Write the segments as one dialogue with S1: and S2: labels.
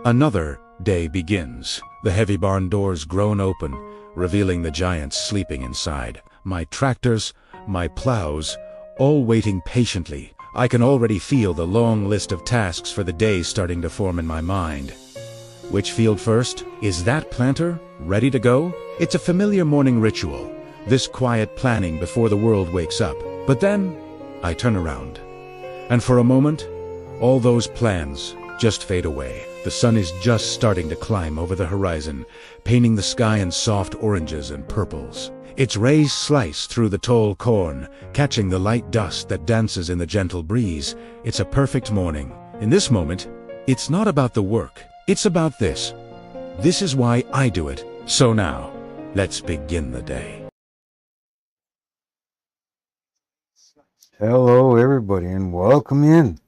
S1: Another day begins. The heavy barn doors groan open, revealing the giants sleeping inside. My tractors, my plows, all waiting patiently. I can already feel the long list of tasks for the day starting to form in my mind. Which field first? Is that planter ready to go? It's a familiar morning ritual, this quiet planning before the world wakes up. But then, I turn around, and for a moment, all those plans just fade away. The sun is just starting to climb over the horizon, painting the sky in soft oranges and purples. Its rays slice through the tall corn, catching the light dust that dances in the gentle breeze. It's a perfect morning. In this moment, it's not about the work. It's about this. This is why I do it. So now, let's begin the day.
S2: Hello, everybody, and welcome in.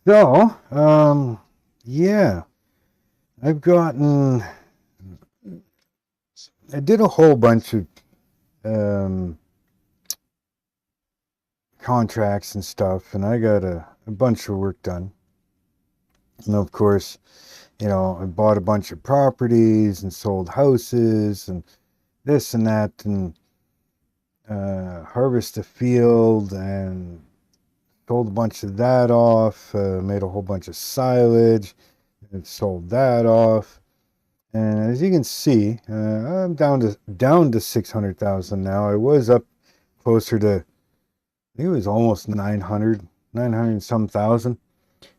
S2: So, yeah, I did a whole bunch of contracts and stuff, and I got a bunch of work done. And of course, I bought a bunch of properties and sold houses and this and that, and harvest a field and sold a bunch of that off, made a whole bunch of silage and sold that off. And as you can see, I'm down to 600,000 now. I was up closer to, I think it was almost 900 and some thousand.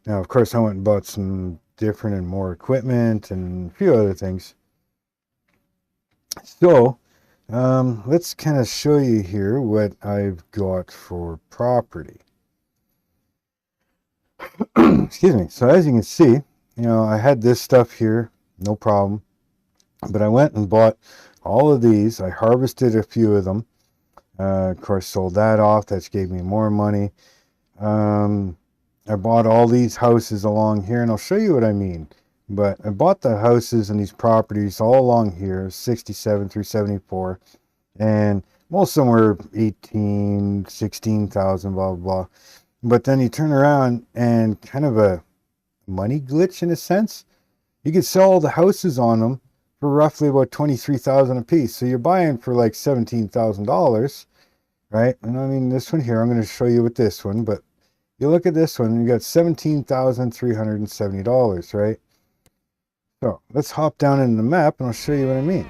S2: Now, of course, I went and bought some different and more equipment and a few other things. So, let's kind of show you here what I've got for property. Excuse me. So as you can see, I had this stuff here, no problem. But I went and bought all of these. I harvested a few of them. Of course, sold that off. That gave me more money. I bought all these houses along here, and I'll show you what I mean. But I bought the houses and these properties all along here, 67 through 74. And most of them were 18, 16,000, blah, blah, blah. But then you turn around and kind of a money glitch in a sense. You could sell all the houses on them for roughly about 23,000 a piece. So you're buying for like $17,000, right? And I mean, this one here, I'm going to show you with this one, but you look at this one, you got $17,370, right? So let's hop down into the map and I'll show you what I mean.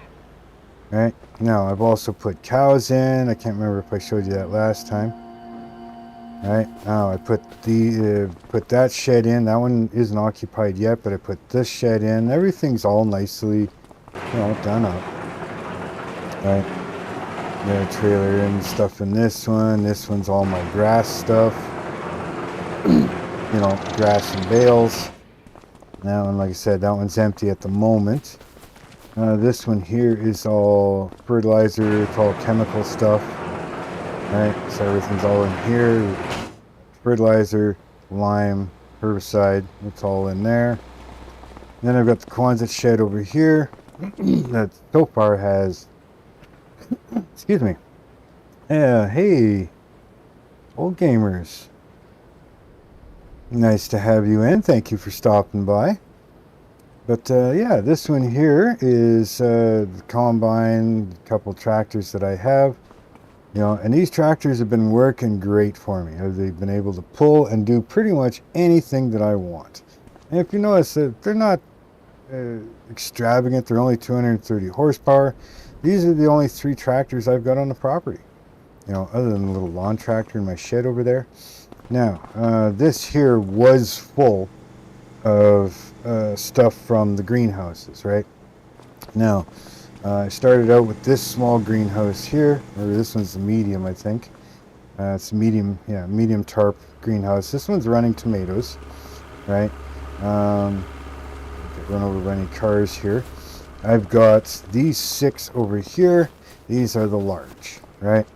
S2: Right now, I've also put cows in. I can't remember if I showed you that last time. Right now, I put put that shed in. That one isn't occupied yet, but I put this shed in. Everything's all nicely, done up. Right, got a trailer and stuff in this one. This one's all my grass stuff. Grass and bales. Now, and like I said, that one's empty at the moment. This one here is all fertilizer, it's all chemical stuff. Right, so everything's all in here. Fertilizer, lime, herbicide, it's all in there. And then I've got the Quonset shed over here that so far has, excuse me. Hey, old gamers. Nice to have you in. Thank you for stopping by. But yeah, this one here is the combine, a couple tractors that I have. And these tractors have been working great for me. They've been able to pull and do pretty much anything that I want. And if you notice, they're not extravagant. They're only 230 horsepower. These are the only 3 tractors I've got on the property. Other than the little lawn tractor in my shed over there. Now, this here was full of stuff from the greenhouses, right? Now, I started out with this small greenhouse here, or this one's the medium, I think. It's medium, medium tarp greenhouse. This one's running tomatoes, right? Run over any cars here. I've got these 6 over here. These are the large, right?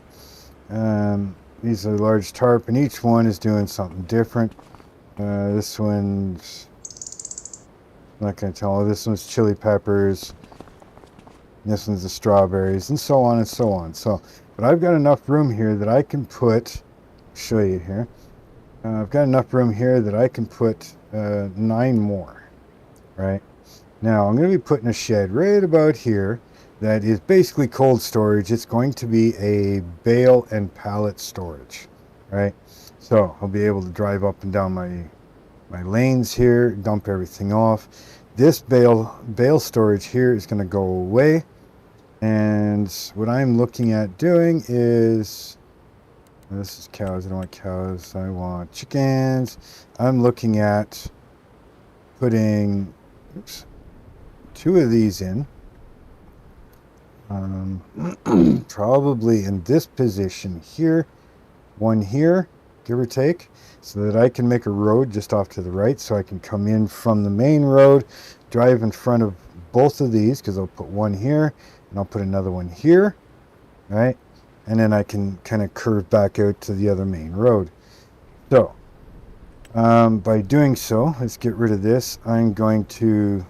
S2: These are large tarp, and each one is doing something different. This one's, I'm not going to tell. This one's chili peppers. This one's the strawberries, and so on and so on. So, but I've got enough room here that I can put, show you here, I've got enough room here that I can put 9 more, right? Now, I'm going to be putting a shed right about here that is basically cold storage. It's going to be a bale and pallet storage, right? So I'll be able to drive up and down my lanes here, dump everything off. This bale storage here is going to go away. And what I'm looking at doing is, this is cows. I don't want cows. I want chickens. I'm looking at putting, oops, 2 of these in. Probably in this position here, 1 here, give or take, so that I can make a road just off to the right, so I can come in from the main road, drive in front of both of these, because I'll put 1 here and I'll put another 1 here, right? And then I can kind of curve back out to the other main road. So by doing so, let's get rid of this. I'm going to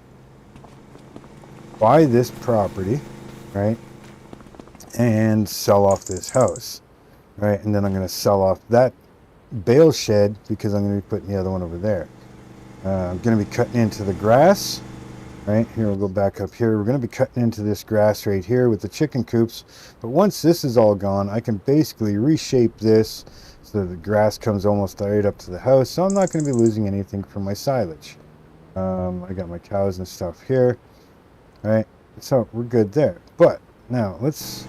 S2: buy this property, right, and sell off this house, right? And then I'm going to sell off that bale shed because I'm going to be putting the other one over there. I'm going to be cutting into the grass, right? Here, we'll go back up here. We're going to be cutting into this grass right here with the chicken coops. But once this is all gone, I can basically reshape this so that the grass comes almost right up to the house. So I'm not going to be losing anything from my silage. I got my cows and stuff here, right? So we're good there. But now let's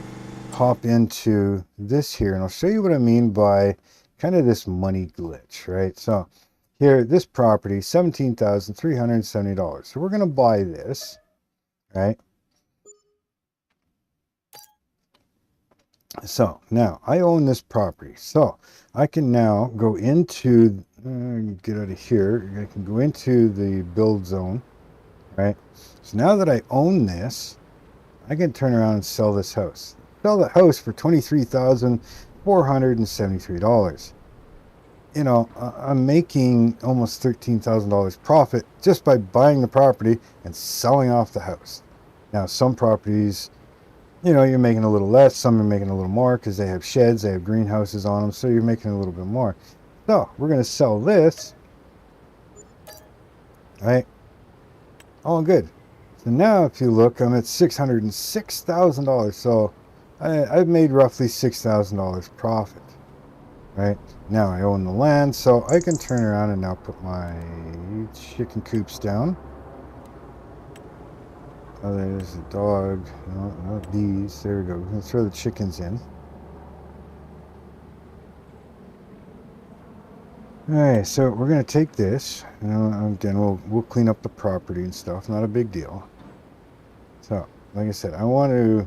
S2: hop into this here, and I'll show you what I mean by kind of this money glitch, right? So here, this property, $17,370. So we're going to buy this, right? So now I own this property. So I can now go into, get out of here. I can go into the build zone, right? So now that I own this, I can turn around and sell this house. Sell the house for $23,473. You know, I'm making almost $13,000 profit just by buying the property and selling off the house. Now, some properties, you know, you're making a little less. Some are making a little more because they have sheds, they have greenhouses on them, so you're making a little bit more. So we're going to sell this, right? All good. So now, if you look, I'm at $606,000. So I've made roughly $6,000 profit, right? Now I own the land, so I can turn around and now put my chicken coops down. Oh, there's a dog. No, not these. There we go. We're going to throw the chickens in. Alright, so we're going to take this. You know, again, we'll clean up the property and stuff. Not a big deal. So, like I said, I want to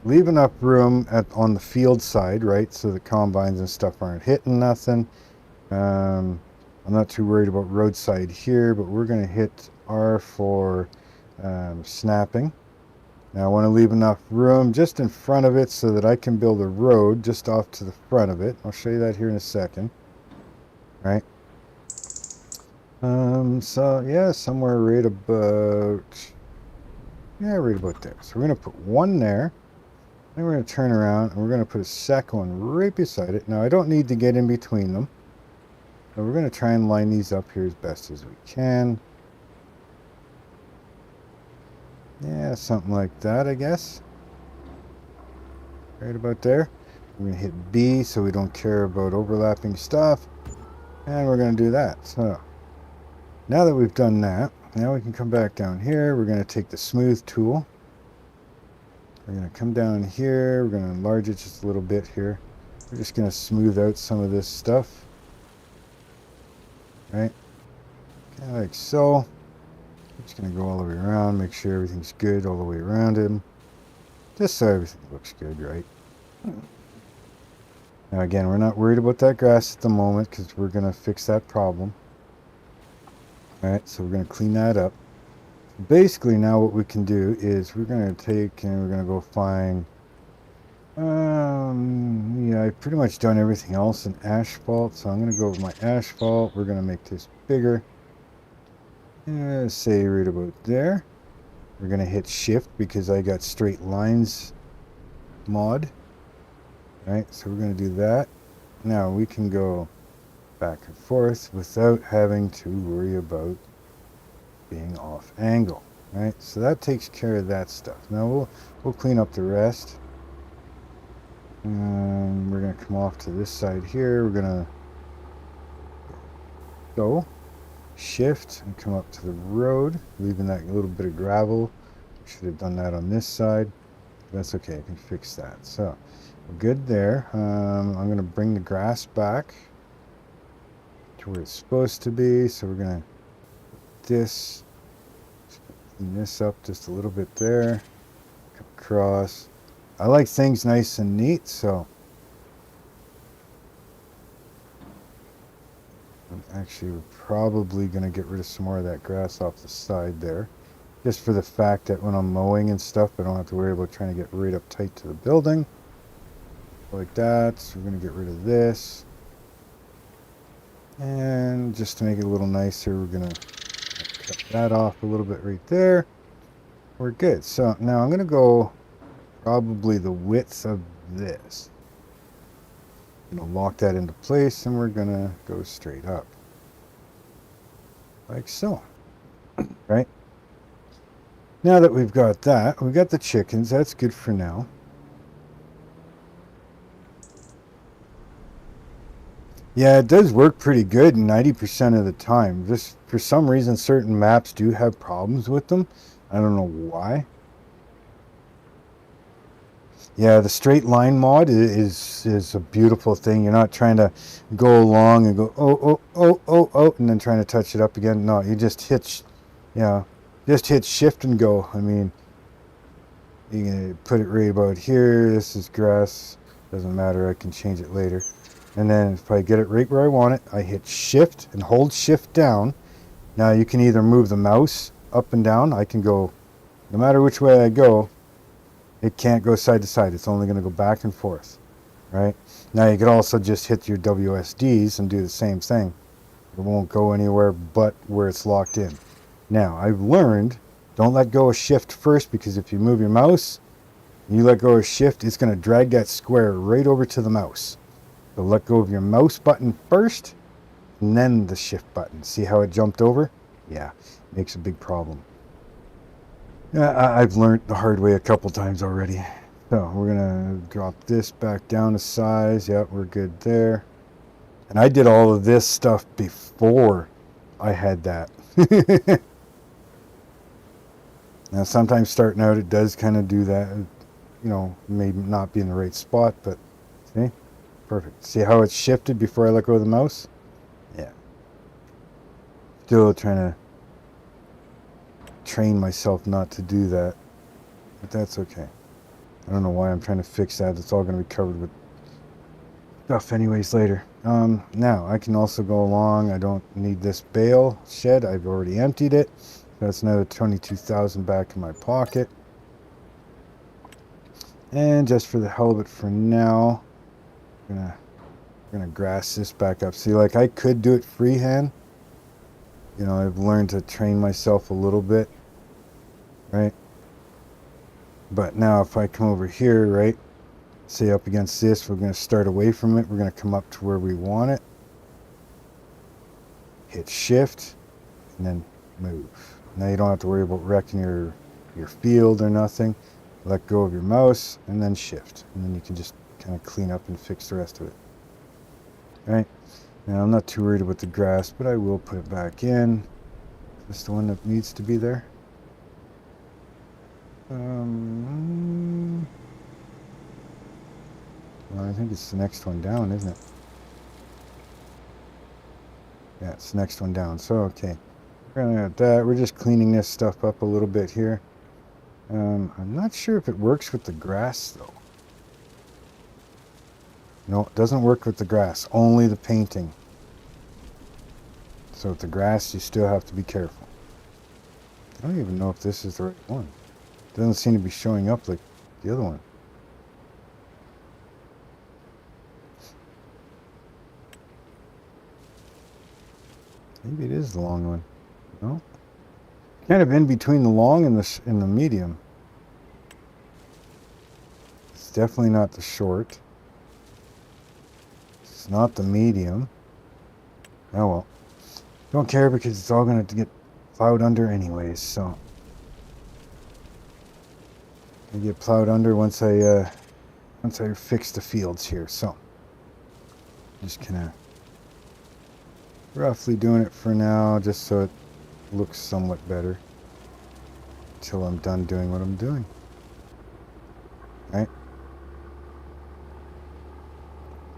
S2: leave enough room on the field side, right, so the combines and stuff aren't hitting nothing. I'm not too worried about roadside here, but we're going to hit R for snapping. Now I want to leave enough room just in front of it so that I can build a road just off to the front of it. I'll show you that here in a second. Right. So yeah, somewhere right about there. So we're going to put 1 there. Then we're going to turn around and we're going to put a second one right beside it. Now I don't need to get in between them. So we're going to try and line these up here as best as we can. Yeah, something like that, I guess. Right about there. We're going to hit B so we don't care about overlapping stuff. And we're going to do that. So now that we've done that, now we can come back down here. We're going to take the smooth tool. We're going to come down here. We're going to enlarge it just a little bit here. We're just going to smooth out some of this stuff. Right? Kind of like so. Just going to go all the way around, make sure everything's good all the way around him. Just so everything looks good, right? Now again, we're not worried about that grass at the moment because we're going to fix that problem. Alright, so we're going to clean that up. Basically now what we can do is we're going to take and we're going to go find, yeah, I've pretty much done everything else in asphalt, so I'm going to go with my asphalt. We're going to make this bigger. Say right about there. We're going to hit shift because I got straight lines mod. Alright, so we're going to do that. Now we can go back and forth without having to worry about being off angle. Right, so that takes care of that stuff. Now we'll clean up the rest. We're gonna come off to this side here. We're gonna go shift and come up to the road, leaving that little bit of gravel. Should have done that on this side. That's okay, I can fix that. So we're good there. I'm gonna bring the grass back to where it's supposed to be. So we're gonna clean this up just a little bit there. Come across. I like things nice and neat, so actually we're probably going to get rid of some more of that grass off the side there, just for the fact that when I'm mowing and stuff I don't have to worry about trying to get right up tight to the building like that. So we're going to get rid of this, and just to make it a little nicer we're going to cut that off a little bit right there. We're good. So now I'm going to go probably the width of this. I'm going to lock that into place, and we're going to go straight up. Like so. Right? Now that we've got that, we've got the chickens. That's good for now. Yeah, it does work pretty good 90% of the time. Just for some reason, certain maps do have problems with them. I don't know why. Yeah, the straight line mod is a beautiful thing. You're not trying to go along and go oh, and then trying to touch it up again. No, you just hit, just hit shift and go. I mean, you can put it right about here. This is grass. Doesn't matter. I can change it later. And then if I get it right where I want it, I hit shift and hold shift down. Now you can either move the mouse up and down. I can go, no matter which way I go, it can't go side to side. It's only going to go back and forth, right? Now you could also just hit your WSDs and do the same thing. It won't go anywhere but where it's locked in. Now, I've learned, don't let go of shift first, because if you move your mouse, and you let go of shift, it's going to drag that square right over to the mouse. So let go of your mouse button first, and then the shift button. See how it jumped over? Yeah, makes a big problem. I've learned the hard way a couple times already. So we're gonna drop this back down to size. Yep, we're good there. And I did all of this stuff before I had that. Now sometimes starting out it does kind of do that. Maybe not be in the right spot, but see? Perfect. See how it shifted before I let go of the mouse? Yeah. Still trying to train myself not to do that, but that's okay. I don't know why I'm trying to fix that. It's all going to be covered with stuff anyways later. Now I can also go along. I don't need this bale shed. I've already emptied it. That's another 22,000 back in my pocket. And just for the hell of it for now, I'm gonna grass this back up. See, like I could do it freehand. I've learned to train myself a little bit. Right? But now if I come over here, right, say up against this, we're going to start away from it. We're going to come up to where we want it. Hit shift and then move. Now you don't have to worry about wrecking your field or nothing. Let go of your mouse and then shift. And then you can just kind of clean up and fix the rest of it. Right? Now I'm not too worried about the grass, but I will put it back in. Is this the one that needs to be there? Well, I think it's the next one down, isn't it? Yeah, it's the next one down. So, okay. We're gonna get that. We're just cleaning this stuff up a little bit here. I'm not sure if it works with the grass, though. No, it doesn't work with the grass. Only the painting. So with the grass, you still have to be careful. I don't even know if this is the right one. Doesn't seem to be showing up like the other one. Maybe it is the long one. No? Kind of in between the long and the medium. It's definitely not the short. It's not the medium. Oh well. Don't care because it's all going to get plowed under anyways, so. I get plowed under once I fix the fields here, so. Just kind of roughly doing it for now, just so it looks somewhat better. Until I'm done doing what I'm doing. Right?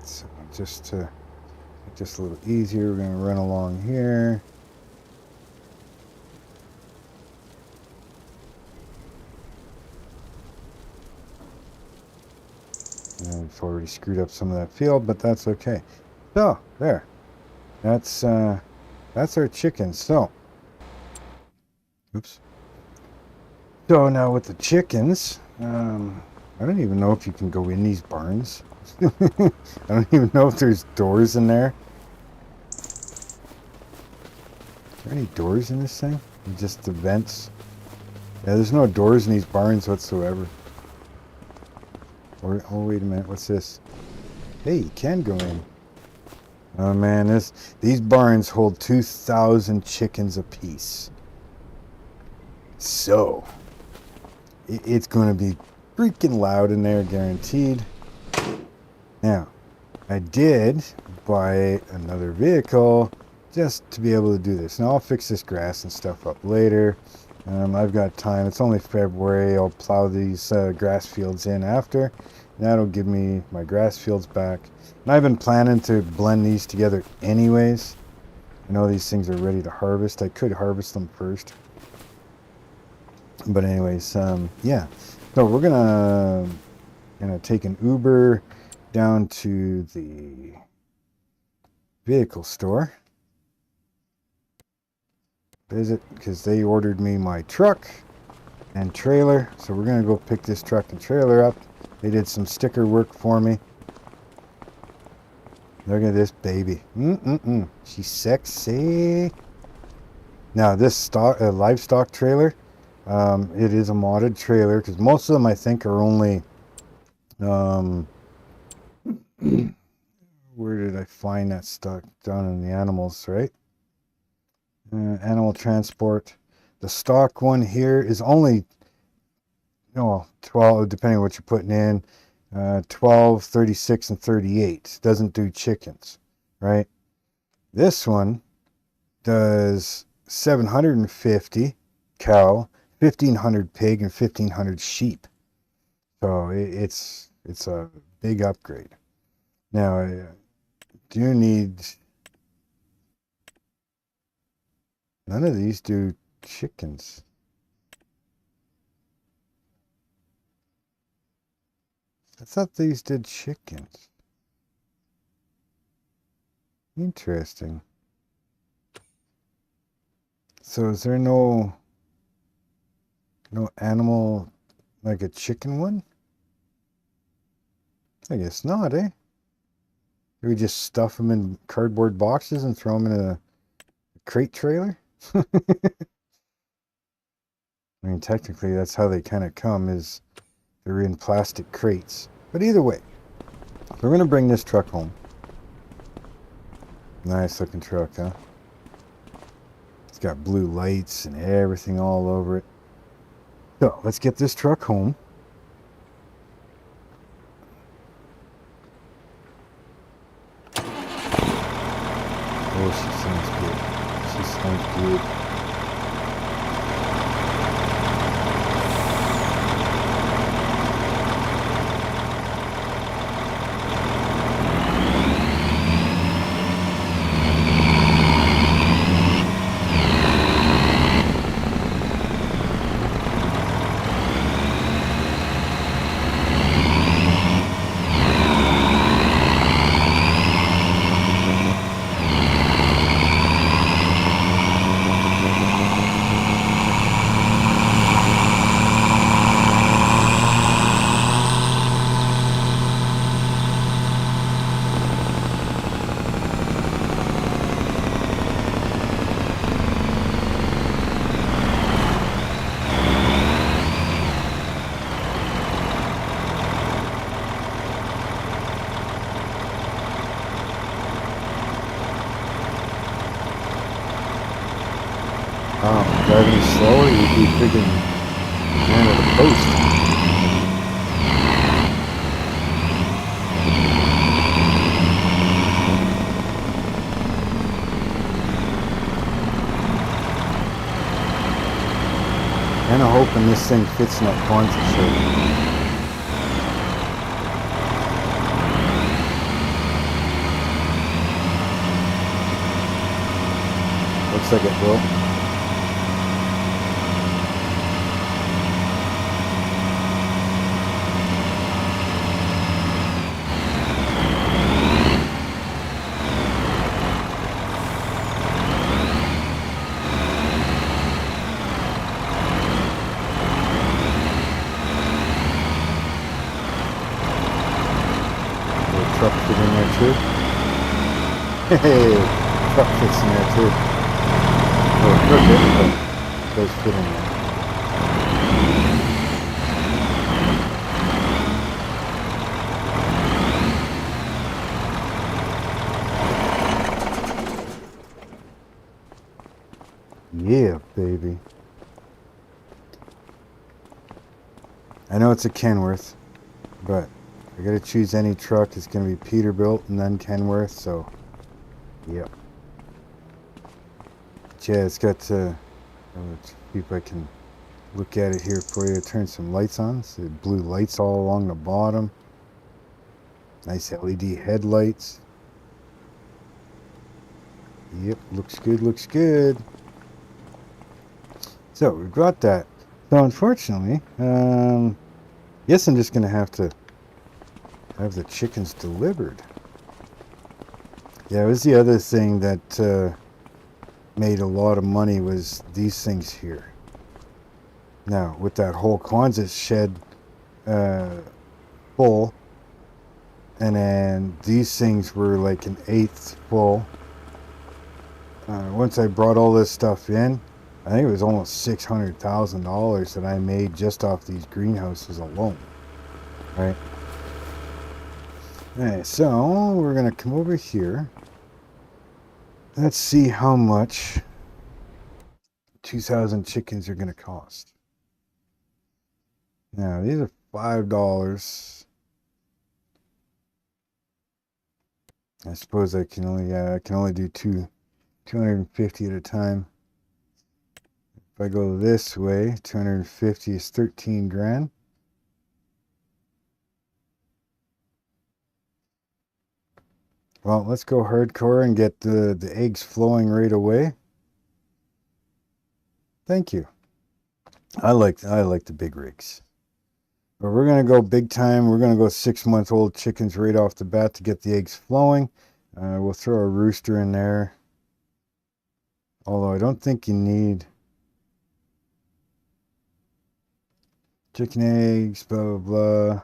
S2: So just to make this a little easier, we're going to run along here. And we've already screwed up some of that field, but that's okay. So, there. That's our chickens. So, oops. So now with the chickens, I don't even know if you can go in these barns. I don't even know if there's doors in there. Is there any doors in this thing? Just the vents? Yeah, there's no doors in these barns whatsoever. Or, oh, wait a minute. What's this? Hey, you can go in. Oh, man. These barns hold 2,000 chickens apiece. So, it's going to be freaking loud in there, guaranteed. Now, I did buy another vehicle just to be able to do this. Now, I'll fix this grass and stuff up later. I've got time. It's only February. I'll plow these grass fields in after. That'll give me my grass fields back. And I've been planning to blend these together anyways. I know these things are ready to harvest. I could harvest them first. But anyways, yeah. So we're gonna take an Uber down to the vehicle store. Visit, because they ordered me my truck and trailer. So we're gonna go pick this truck and trailer up. They did some sticker work for me. Look at this baby. She's sexy. Now this livestock trailer, it is a modded trailer because most of them I think are only where did I find that stock? Down in the animals, right? Animal transport. The stock one here is only 12, depending on what you're putting in, 12, 36, and 38. Doesn't do chickens, right? This one does 750 cow, 1,500 pig, and 1,500 sheep. So it's a big upgrade. Now, I do need... None of these do chickens. I thought these did chickens. Interesting. So is there no animal like a chicken one? I guess not, eh? Do we just stuff them in cardboard boxes and throw them in a crate trailer? I mean, technically that's how they kind of come, is they're in plastic crates. But either way, we're going to bring this truck home. Nice looking truck, huh? It's got blue lights and everything all over it. So, let's get this truck home. Oh, she sounds good. She sounds good. Driving slower, you'd be friggin' ran at a post. Kinda hoping this thing fits in that Quonset shape. Looks like it will. Truck fit in there too. Hey, truck fits in there too. Oh, crooked, but it does fit in there. Yeah, baby. I know it's a Kenworth, but I gotta choose any truck. It's gonna be Peterbilt and then Kenworth, so yep. But yeah, it's got let's see if I can look at it here for you. Turn some lights on. So blue lights all along the bottom. Nice LED headlights. Yep, looks good, looks good. So we've got that. So unfortunately, guess I'm just gonna have to have the chickens delivered. Yeah, it was the other thing that made a lot of money was these things here. Now, with that whole Quonset shed full, and then these things were like an eighth full. Once I brought all this stuff in, I think it was almost $600,000 that I made just off these greenhouses alone. Right? Alright, so we're gonna come over here. Let's see how much 2,000 chickens are gonna cost. Now these are $5. I suppose I can only do 250 at a time. If I go this way, 250 is 13 grand. Well, let's go hardcore and get the eggs flowing right away. Thank you. I like the big rigs. But we're gonna go big time. We're gonna go 6-month-old chickens right off the bat to get the eggs flowing. We'll throw a rooster in there. Although I don't think you need chicken eggs, blah, blah, blah.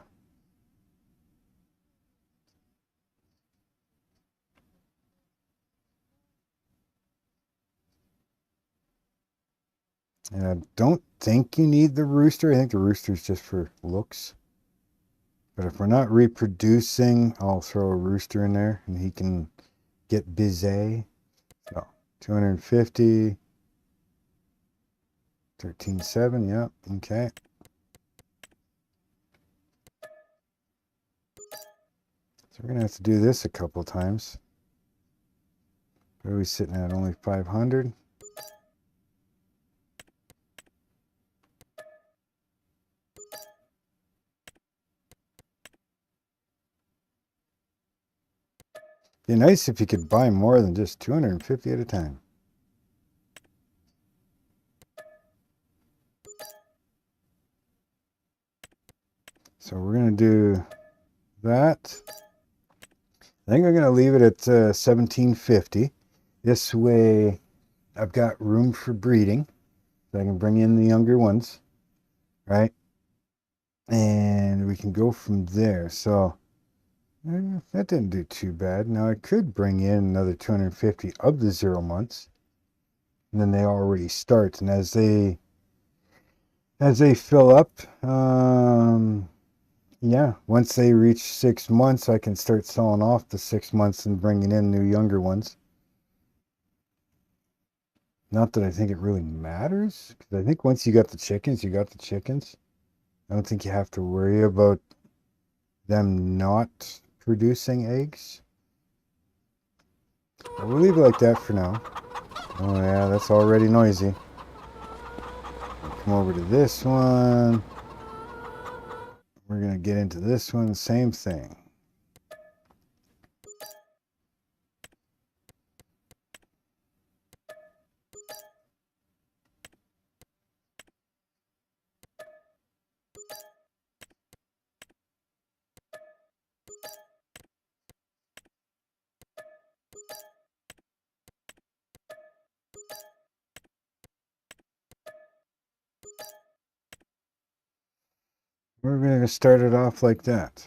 S2: And I don't think you need the rooster. I think the rooster is just for looks. But if we're not reproducing, I'll throw a rooster in there and he can get busy. So 250. 13.7, yep, okay. So we're gonna have to do this a couple times. What are we sitting at? Only 500. Be nice if you could buy more than just 250 at a time. So we're gonna do that. I think I'm gonna leave it at 1750. This way I've got room for breeding. So I can bring in the younger ones, right? And we can go from there. So that didn't do too bad. Now I could bring in another 250 of the 0 months. And then they already start. And as they fill up, yeah, once they reach 6 months, I can start selling off the 6 months and bringing in new younger ones. Not that I think it really matters, because I think once you got the chickens, you got the chickens. I don't think you have to worry about them not producing eggs. But we'll leave it like that for now. Oh yeah, that's already noisy. Come over to this one. We're going to get into this one, same thing. We're going to start it off like that.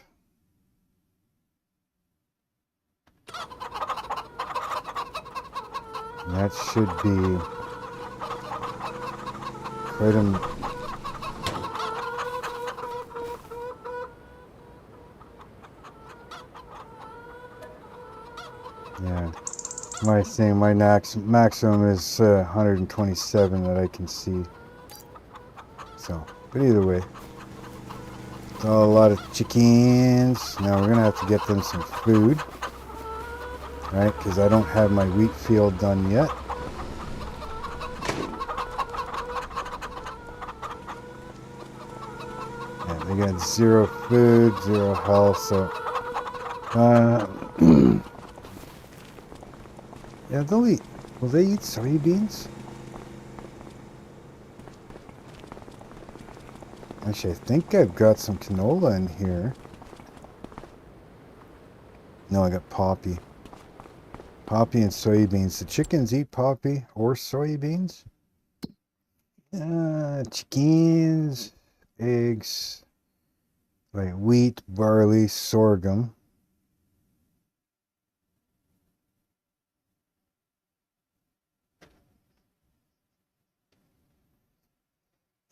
S2: And that should be quite a... Yeah, my thing, my maximum is 127 that I can see. So, but either way. A lot of chickens. Now we're going to have to get them some food. Right, because I don't have my wheat field done yet. And they got 0 food, 0 health, so... yeah, they'll eat. Will they eat soybeans? Actually, I think I've got some canola in here. No, I got poppy. Poppy and soybeans. The chickens eat poppy or soybeans. Chickens, eggs, like wheat, barley, sorghum.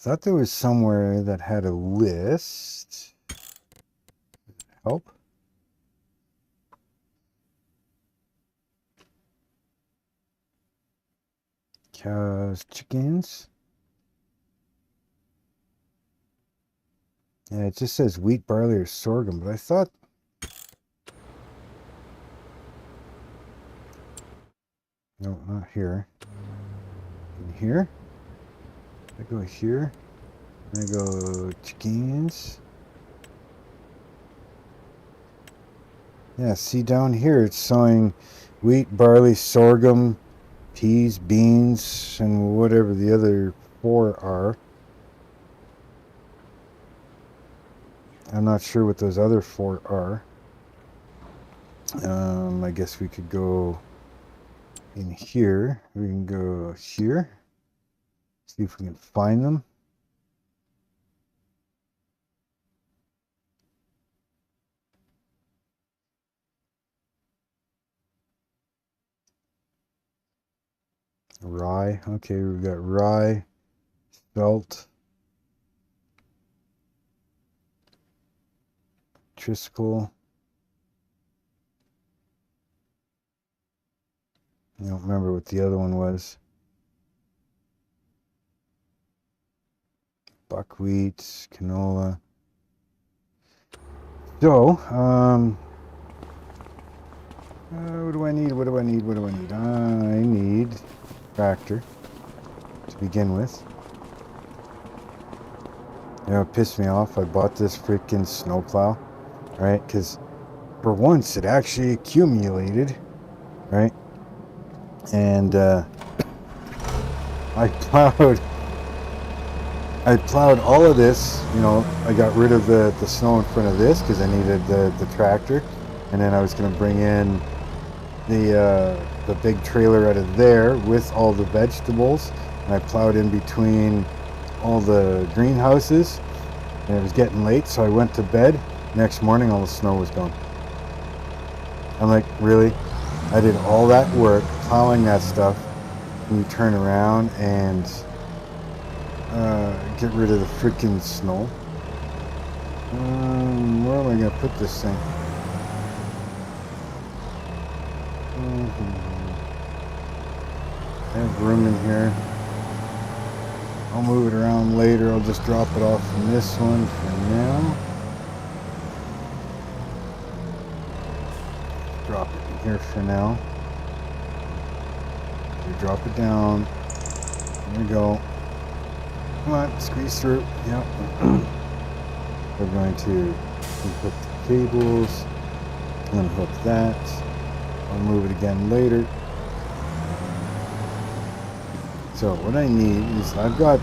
S2: Thought there was somewhere that had a list. Help. Cows, chickens. Yeah, it just says wheat, barley, or sorghum, but I thought... No, not here. In here? I go here. I go chickens. Yeah, see down here it's showing wheat, barley, sorghum, peas, beans, and whatever the other 4 are. I'm not sure what those other 4 are. I guess we could go in here. We can go here. See if we can find them. Rye. Okay, we've got rye, spelt, Triskel. I don't remember what the other one was. Buckwheat, canola. So, what do I need? What do I need? What do I need? I need tractor to begin with. You know, it pissed me off. I bought this freaking snowplow, right? Because for once it actually accumulated, right? And I plowed all of this. You know, I got rid of the snow in front of this because I needed the tractor, and then I was going to bring in the big trailer out of there with all the vegetables, and I plowed in between all the greenhouses, and it was getting late, so I went to bed. Next morning all the snow was gone. I'm like, really? I did all that work plowing that stuff, and you turn around and get rid of the freaking snow. Where am I gonna put this thing? I have room in here. I'll move it around later. I'll just drop it off from this one for now. Drop it in here for now. You drop it down. There we go. Come on, squeeze through. Yep. We're going to hook the cables. Unhook that. I'll move it again later. So what I need is, I've got,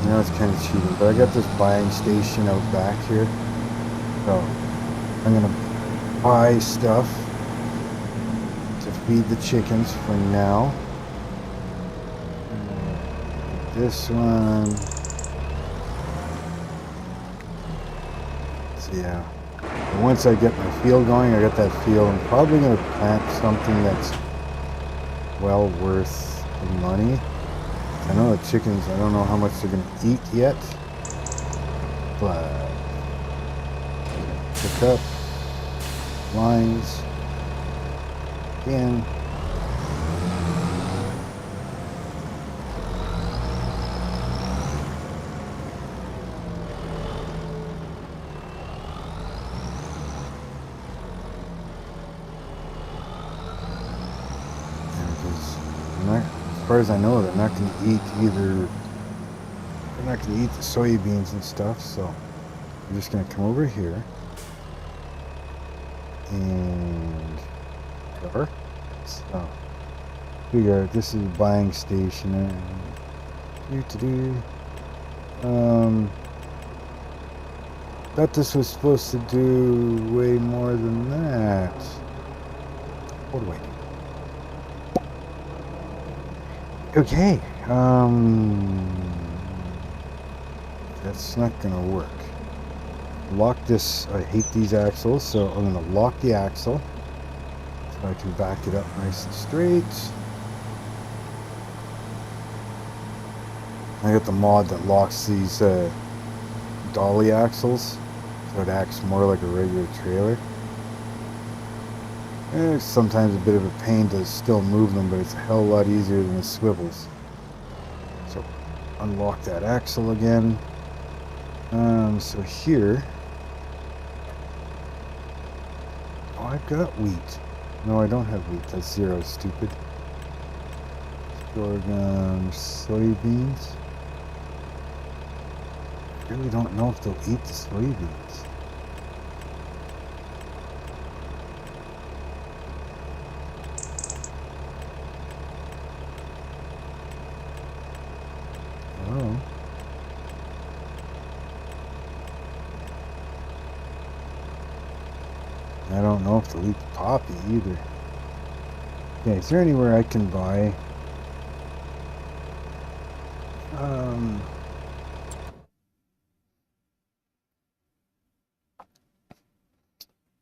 S2: you know, it's kind of cheating, but I got this buying station out back here. So I'm gonna buy stuff to feed the chickens for now. This one. So yeah. And once I get my field going, I got that field, I'm probably gonna plant something that's well worth the money. I know the chickens, I don't know how much they're gonna eat yet, but pick up lines again. As far as I know, they're not going to eat either. They're not going to eat the soybeans and stuff, so I'm just going to come over here and cover. So figure out this is a buying station. Thought this was supposed to do way more than that. What do I do? Okay, that's not gonna work. Lock this. I hate these axles, so I'm gonna lock the axle so I can back it up nice and straight. I got the mod that locks these dolly axles, so it acts more like a regular trailer. It's sometimes a bit of a pain to still move them, but it's a hell of a lot easier than the swivels. So unlock that axle again. So here, oh, I've got wheat. No, I don't have wheat. That's zero, stupid. Sorghum, soybeans. I really don't know if they'll eat the soybeans. Oh. I don't know if they'll eat the poppy either. Okay, is there anywhere I can buy?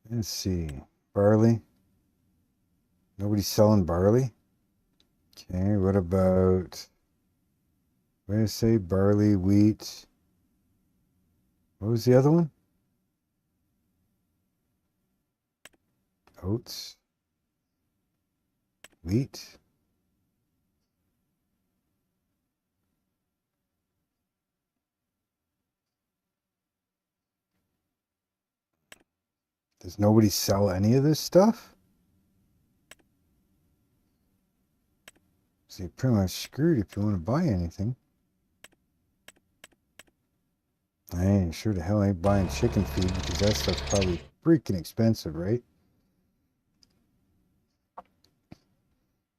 S2: Let's see. Barley. Nobody's selling barley? Okay, what about... What did I say? Barley, wheat. What was the other one? Oats. Wheat. Does nobody sell any of this stuff? So you're pretty much screwed if you want to buy anything. I ain't sure the hell ain't buying chicken feed because that stuff's probably freaking expensive, right?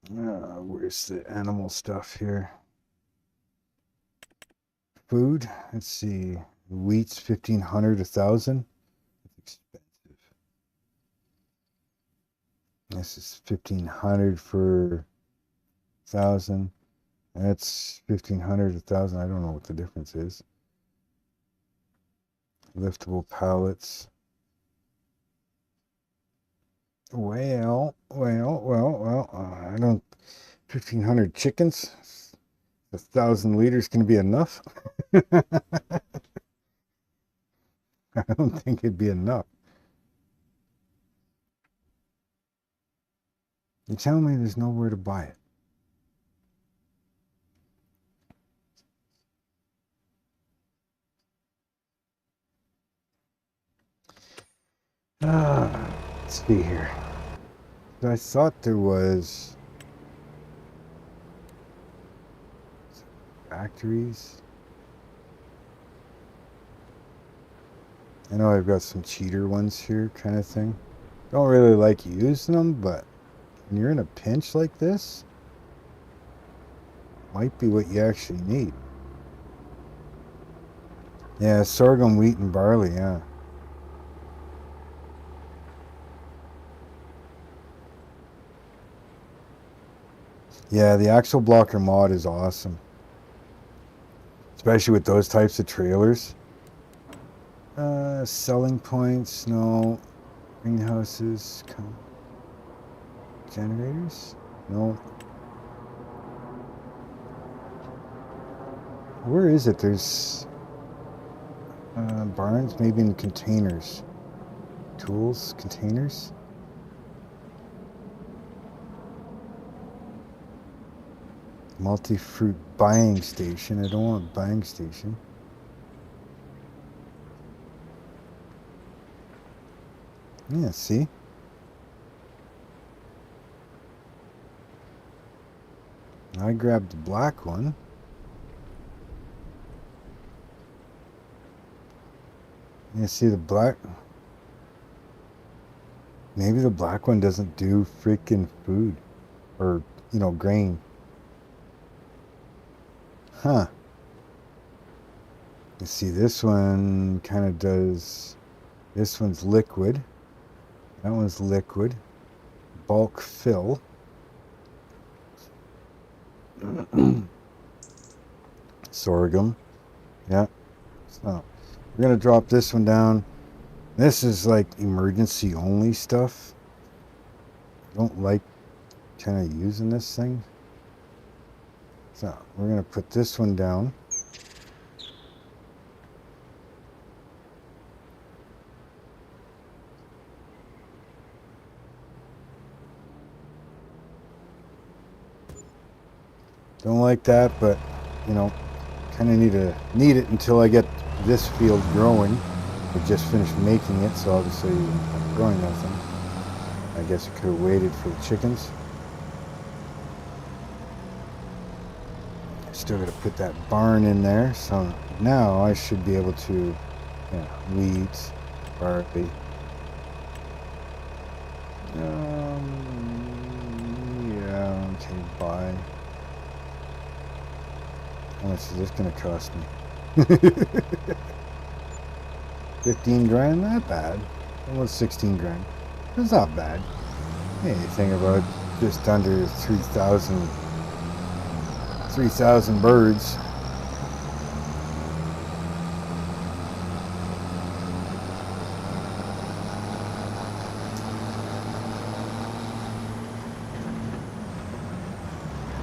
S2: Where's the animal stuff here? Food. Let's see. Wheat's 1,500, 1,000. Expensive. This is 1,500 for 1,000. That's 1,500, 1,000. I don't know what the difference is. Liftable pallets. Well. I don't. 1,500 chickens. 1,000 liters can be enough. I don't think it'd be enough. You tell me there's nowhere to buy it. Let's see here. I thought there was factories. I know I've got some cheater ones here, kind of thing. Don't really like using them, but when you're in a pinch like this, might be what you actually need. Yeah, sorghum, wheat, and barley, yeah. Yeah, the axle blocker mod is awesome. Especially with those types of trailers. Selling points, no. Greenhouses, generators? No. Where is it? There's barns, maybe in containers. Tools, containers. Multi-fruit buying station. I don't want buying station. Yeah, see? I grabbed the black one. You see the black? Maybe the black one doesn't do freaking food. Or, you know, grain. Huh. You see, this one kind of does... This one's liquid. That one's liquid. Bulk fill. Sorghum. Yeah. So, we're going to drop this one down. This is like emergency only stuff. I don't like kind of using this thing. So, we're going to put this one down. Don't like that, but you know, kind of need it until I get this field growing. I just finished making it, so obviously I'm growing nothing. I guess I could have waited for the chickens. Still got to put that barn in there, so now I should be able to, yeah, weeds, barley. Yeah, okay, buy. How much is this going to cost me? 15 grand? Not bad. Almost 16 grand. That's not bad. Anything about just under 3,000 birds.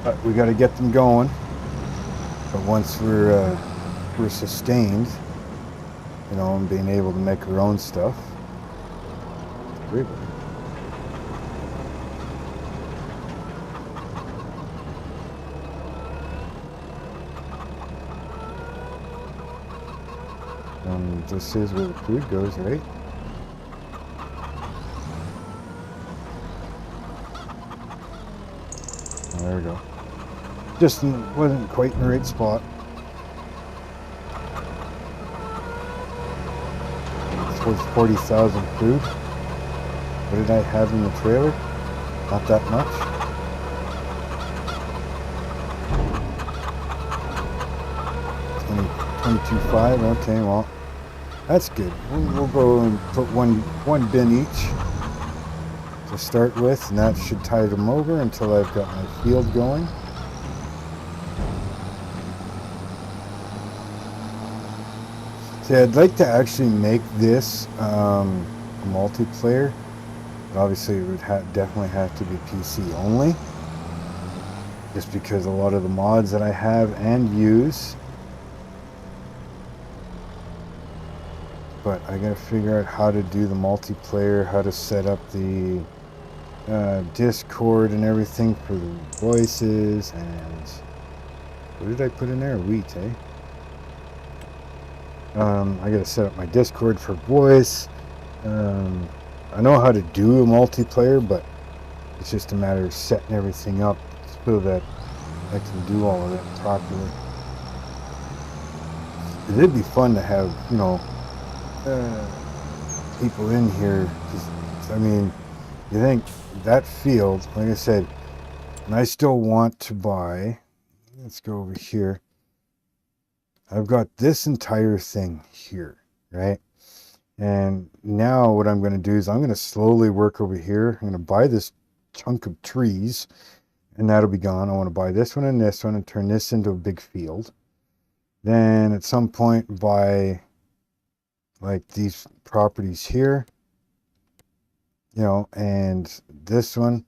S2: But we got to get them going. But once we're sustained, you know, and being able to make our own stuff, it's great. And this is where the food goes, right? Oh, there we go. Just wasn't quite in the right spot. It's worth 40,000 food. What did I have in the trailer? Not that much. $22.5. Okay, well, that's good. We'll go and put one bin each to start with, and that should tide them over until I've got my field going. See, I'd like to actually make this a multiplayer. But obviously, it would definitely have to be PC only. Just because a lot of the mods that I have and use. But I gotta figure out how to do the multiplayer, how to set up the Discord and everything for the voices. And what did I put in there? Wheat, eh? I gotta set up my Discord for voice. I know how to do a multiplayer, but it's just a matter of setting everything up so that I can do all of that properly. It'd be fun to have, you know, people in here. I mean, you think that field, like I said, and I still want to buy, let's go over here. I've got this entire thing here, right? And now what I'm going to do is I'm going to slowly work over here. I'm going to buy this chunk of trees, and that'll be gone. I want to buy this one and turn this into a big field. Then at some point buy like these properties here, you know, and this one.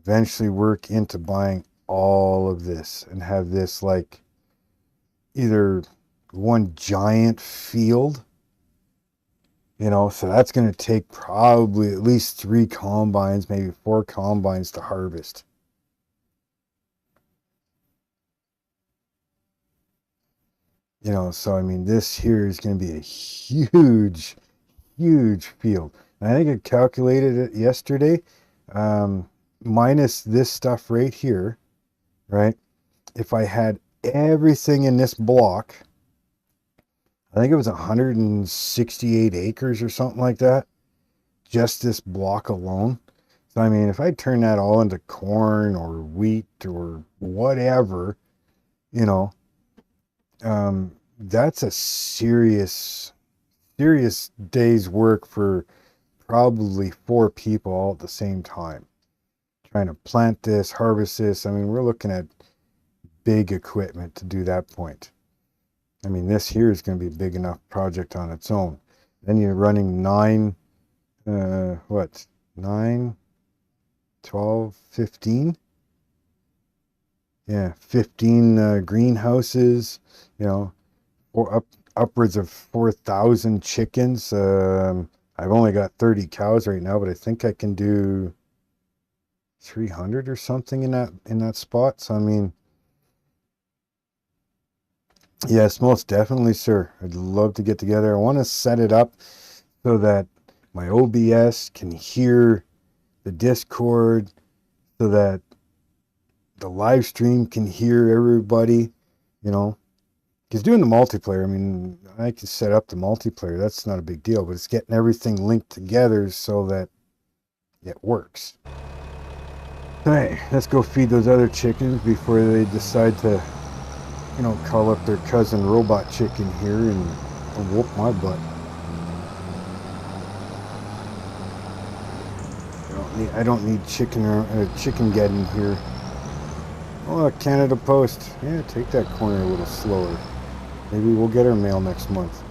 S2: Eventually work into buying all of this and have this like either one giant field, you know, so that's going to take probably at least 3 combines, maybe 4 combines to harvest. You know, so I mean, this here is going to be a huge, huge field. And I think I calculated it yesterday. Minus this stuff right here, right? If I had everything in this block, I think it was 168 acres or something like that. Just this block alone. So, I mean, if I turn that all into corn or wheat or whatever, you know, that's a serious day's work for probably 4 people all at the same time. Trying to plant this, harvest this. I mean, we're looking at big equipment to do that point. I mean, this here is going to be a big enough project on its own. Then you're running 9, 9, 12, 15? Yeah, 15 greenhouses, you know, upwards of 4,000 chickens. I've only got 30 cows right now, but I think I can do 300 or something in that spot. So I mean, yes, most definitely, sir. I'd love to get together. I want to set it up so that my OBS can hear the Discord, so that the live stream can hear everybody, you know. Because doing the multiplayer, I mean, I can set up the multiplayer. That's not a big deal, but it's getting everything linked together so that it works. Alright, let's go feed those other chickens before they decide to, you know, call up their cousin robot chicken here and whoop my butt. I don't need chicken getting here. Oh, Canada Post. Yeah, take that corner a little slower. Maybe we'll get our mail next month.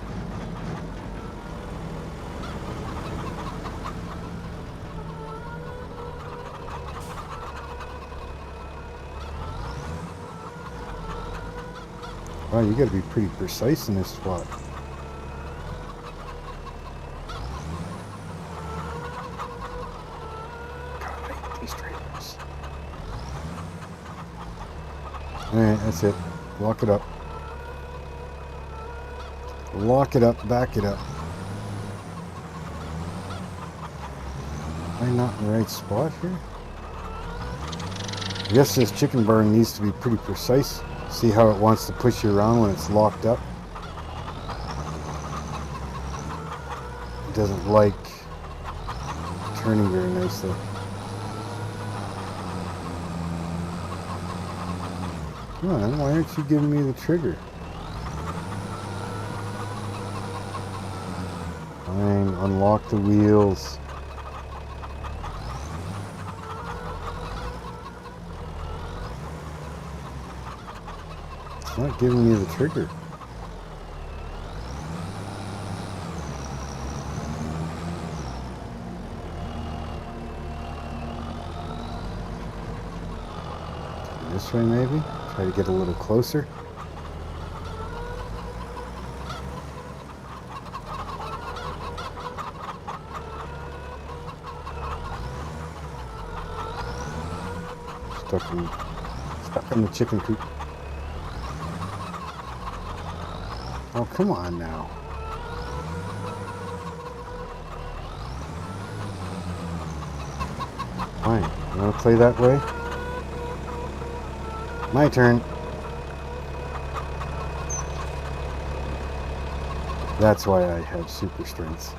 S2: Wow, you gotta be pretty precise in this spot. God, I hate these trailers. Alright, that's it. Lock it up. Lock it up, back it up. Am I not in the right spot here? I guess this chicken barn needs to be pretty precise. See how it wants to push you around when it's locked up? It doesn't like turning very nicely. Come on, why aren't you giving me the trigger? Fine, unlock the wheels. It's not giving me the trigger. This way maybe? Try to get a little closer. Stuck in the chicken coop. Oh, come on now. Fine. You want to play that way? My turn. That's why I have super strengths.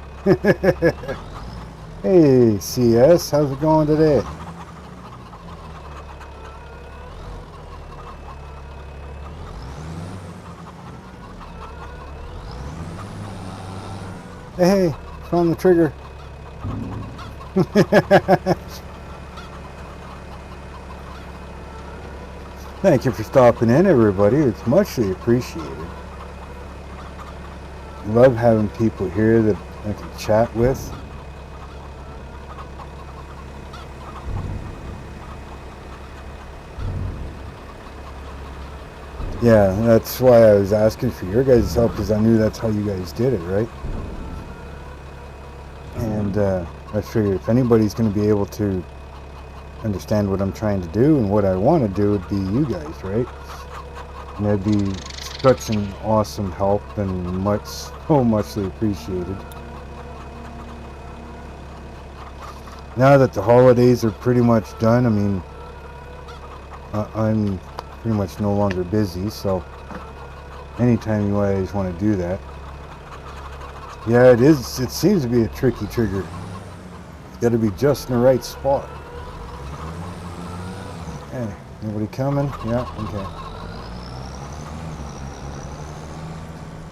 S2: Hey, CS, how's it going today? Hey, it's on the trigger. Thank you for stopping in, everybody. It's muchly appreciated. Love having people here that I can chat with. Yeah, that's why I was asking for your guys' help, because I knew that's how you guys did it, right? And I figured if anybody's going to be able to understand what I'm trying to do and what I want to do, it'd be you guys, right? And it'd be such an awesome help and so muchly appreciated. Now that the holidays are pretty much done, I mean, I'm pretty much no longer busy, so anytime you guys want to do that. Yeah, it seems to be a tricky trigger. It's got to be just in the right spot. Hey, nobody coming? Yeah, okay.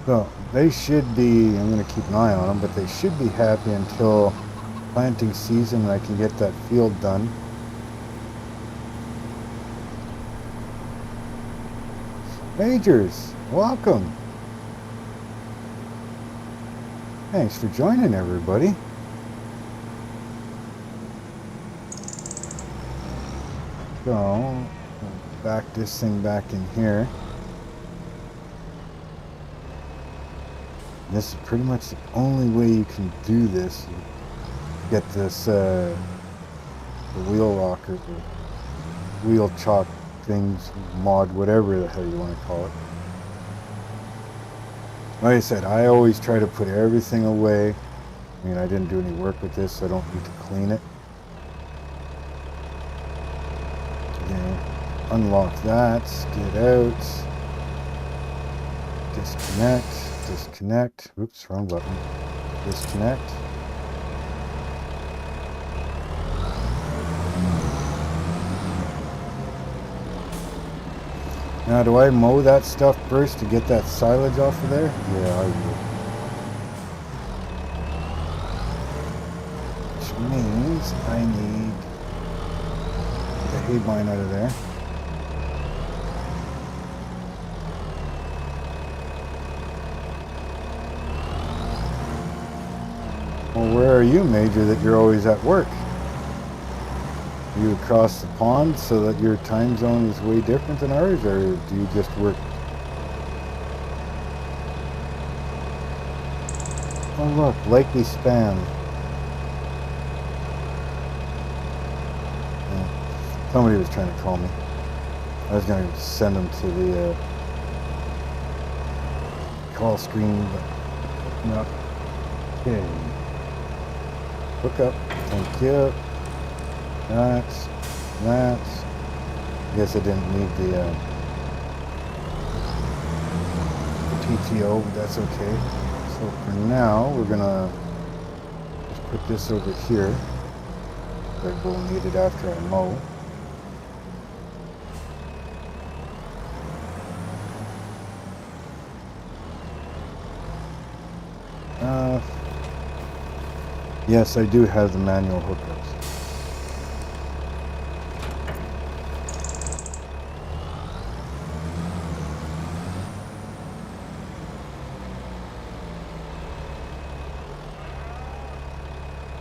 S2: So, they should be, I'm going to keep an eye on them, but they should be happy until planting season and I can get that field done. Majors, welcome. Thanks for joining, everybody. So, back this thing back in here. This is pretty much the only way you can do this. You get this the wheel rocker, the wheel chalk things, mod, whatever the hell you want to call it. Like I said, I always try to put everything away. I mean, I didn't do any work with this, so I don't need to clean it. Okay, unlock that, get out, disconnect, oops, wrong button, disconnect. Now, do I mow that stuff first to get that silage off of there? Yeah, I will. Which means I need the hay vine out of there. Well, where are you, Major, that you're always at work? You across the pond so that your time zone is way different than ours, or do you just work? Oh look, likely spam. Yeah. Somebody was trying to call me. I was going to send them to the call screen, but no. Okay. Hook up. Thank you. That's. I guess I didn't need the PTO, but that's okay. So for now, we're gonna just put this over here. I will need it after I mow. Yes, I do have the manual hookups.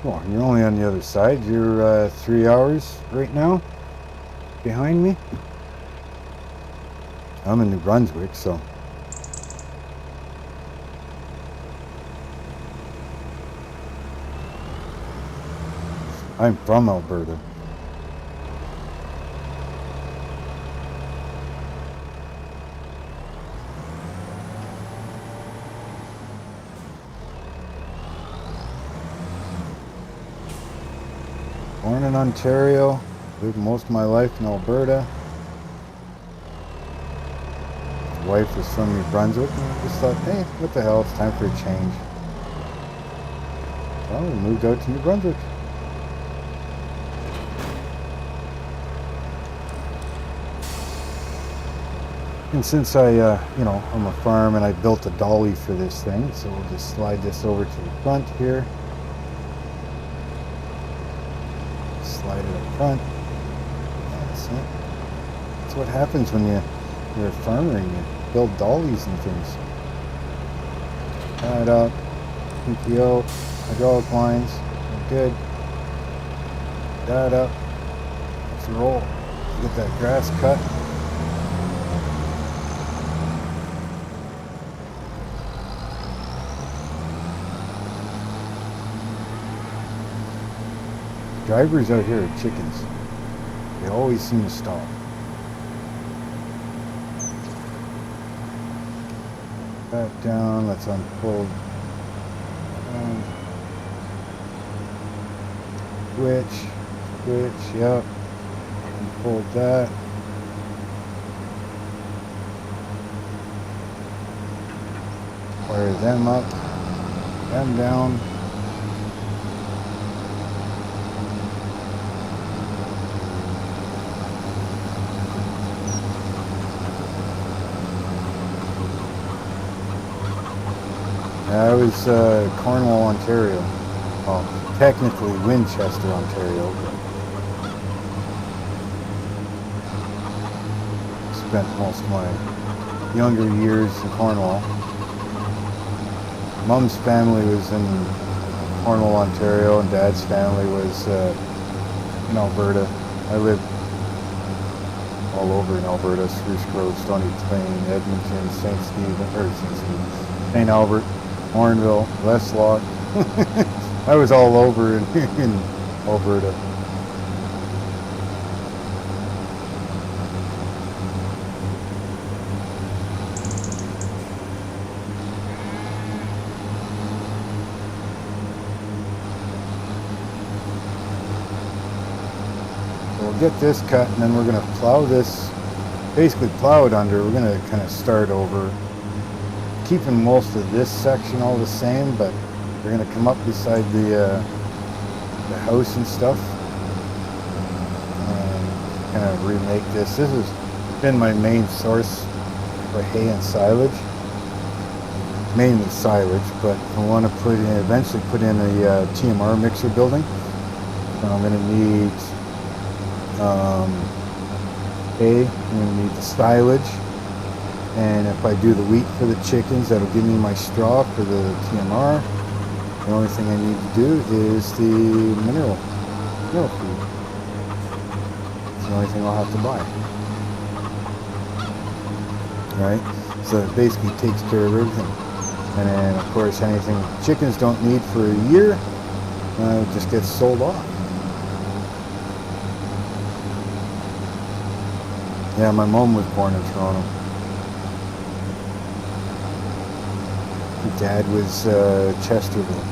S2: Well, you're only on the other side. You're 3 hours right now behind me. I'm in New Brunswick, so. I'm from Alberta. Born in Ontario, lived most of my life in Alberta. His wife was from New Brunswick, and I just thought, hey, what the hell, it's time for a change. So we moved out to New Brunswick. And since I'm a farm and I built a dolly for this thing, so we'll just slide this over to the front here. Slide it up front. That's it. That's what happens when you're a farmer and you build dollies and things. That up. PPO. Hydraulic lines. Good. That up. Let's roll. Get that grass cut. Drivers out here are chickens. They always seem to stop. Back down, let's unfold. Switch, yep. Unfold that. Wire them up, them down. I was Cornwall, Ontario. Well, technically Winchester, Ontario. But spent most of my younger years in Cornwall. Mom's family was in Cornwall, Ontario, and Dad's family was in Alberta. I lived all over in Alberta: Spruce Grove, Stony Plain, Edmonton, St. Albert, Orneville, Westlock. I was all over in Alberta. So we'll get this cut, and then we're going to plow this, basically plow it under. We're going to kind of start over, keeping most of this section all the same, but we're going to come up beside the house and stuff and kind of remake this. This has been my main source for hay and silage, mainly silage, but I want to eventually put in a TMR mixer building. So I'm going to need hay, I'm going to need the silage. And if I do the wheat for the chickens, that'll give me my straw for the TMR. The only thing I need to do is the mineral feed. It's the only thing I'll have to buy. Right? So it basically takes care of everything. And then, of course, anything chickens don't need for a year, just gets sold off. Yeah, my mom was born in Toronto. Dad was Chesterville.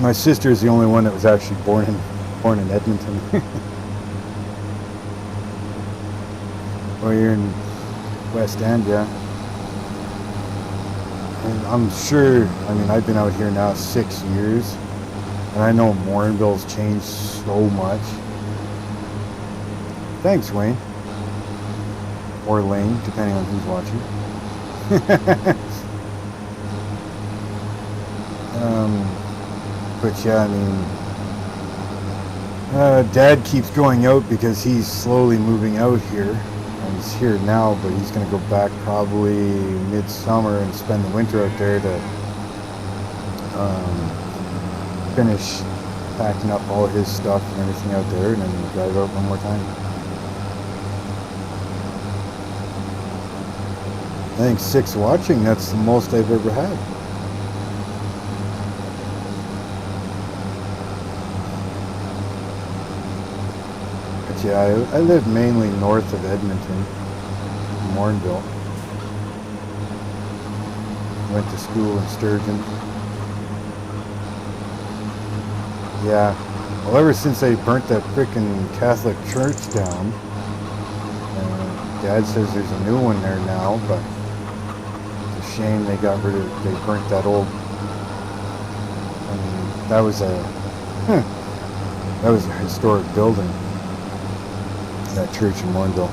S2: My sister is the only one that was actually born in Edmonton. Well, you're in West End, yeah. And I'm sure, I've been out here now 6 years, and I know Morinville's changed so much. Thanks, Wayne. Or Lane, depending on who's watching. But yeah, Dad keeps going out because he's slowly moving out here. And he's here now, but he's going to go back probably midsummer and spend the winter out there to finish packing up all his stuff and everything out there, and then drive out one more time. I think 6 watching, that's the most I've ever had. But yeah, I live mainly north of Edmonton, Morinville. Went to school in Sturgeon. Yeah, Well, ever since they burnt that frickin' Catholic church down, Dad says there's a new one there now, but it's a shame they burnt that old. I mean, that was a historic building, that church in Morinville.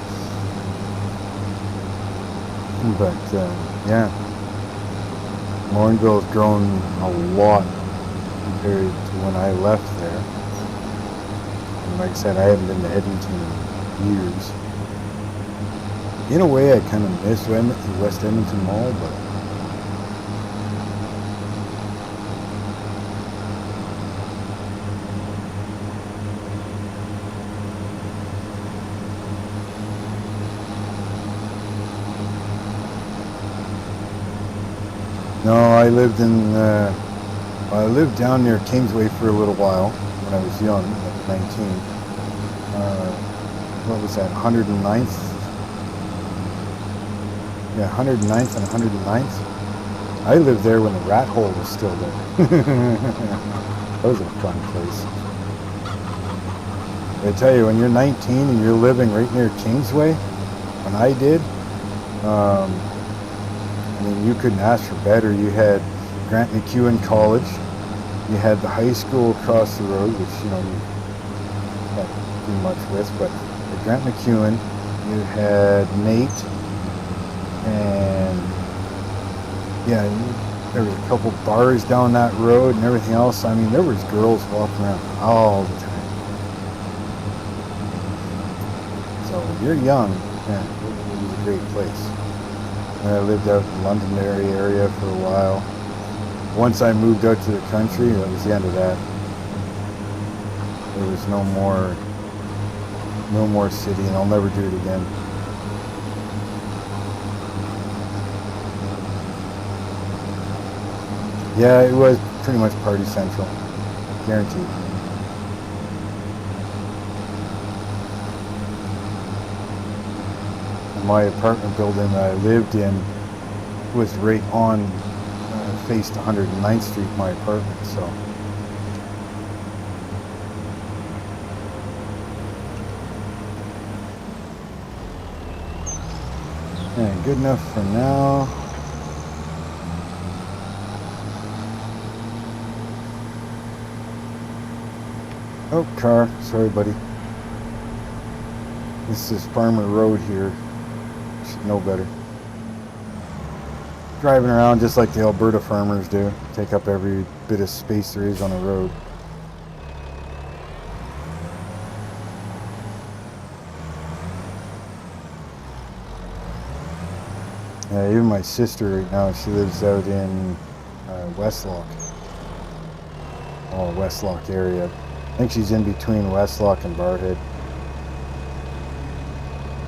S2: But yeah, Morinville has grown a lot compared to when I left there. And like I said, I haven't been to Edmonton in years. In a way, I kind of miss West Edmonton Mall, but no, I lived down near Kingsway for a little while when I was young, like 19. What was that, 109th? Yeah, 109th and 109th. I lived there when the Rat Hole was still there. That was a fun place. I tell you, when you're 19 and you're living right near Kingsway, when I did, I mean, you couldn't ask for better. You had Grant McEwen College. You had the high school across the road, which, you know, you can't do much with, but at Grant McEwen, you had Nate, and yeah, there was a couple bars down that road and everything else. I mean, there was girls walking around all the time. So if you're young, man, it was a great place. And I lived out in the Londonderry area for a while. Once I moved out to the country, that was the end of that. There was no more city, and I'll never do it again. Yeah, it was pretty much party central, guaranteed. My apartment building that I lived in was right on, faced 109th Street, my apartment, so. And good enough for now. Oh, car, sorry buddy. This is Farmer Road here. Should know better. Driving around just like the Alberta farmers do. Take up every bit of space there is on a road. Yeah, even my sister right now, she lives out in Westlock. Oh, Westlock area. I think she's in between Westlock and Barthead.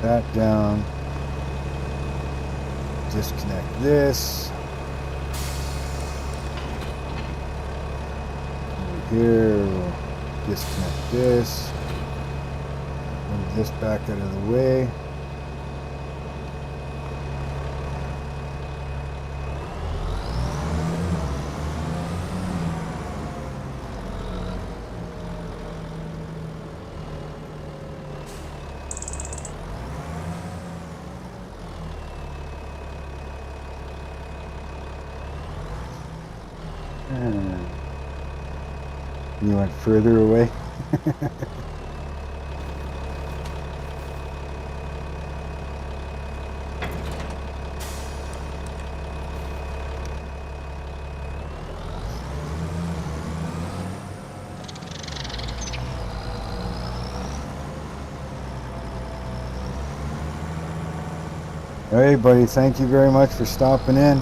S2: That down. Disconnect this. Over here, we'll disconnect this. Move this back out of the way. You went further away. Hey buddy, thank you very much for stopping in.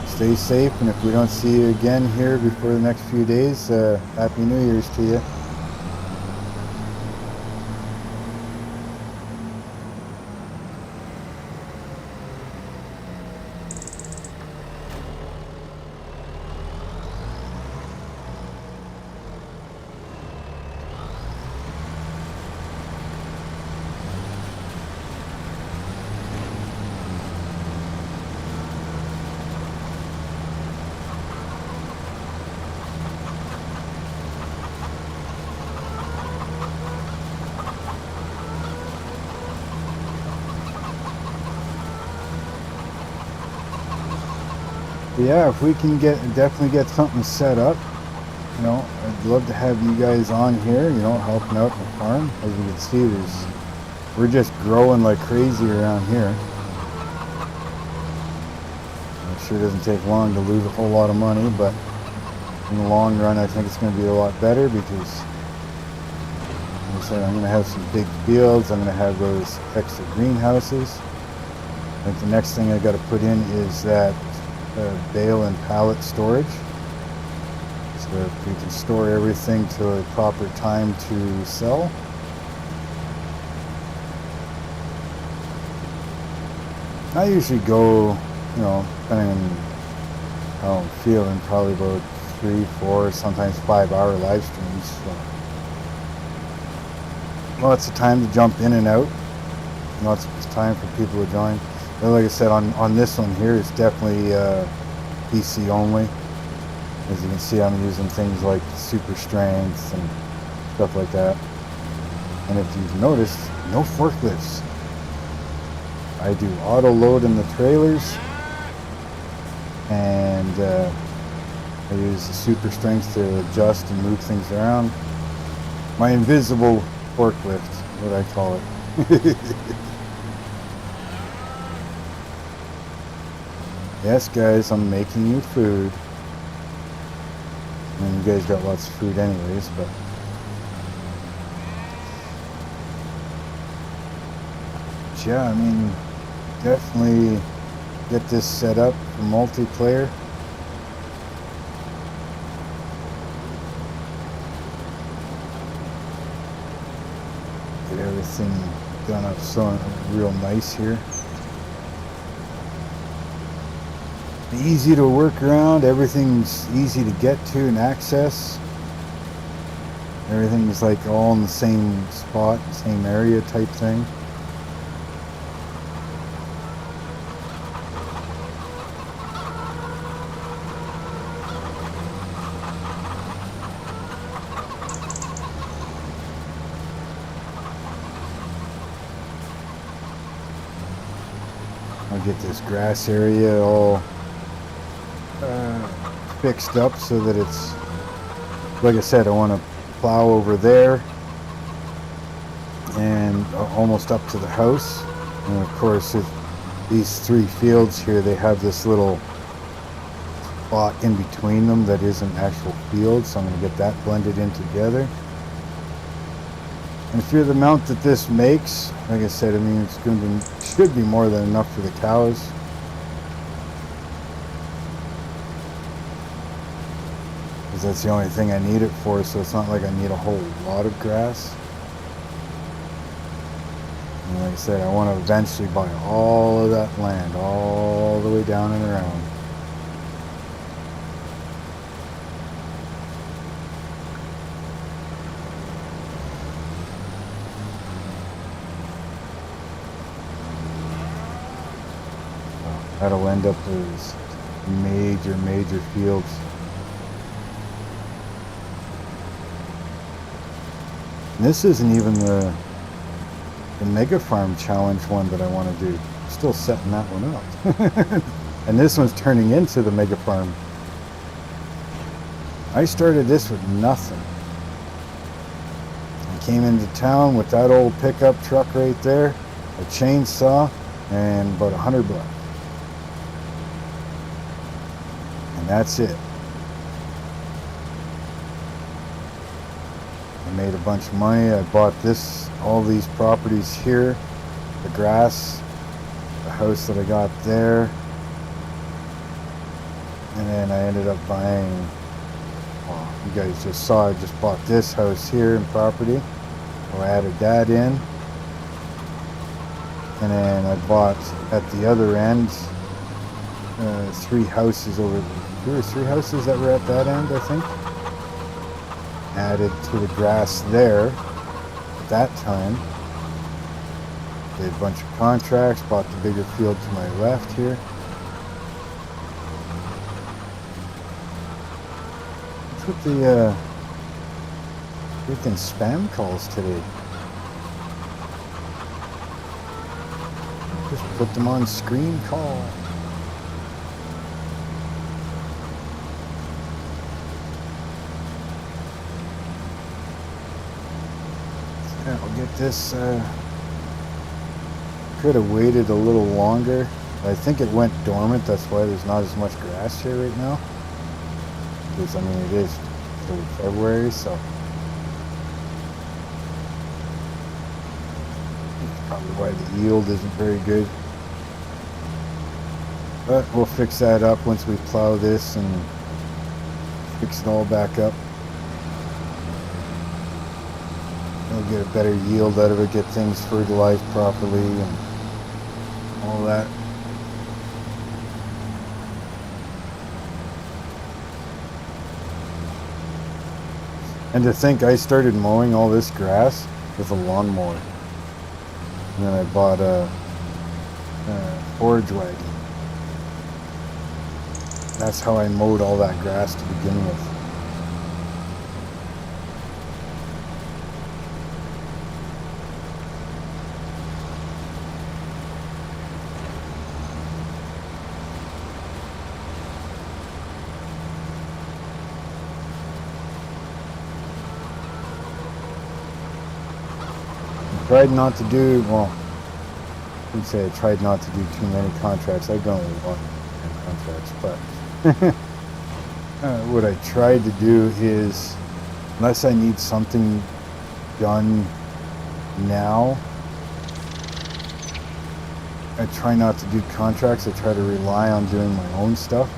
S2: Stay safe, and if we don't see you again here before the next few days, Happy New Year's to you. But yeah, if we can definitely get something set up, you know, I'd love to have you guys on here, you know, helping out the farm. As you can see, we're just growing like crazy around here. It sure doesn't take long to lose a whole lot of money, but in the long run, I think it's going to be a lot better because, like I said, I'm going to have some big fields. I'm going to have those extra greenhouses. I think the next thing I got to put in is that bale and pallet storage, so that we can store everything to a proper time to sell. I usually go, you know, depending on how I'm feeling, probably about 3, 4, sometimes 5-hour live streams. So lots of time to jump in and out. Lots of time for people to join. But like I said, on this one here, it's definitely PC only. As you can see, I'm using things like super strength and stuff like that. And if you've noticed, no forklifts. I do auto load in the trailers, and I use the super strength to adjust and move things around. My invisible forklift, what I call it. Yes, guys, I'm making you food. I mean, you guys got lots of food anyways, but yeah, I mean, definitely get this set up for multiplayer. Get everything done up so real nice here. Easy to work around, everything's easy to get to and access. Everything's like all in the same spot, same area type thing. I'll get this grass area all fixed up so that it's, like I said, I want to plow over there and almost up to the house. And of course, these 3 fields here, they have this little spot in between them that is an actual field, so I'm going to get that blended in together. And for the amount that this makes, like I said, I mean, it's going to be, should be more than enough for the cows. Because that's the only thing I need it for, so it's not like I need a whole lot of grass. And like I said, I want to eventually buy all of that land, all the way down and around. That'll end up as major fields. And this isn't even the Mega Farm Challenge one that I want to do. I'm still setting that one up. And this one's turning into the Mega Farm. I started this with nothing. I came into town with that old pickup truck right there, a chainsaw, and about $100. And that's it. I made a bunch of money. I bought all these properties here, the grass, the house that I got there, and then I ended up buying, well, you guys just saw, I just bought this house here in property, so I added that in, and then I bought at the other end 3 houses over there. There were 3 houses that were at that end, I think. Added to the grass there at that time. Did a bunch of contracts, bought the bigger field to my left here. What's with the freaking spam calls today? Just put them on screen call. Yeah, I'll get this. Could have waited a little longer. I think it went dormant. That's why there's not as much grass here right now. Because, I mean, it is still February, so that's probably why the yield isn't very good. But we'll fix that up once we plow this and fix it all back up. We'll get a better yield out of it, get things fertilized properly and all that. And to think I started mowing all this grass with a lawnmower. And then I bought a forage wagon. That's how I mowed all that grass to begin with. Tried not to do, well, I wouldn't say I tried not to do too many contracts. I've done only one contracts, but what I tried to do is, unless I need something done now, I try not to do contracts. I try to rely on doing my own stuff.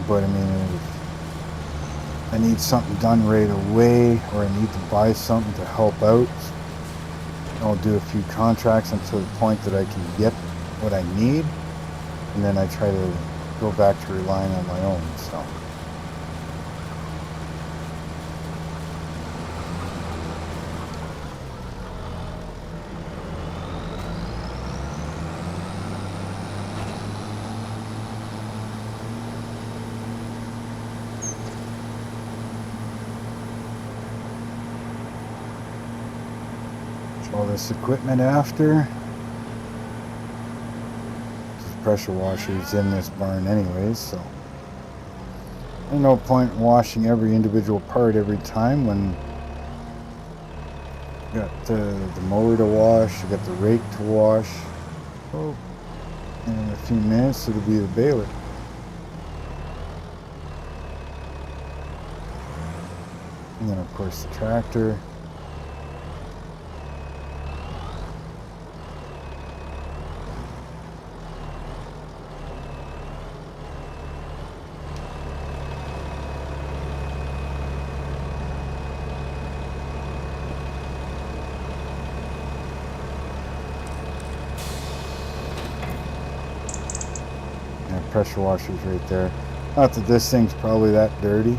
S2: But I mean, if I need something done right away, or I need to buy something to help out, I'll do a few contracts until the point that I can get what I need, and then I try to go back to relying on my own stuff. All this equipment after. This pressure washer's in this barn anyways, so there's no point in washing every individual part every time when you got the mower to wash, you got the rake to wash. Oh, in a few minutes it'll be the baler. And then of course the tractor. Pressure washers right there. Not that this thing's probably that dirty.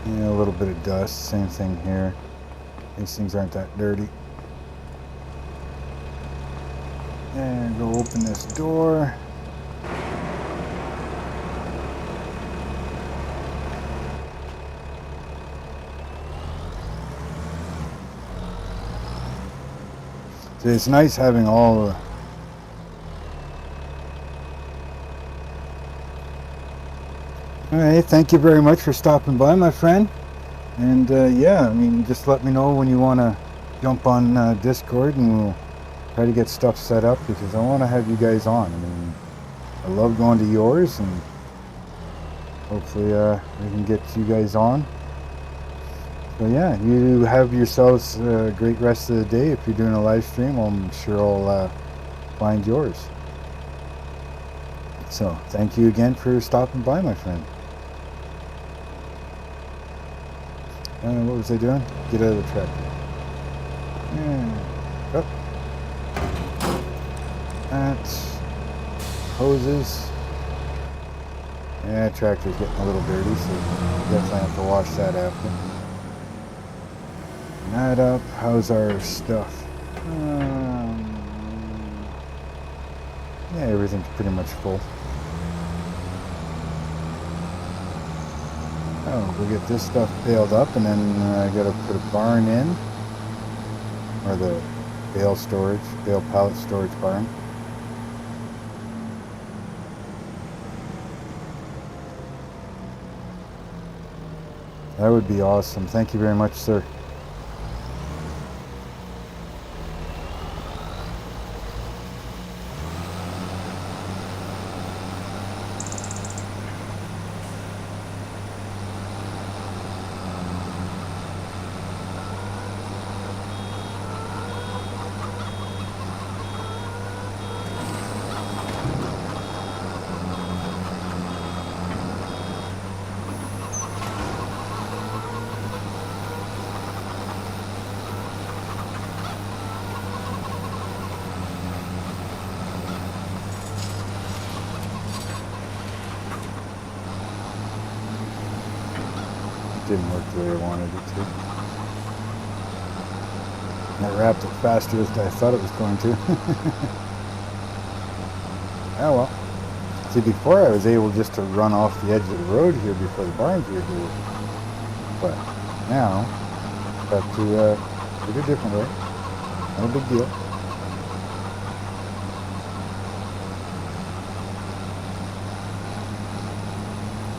S2: Yeah, a little bit of dust. Same thing here. These things aren't that dirty. And go open this door. So it's nice having all the Alright, thank you very much for stopping by, my friend. And yeah, I mean, just let me know when you want to jump on Discord, and we'll try to get stuff set up, because I want to have you guys on. I mean, I love going to yours, and hopefully we can get you guys on. So yeah, you have yourselves a great rest of the day. If you're doing a live stream, I'm sure I'll find yours. So thank you again for stopping by, my friend. What was I doing? Get out of the tractor. Yeah. Up. That's hoses. Yeah, tractor's getting a little dirty, so definitely have to wash that after. That up. How's our stuff? Yeah, everything's pretty much full. Oh, we'll get this stuff baled up, and then I gotta put a barn in, or the bale pallet storage barn. That would be awesome. Thank you very much, sir. Didn't work the way I wanted it to. It wrapped it faster than I thought it was going to. Oh well. See, before I was able just to run off the edge of the road here before the barns were here. But now, got to do it a different way. No big deal.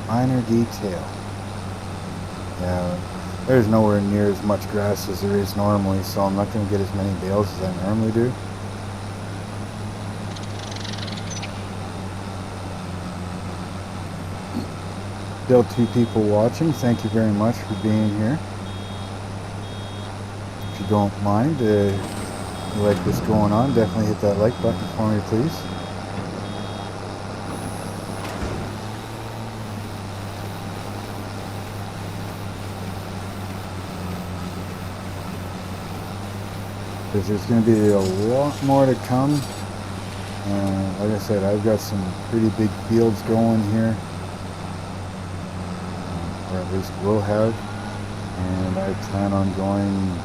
S2: Minor detail. Yeah, there's nowhere near as much grass as there is normally, so I'm not going to get as many bales as I normally do. Still 2 people watching. Thank you very much for being here. If you don't mind, you like what's going on, definitely hit that like button for me, please. Because there's going to be a lot more to come. Like I said, I've got some pretty big fields going here, or at least will have, and I plan on going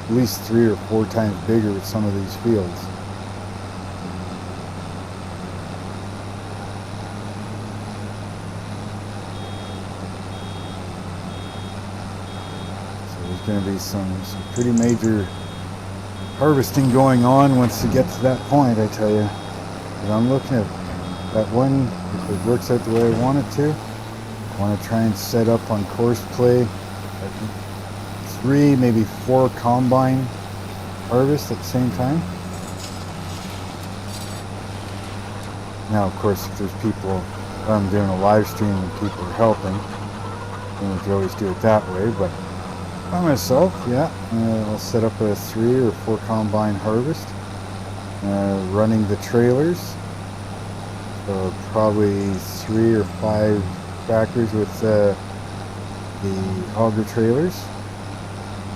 S2: at least 3 or 4 times bigger with some of these fields. So there's going to be some pretty major harvesting going on once you get to that point, I tell you. But I'm looking at that one, if it works out the way I want it to. I want to try and set up on course play 3, maybe 4 combine harvests at the same time. Now, of course, if there's people, I'm doing a live stream and people are helping, then we can always do it that way. But by myself, yeah, I'll set up a 3 or 4 combine harvest, running the trailers, so probably 3 or 5 tractors with the auger trailers,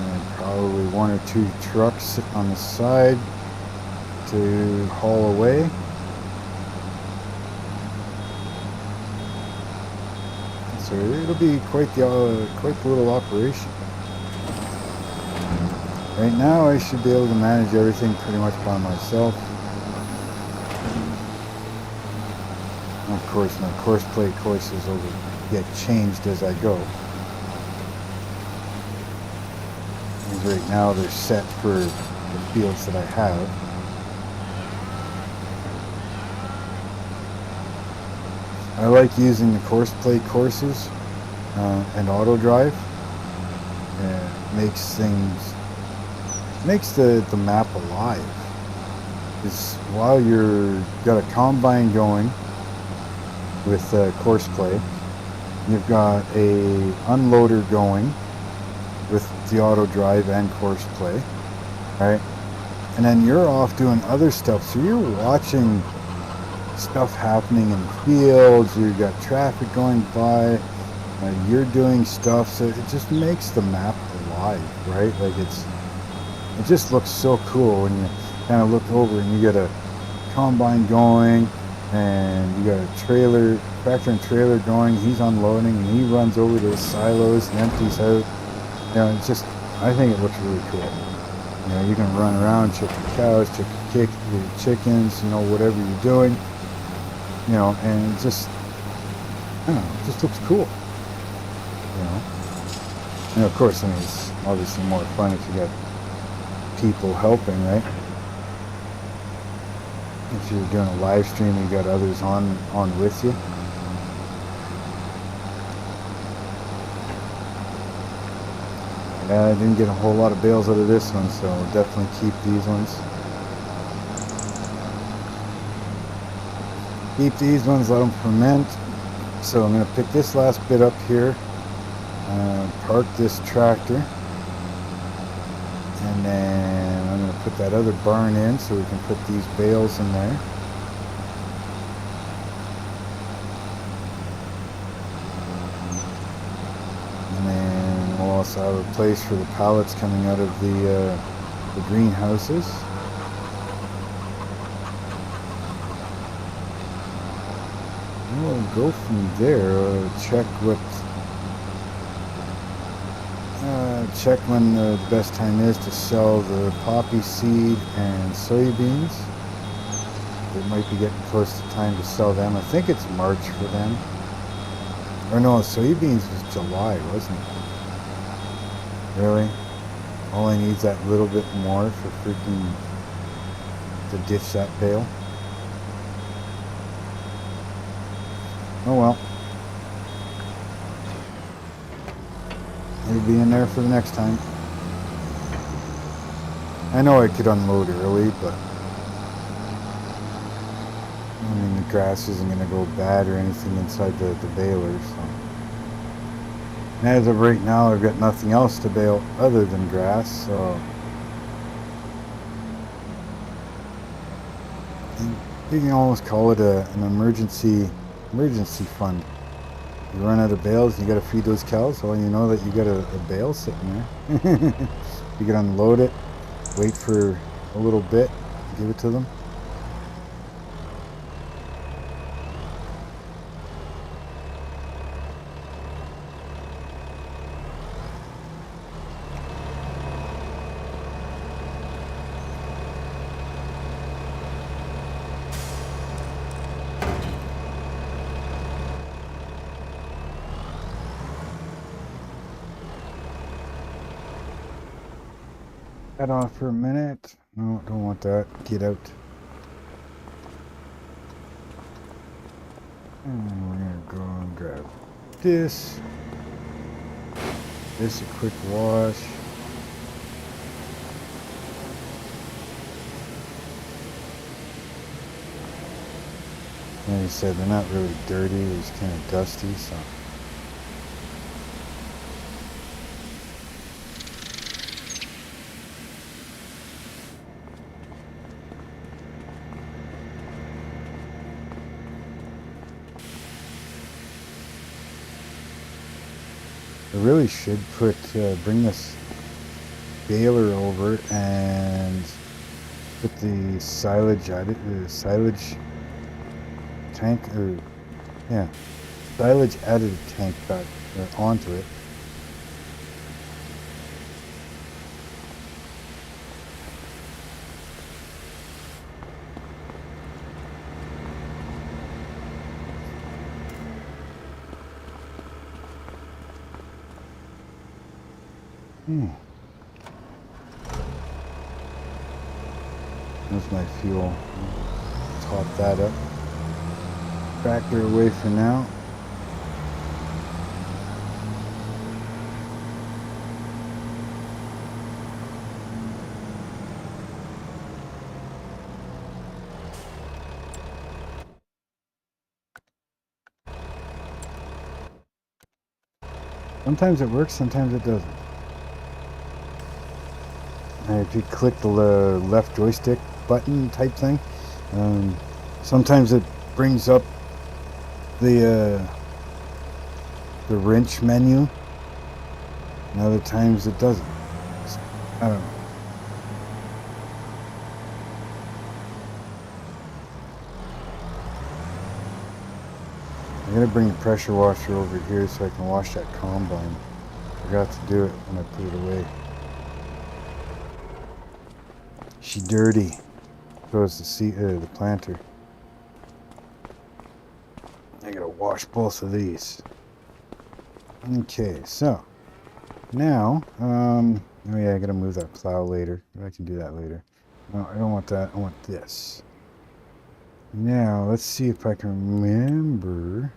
S2: and probably 1 or 2 trucks on the side to haul away. So it'll be quite the little operation. Right now I should be able to manage everything pretty much by myself. And of course, my course play courses will get changed as I go. And right now they're set for the fields that I have. I like using the course play courses and auto drive. Makes the map alive. Is while you're got a combine going with course play, you've got a unloader going with the auto drive and course play, right? And then you're off doing other stuff, so you're watching stuff happening in the fields, you've got traffic going by, you're doing stuff, so it just makes the map alive, right? Like it just looks so cool when you kind of look over and you got a combine going and you got a tractor and trailer going, he's unloading and he runs over to the silos and empties out. You know, it's just, I think it looks really cool. You know, you can run around, check your cows, check your chickens, you know, whatever you're doing, you know, and it just, I don't know, it just looks cool, you know. And of course, I mean, it's obviously more fun if you got people helping, right? If you're doing a live stream, you got others on with you. I didn't get a whole lot of bales out of this one, so I'll definitely keep these ones. Keep these ones, let them ferment. So I'm going to pick this last bit up here, park this tractor, and then I'm going to put that other barn in so we can put these bales in there. And then we'll also have a place for the pallets coming out of the greenhouses. We'll go from there. Check when the best time is to sell the poppy seed and soybeans. It might be getting close to time to sell them. I think it's March for them. Or no, soybeans was July, wasn't it? Really? All I need is that little bit more for freaking to ditch that bale. Oh well. He'll be in there for the next time. I know I could unload early, but I mean the grass isn't going to go bad or anything inside the baler. So. And as of right now, I've got nothing else to bale other than grass. So you can almost call it an emergency fund. You run out of bales, you got to feed those cows, well, you know that you got a bale sitting there. You can unload it, wait for a little bit, give it to them. That off for a minute. No, don't want that. Get out. And we're gonna go and grab this. This a quick wash. Like I said, they're not really dirty, they're just kind of dusty, so. I really should bring this baler over and put the silage tank, or yeah, silage additive tank back onto it. There's my fuel. Top that up. Tractor away for now. Sometimes it works, sometimes it doesn't. If you click the left joystick button type thing, sometimes it brings up the wrench menu, and other times it doesn't. So, I don't know. I'm gonna bring the pressure washer over here so I can wash that combine. Forgot to do it when I put it away. She dirty. So is the planter. I gotta wash both of these. Okay, so now, oh yeah, I gotta move that plow later. I can do that later. No, I don't want that. I want this. Now, let's see if I can remember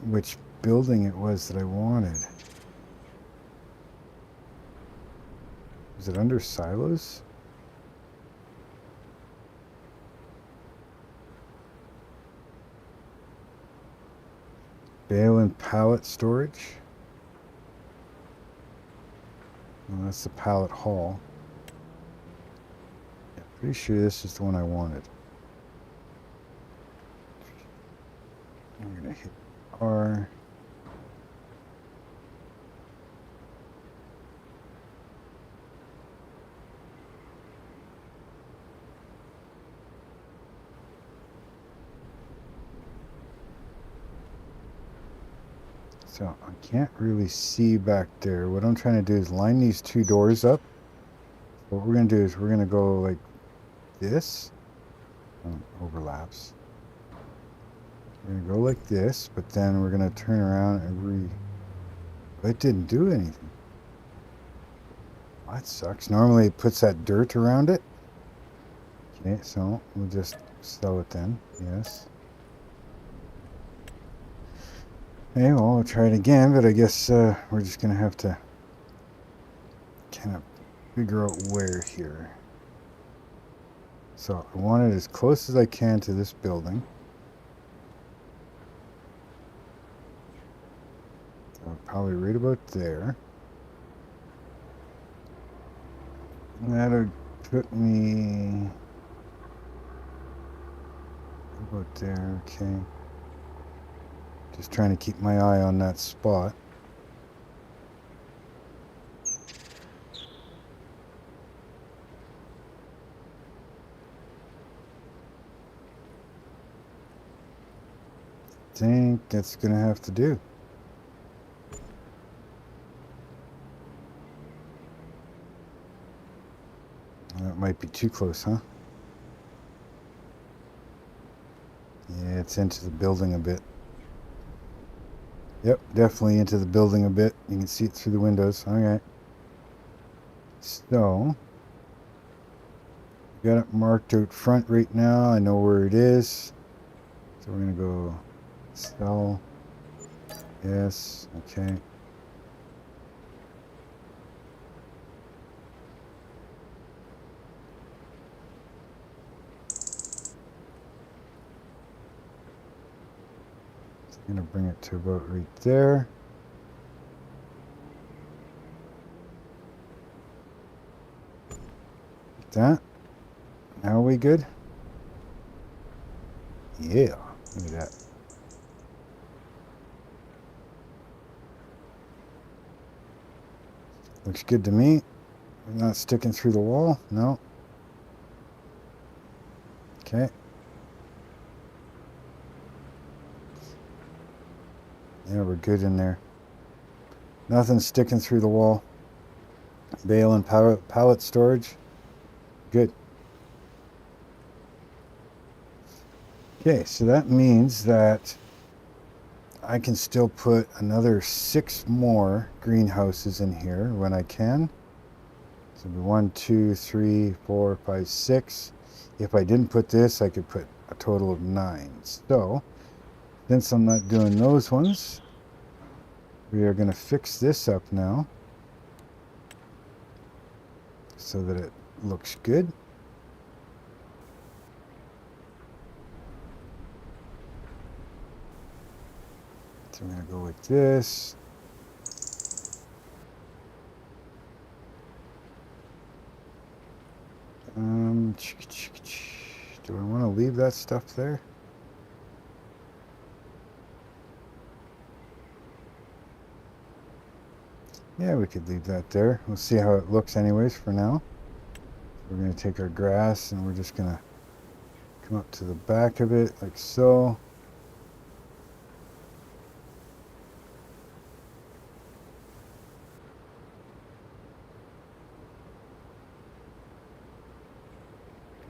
S2: which building it was that I wanted. Is it under silos? Bale and pallet storage. Well, that's the pallet hall. Yeah, pretty sure this is the one I wanted. I'm gonna hit R. So I can't really see back there. What I'm trying to do is line these two doors up. What we're going to do is we're going to go like this. Overlaps. We're going to go like this, but then we're going to turn around and It didn't do anything. That sucks. Normally it puts that dirt around it. Okay, so we'll just sell it then. Yes. Okay, well, we'll try it again, but I guess we're just going to have to kind of figure out where here. So I want it as close as I can to this building. So probably right about there. And that'll put me about there, okay. Just trying to keep my eye on that spot. Think that's gonna have to do. That might be too close, huh? Yeah, it's into the building a bit. Yep, definitely into the building a bit. You can see it through the windows. Okay. So, got it marked out front right now. I know where it is. So we're going to go sell. Yes, okay. I'm going to bring it to about right there. Like that. Now are we good? Yeah, look at that. Looks good to me. Not sticking through the wall. No. Okay. Yeah, we're good in there. Nothing sticking through the wall. Bale and pallet storage. Good. Okay, so that means that I can still put another 6 more greenhouses in here when I can. So 1, 2, 3, 4, 5, 6. If I didn't put this, I could put a total of 9. So, since I'm not doing those ones, we are going to fix this up now so that it looks good. So I'm going to go like this. Do I want to leave that stuff there? Yeah, we could leave that there. We'll see how it looks anyways for now. We're going to take our grass and we're just going to come up to the back of it like so.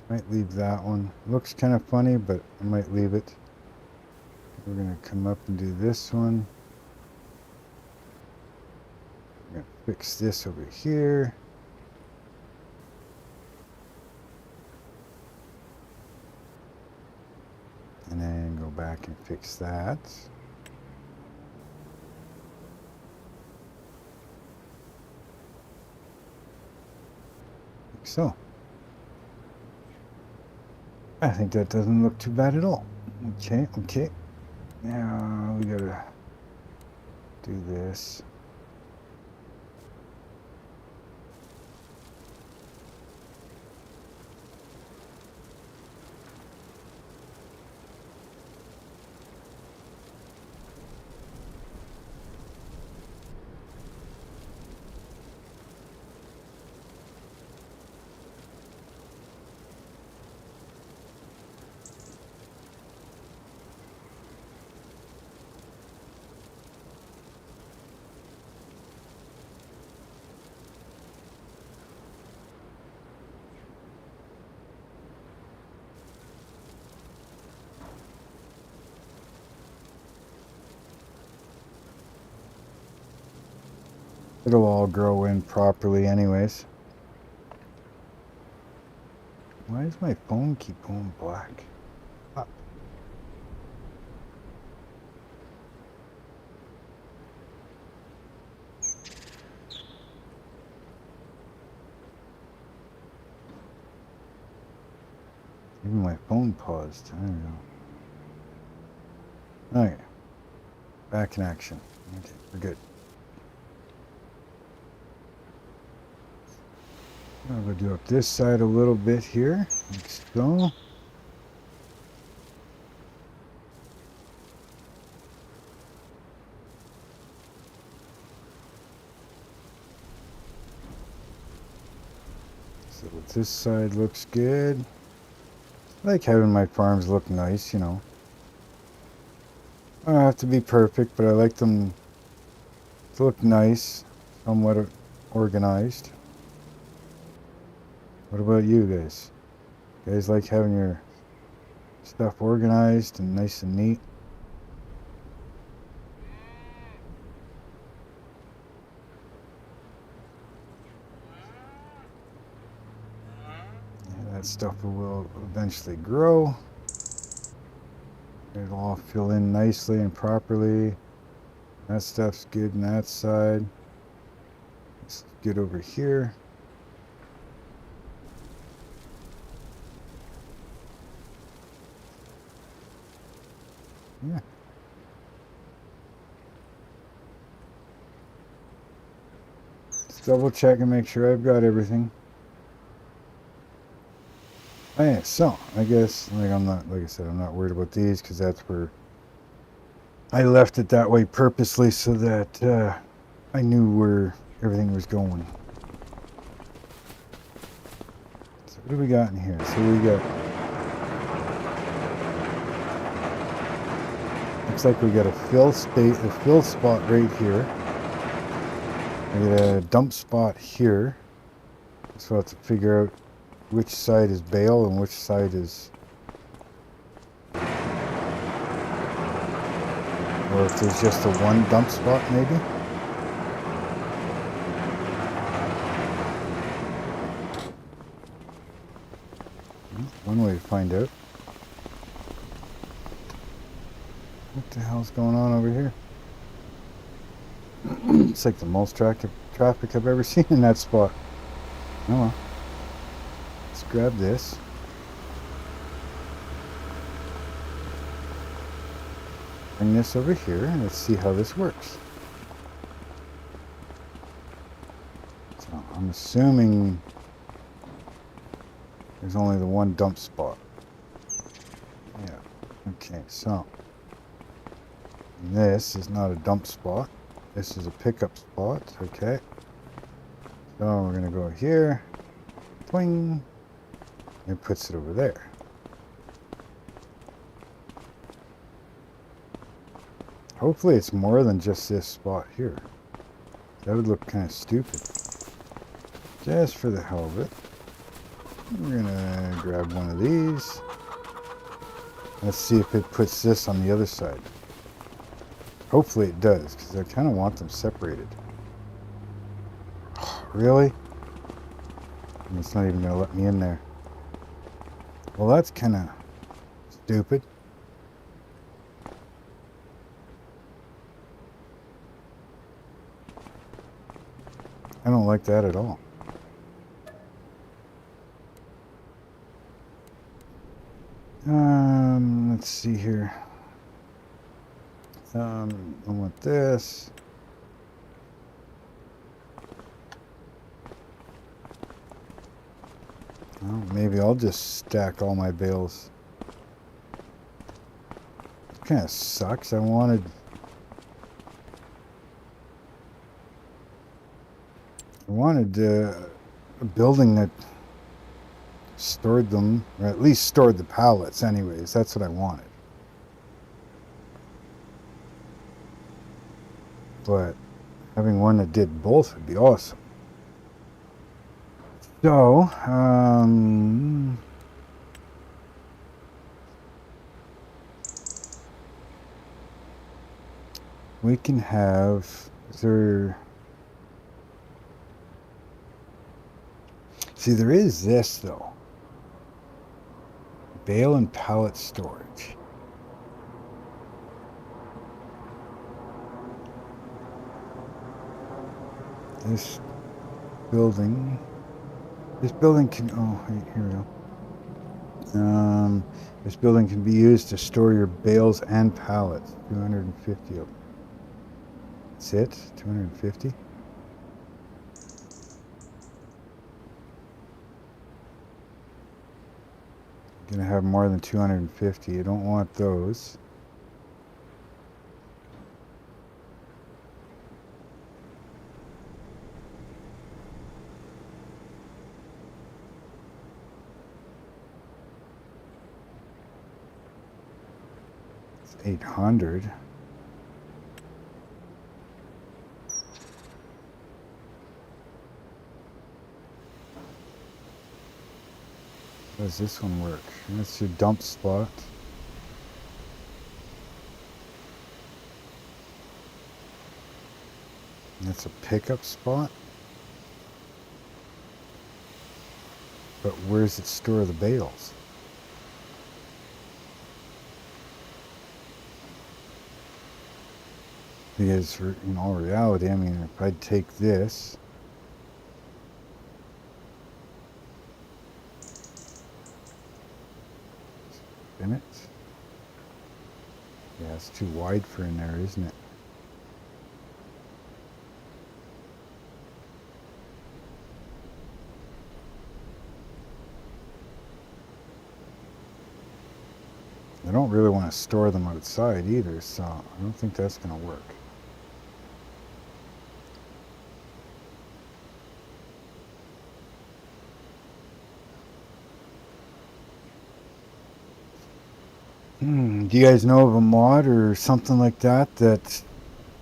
S2: Might leave that one. Looks kind of funny, but I might leave it. We're going to come up and do this one. We're going to fix this over here. And then go back and fix that. so I think that doesn't look too bad at all. Okay, okay. Now we gotta do this. It'll all grow in properly anyways. Why does my phone keep going black? Up. Even my phone paused. I don't know. Okay. Back in action. Okay, we're good. I'm going to do up this side a little bit here, like so. So this side looks good. I like having my farms look nice, you know. I don't have to be perfect, but I like them to look nice, somewhat organized. What about you guys? You guys like having your stuff organized and nice and neat? Yeah, that stuff will eventually grow. It'll all fill in nicely and properly. That stuff's good on that side. It's good over here. Yeah. Just double check and make sure I've got everything. Okay, so I guess like I said, I'm not worried about these because that's where I left it that way purposely so that I knew where everything was going. So what do we got in here? So we got, looks like we got a fill spot right here. We got a dump spot here. So I have to figure out which side is bale and which side is, or if there's just a one dump spot maybe. One way to find out. What the hell's going on over here? It's like the most traffic I've ever seen in that spot. Oh well. Let's grab this. Bring this over here and let's see how this works. So I'm assuming there's only the one dump spot. Yeah. Okay, so this is not a dump spot. This is a pickup spot. Okay. So we're going to go here. Twing. It puts it over there. Hopefully it's more than just this spot here. That would look kind of stupid. Just for the hell of it. We're gonna grab one of these. Let's see if it puts this on the other side. Hopefully it does, because I kind of want them separated. Really? And it's not even gonna let me in there. Well, that's kind of stupid. I don't like that at all. Let's see here. I want this. Well, maybe I'll just stack all my bales. Kind of sucks. I wanted a building that stored them, or at least stored the pallets anyways. That's what I wanted. But having one that did both would be awesome. So, we can have, there is this though. Bale and pallet storage. This building can, here we go. This building can be used to store your bales and pallets. 250 of them. That's it? 250? Gonna have more than 250. You don't want those. It's 800. How does this one work? That's your dump spot. That's a pickup spot. But where does it store the bales? Because in all reality, I mean, if I take this, spin it. Yeah, it's too wide for in there, isn't it? I don't really want to store them outside either, so I don't think that's going to work. Do you guys know of a mod or something like that that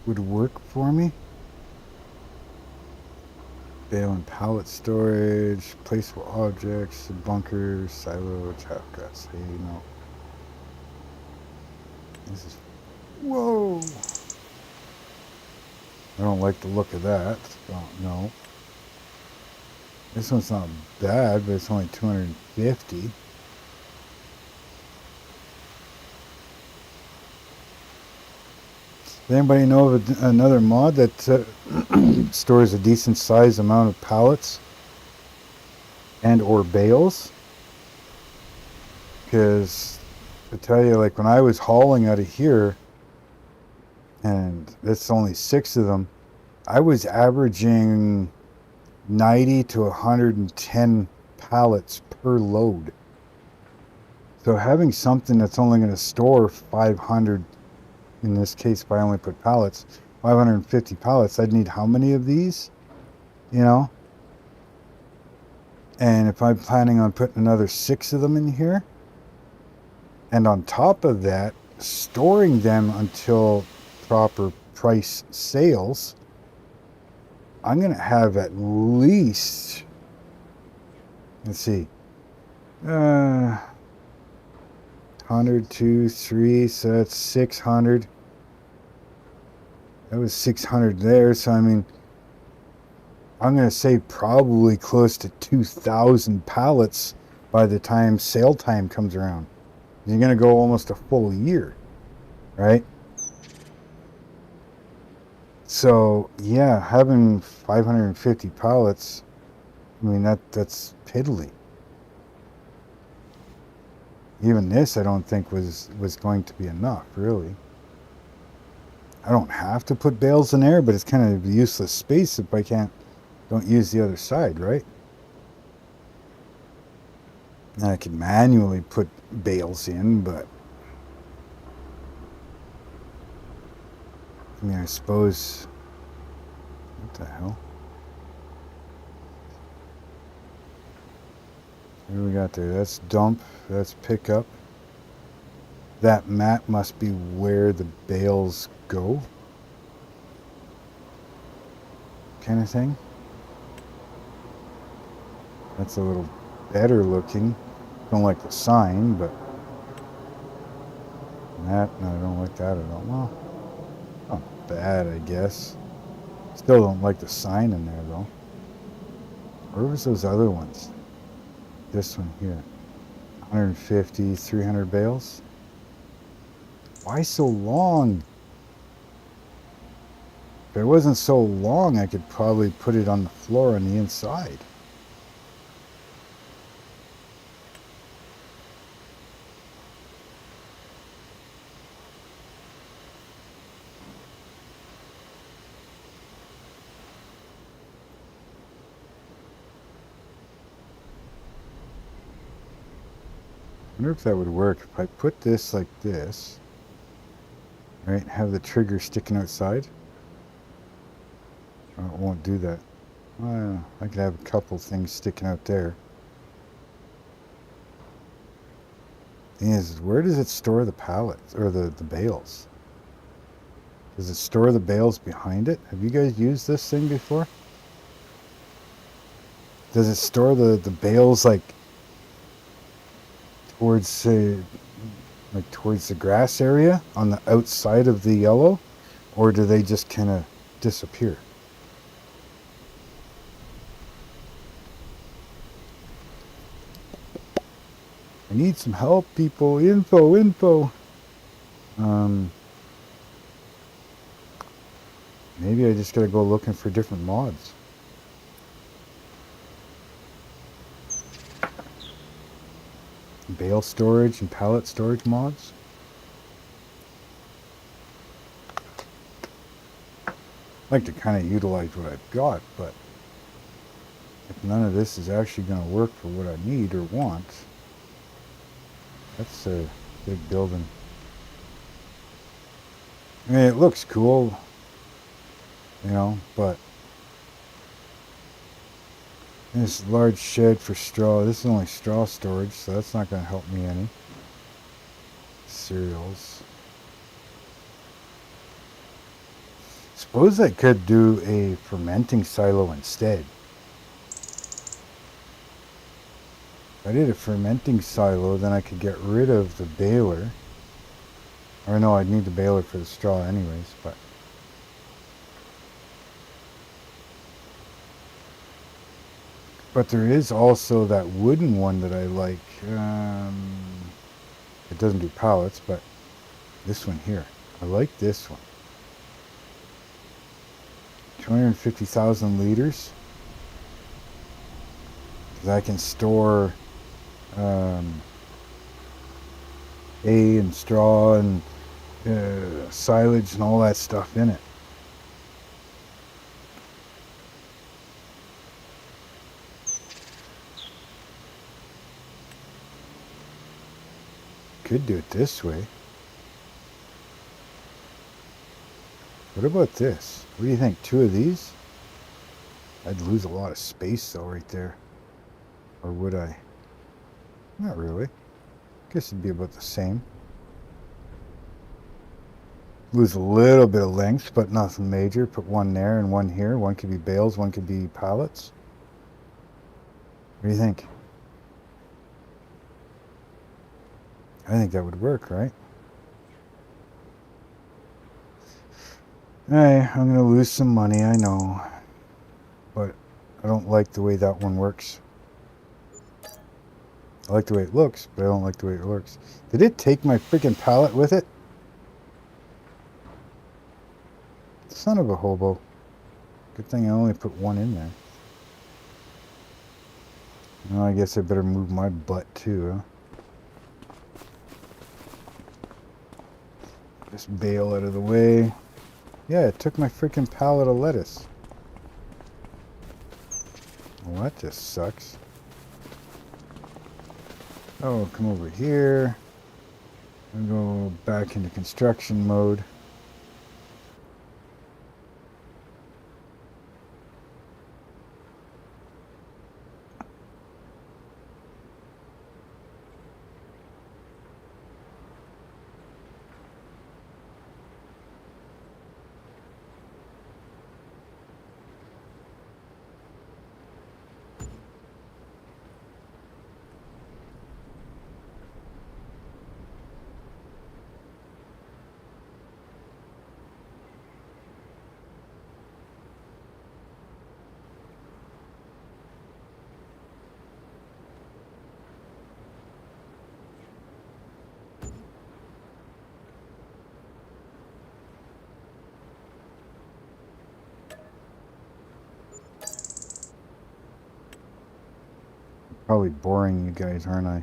S2: would work for me? Bale and pallet storage, placeable objects, bunker, silo, trap guts. Hey, no. This is, whoa! I don't like the look of that. Oh, no. This one's not bad, but it's only 250. Does anybody know of another mod that stores a decent sized amount of pallets and or bales? Because I tell you, like when I was hauling out of here, and that's only 6 of them, I was averaging 90 to 110 pallets per load. So having something that's only going to store 500, in this case, if I only put pallets, 550 pallets, I'd need how many of these? You know? And if I'm planning on putting another 6 of them in here, and on top of that, storing them until proper price sales, I'm going to have at least, let's see, 100, 2, 3, so that's 600. That was 600 there, so I mean, I'm going to say probably close to 2,000 pallets by the time sale time comes around. You're going to go almost a full year, right? So, yeah, having 550 pallets, I mean, that's piddly. Even this I don't think was going to be enough, really. I don't have to put bales in there, but it's kind of useless space if I don't use the other side, right? And I could manually put bales in, but I mean, I suppose, what the hell? What do we got there? That's dump, that's pickup. That mat must be where the bales go, kind of thing. That's a little better looking. Don't like the sign, but that, no, I don't like that at all. Well, not bad, I guess. Still don't like the sign in there, though. Where was those other ones? This one here. 150, 300 bales. Why so long? If it wasn't so long, I could probably put it on the floor on the inside. I wonder if that would work. If I put this like this, right, have the trigger sticking outside. Oh, it won't do that. Well, I could have a couple things sticking out there. Thing is, where does it store the pallets or the bales? Does it store the bales behind it? Have you guys used this thing before? Does it store the bales like towards, say, like towards the grass area on the outside of the yellow, or do they just kind of disappear? I need some help, people. Info. Maybe I just gotta go looking for different mods. Bale storage and pallet storage mods. I like to kind of utilize what I've got, but if none of this is actually going to work for what I need or want, that's a big building. I mean, it looks cool, you know, but this large shed for straw, this is only straw storage, so that's not going to help me any. Cereals. Suppose I could do a fermenting silo instead. If I did a fermenting silo, then I could get rid of the baler. Or no, I'd need the baler for the straw anyways, but... But there is also that wooden one that I like. It doesn't do pallets, but this one here. I like this one. 250,000 liters. Because I can store hay and straw and silage and all that stuff in it. Could do it this way. What about this? What do you think? 2 of these? I'd lose a lot of space though right there. Or would I? Not really. Guess it'd be about the same. Lose a little bit of length, but nothing major. Put one there and one here. One could be bales, one could be pallets. What do you think? I think that would work, right? Hey, I'm going to lose some money, I know. But I don't like the way that one works. I like the way it looks, but I don't like the way it works. Did it take my freaking pallet with it? Son of a hobo. Good thing I only put one in there. Well, I guess I better move my butt too, huh? this bale out of the way. Yeah, it took my freaking pallet of lettuce. Well, that just sucks. Oh, come over here. And go back into construction mode. Probably boring you guys, aren't I?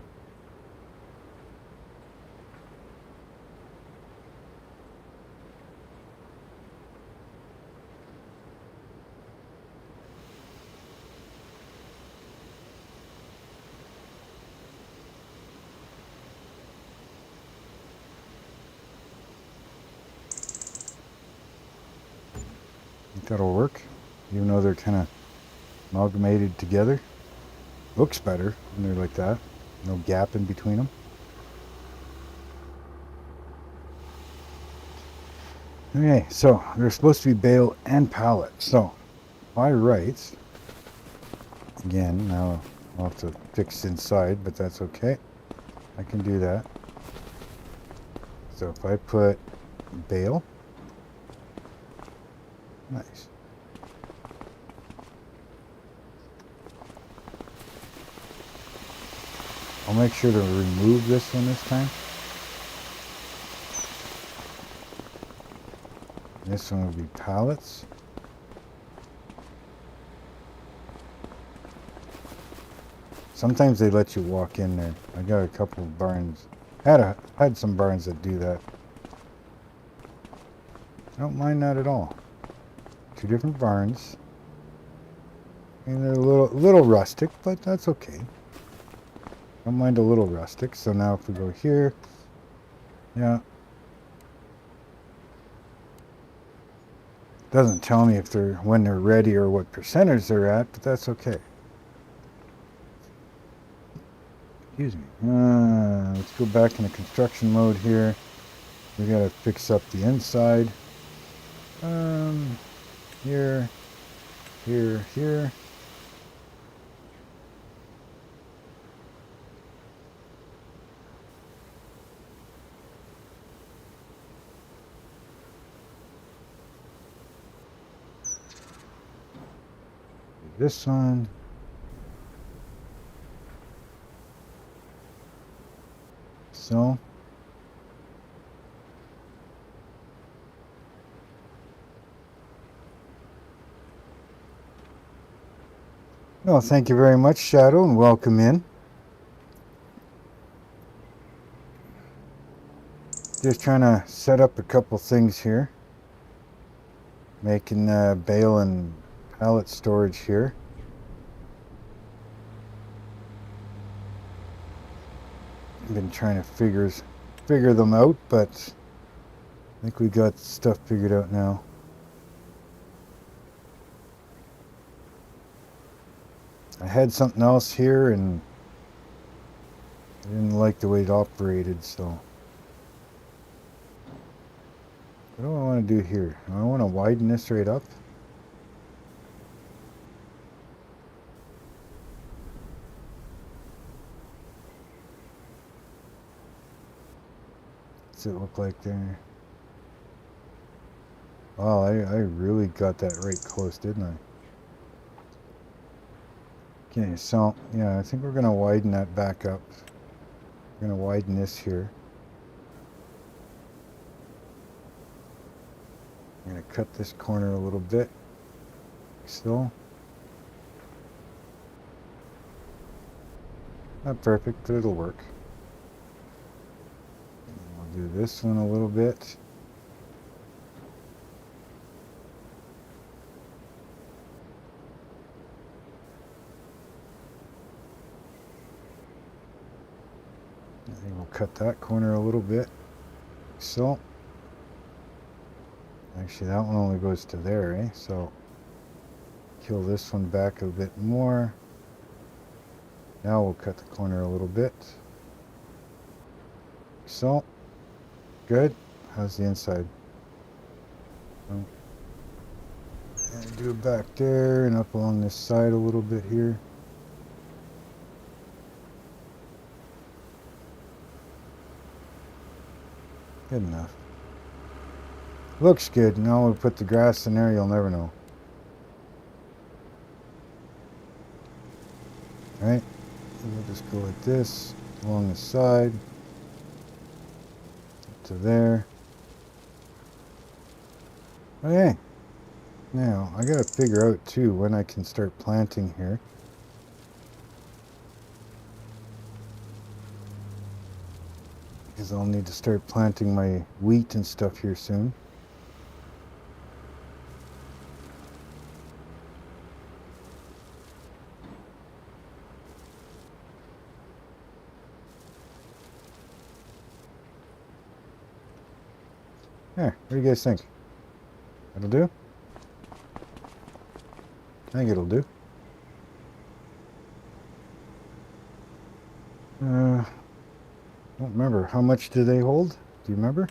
S2: Think that'll work, even though they're kind of amalgamated together. Looks better when they're like that. No gap in between them. Okay, so they're supposed to be bale and pallet. So by rights, again, now I'll have to fix inside, but that's okay. I can do that. So if I put bale, nice. I'll make sure to remove this one this time. This one will be pallets. Sometimes they let you walk in there. I got a couple of barns. Had some barns that do that. I don't mind that at all. Two different barns. And they're a little rustic, but that's okay. Don't mind a little rustic. So now if we go here, yeah. Doesn't tell me if when they're ready or what percentage they're at, but that's okay. Excuse me. Let's go back into construction mode here. We gotta fix up the inside. Here, here, here. This one. So. Well, thank you very much, Shadow, and welcome in. Just trying to set up a couple things here. Making bale and pallet storage here. I've been trying to figure them out, but I think we got stuff figured out now. I had something else here and I didn't like the way it operated, so what do I want to do here? Do I want to widen this right up? What's it look like there? Oh, I really got that right close, didn't I? Okay, so yeah, I think we're gonna widen that back up. We're gonna widen this here. I'm gonna cut this corner a little bit. Still. Not perfect, but it'll work. I'll do this one a little bit. Okay, we'll cut that corner a little bit. So, actually that one only goes to there, eh? So, kill this one back a bit more. Now we'll cut the corner a little bit. So, good. How's the inside? Oh. And do it back there and up along this side a little bit here. Good enough. Looks good. Now we'll put the grass in there, you'll never know. Alright, we'll just go like this, along the side, up to there. Okay, now I gotta figure out too when I can start planting here. Because I'll need to start planting my wheat and stuff here soon. There, what do you guys think? That'll do? I think it'll do. I don't remember. How much do they hold? Do you remember?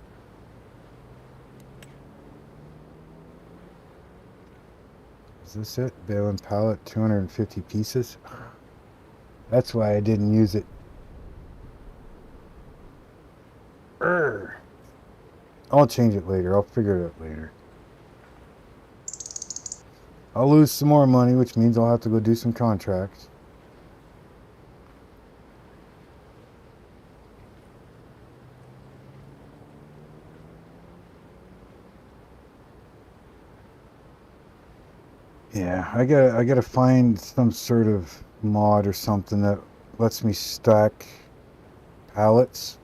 S2: Is this it? Bale and pallet, 250 pieces. That's why I didn't use it. Urgh. I'll change it later. I'll figure it out later. I'll lose some more money, which means I'll have to go do some contracts. Yeah, I gotta find some sort of mod or something that lets me stack pallets,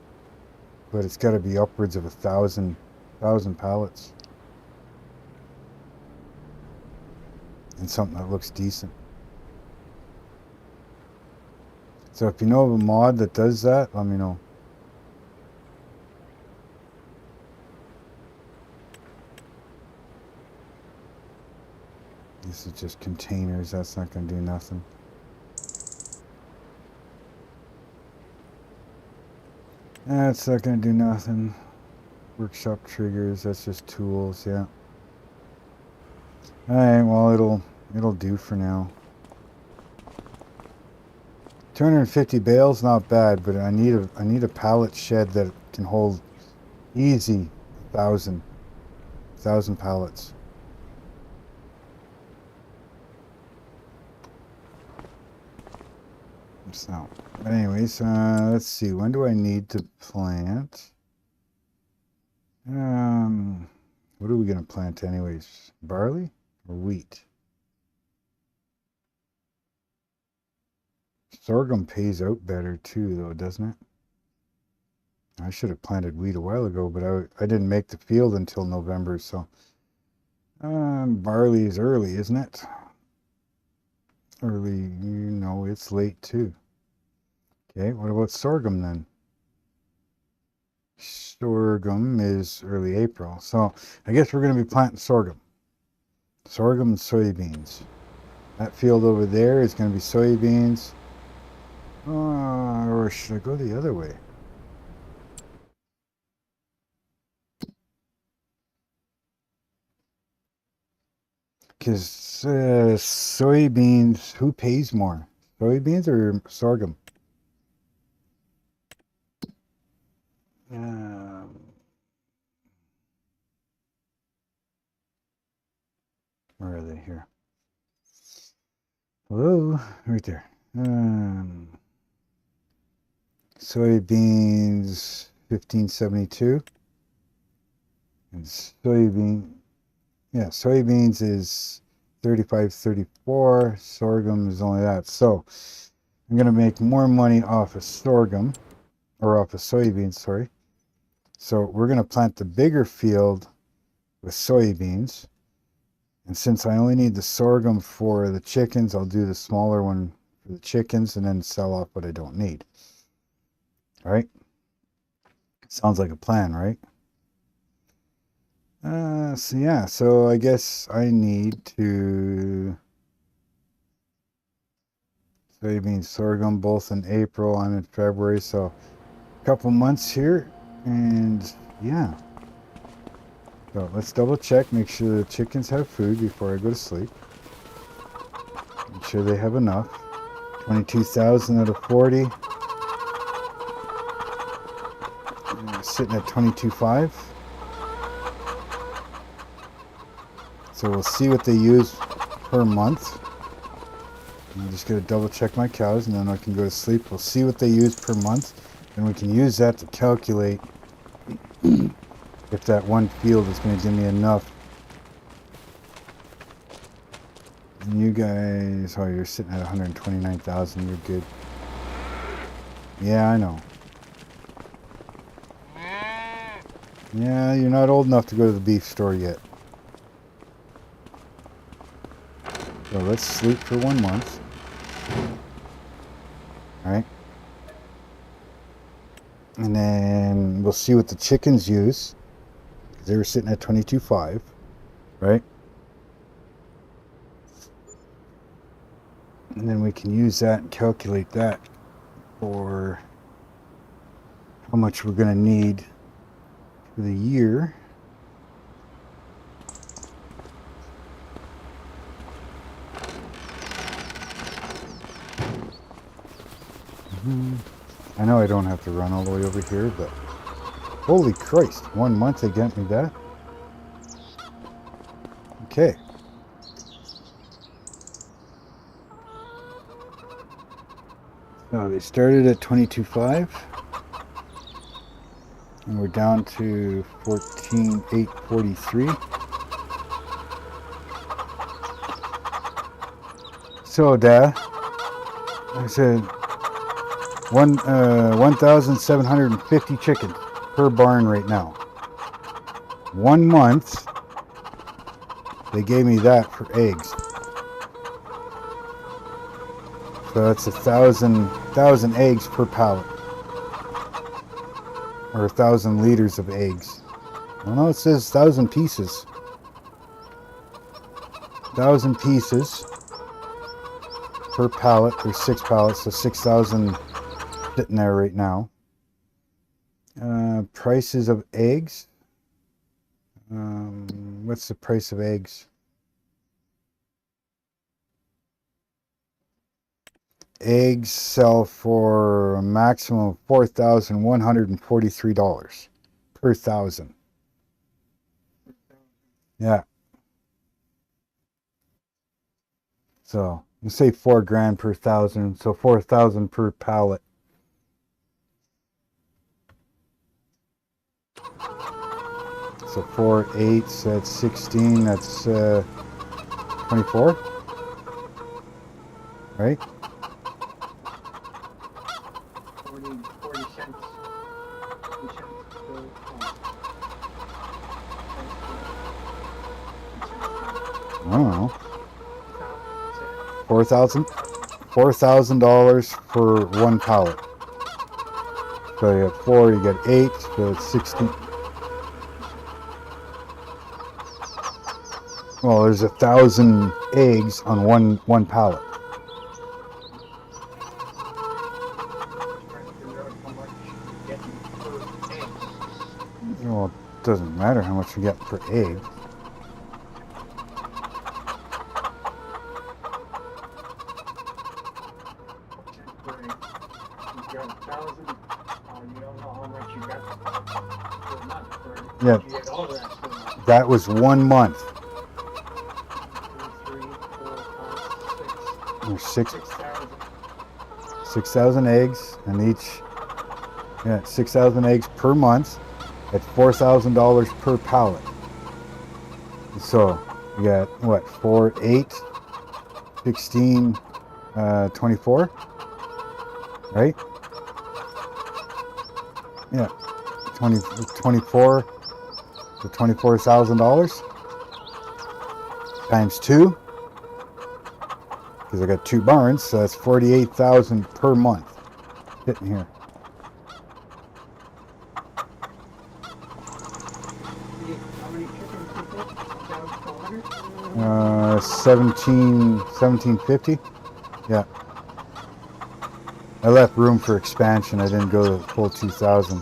S2: but it's gotta be upwards of 1,000 pallets. And something that looks decent. So if you know of a mod that does that, let me know. This is just containers, that's not going to do nothing. That's not going to do nothing. Workshop triggers, that's just tools, yeah. Alright, well it'll do for now. 250 bales, not bad, but I need a pallet shed that can hold easy 1,000 pallets. So, but anyways, let's see. When do I need to plant? What are we gonna plant anyways? Barley or wheat? Sorghum pays out better too, though, doesn't it? I should have planted wheat a while ago, but I didn't make the field until November, so barley is early, isn't it? Early, you know, it's late too. Okay, what about sorghum then? Sorghum is early April, so I guess we're going to be planting sorghum. Sorghum and soybeans. That field over there is going to be soybeans. Or should I go the other way? Because soybeans, who pays more? Soybeans or sorghum? Where are they here? Hello? Right there. Soybeans 1572. And soybeans is 35.34. Sorghum is only that. So I'm going to make more money off of sorghum, or off of soybeans, sorry. So we're going to plant the bigger field with soybeans. And since I only need the sorghum for the chickens, I'll do the smaller one for the chickens and then sell off what I don't need. All right. Sounds like a plan, right? So yeah, so I guess I need to soybean, sorghum, both in April. I'm in February, so a couple months here, and yeah. So let's double check, make sure the chickens have food before I go to sleep. Make sure they have enough. 22,000 out of 40. Sitting at 22.5. So we'll see what they use per month. I'm just going to double check my cows and then I can go to sleep. We'll see what they use per month, and we can use that to calculate if that one field is going to give me enough. And you guys, oh, you're sitting at 129,000. You're good. Yeah, I know. Yeah, you're not old enough to go to the beef store yet. So let's sleep for 1 month. Alright. And then we'll see what the chickens use. They were sitting at 22.5. Right? And then we can use that and calculate that for how much we're going to need for the year. I know I don't have to run all the way over here, but holy Christ, 1 month they get me that. Okay. So they started at 22.5 and we're down to 14,843. So Dad, I said 1,750 chickens per barn right now. 1 month they gave me that for eggs. So that's 1,000 eggs per pallet, or 1,000 liters of eggs. Well, no, it says 1,000 pieces. 1,000 pieces per pallet. There's 6 pallets, so 6,000 sitting there right now. Prices of eggs. What's the price of eggs? Eggs sell for a maximum of $4,143 per 1,000. Yeah. So you say $4,000 per 1,000, so 4,000 per pallet. So 4 eighths, that's 16, that's 24, right?
S3: 40 cents.
S2: I don't know. $4,000 for 1 pallet. So you have 4, you get 8, so it's 16. Well, there's 1,000 eggs on one pallet. Well, it doesn't matter how much you get per egg. Yeah, that was 1 month. There's 6,000 eggs, and each, 6,000 eggs per month at $4,000 per pallet. So you got what, 4, 8, 16, 24, right? Yeah, 24 to $24,000 times 2. Because I got 2 barns, so that's 48,000 per month sitting here. 1750. Yeah. I left room for expansion. I didn't go to the full 2,000.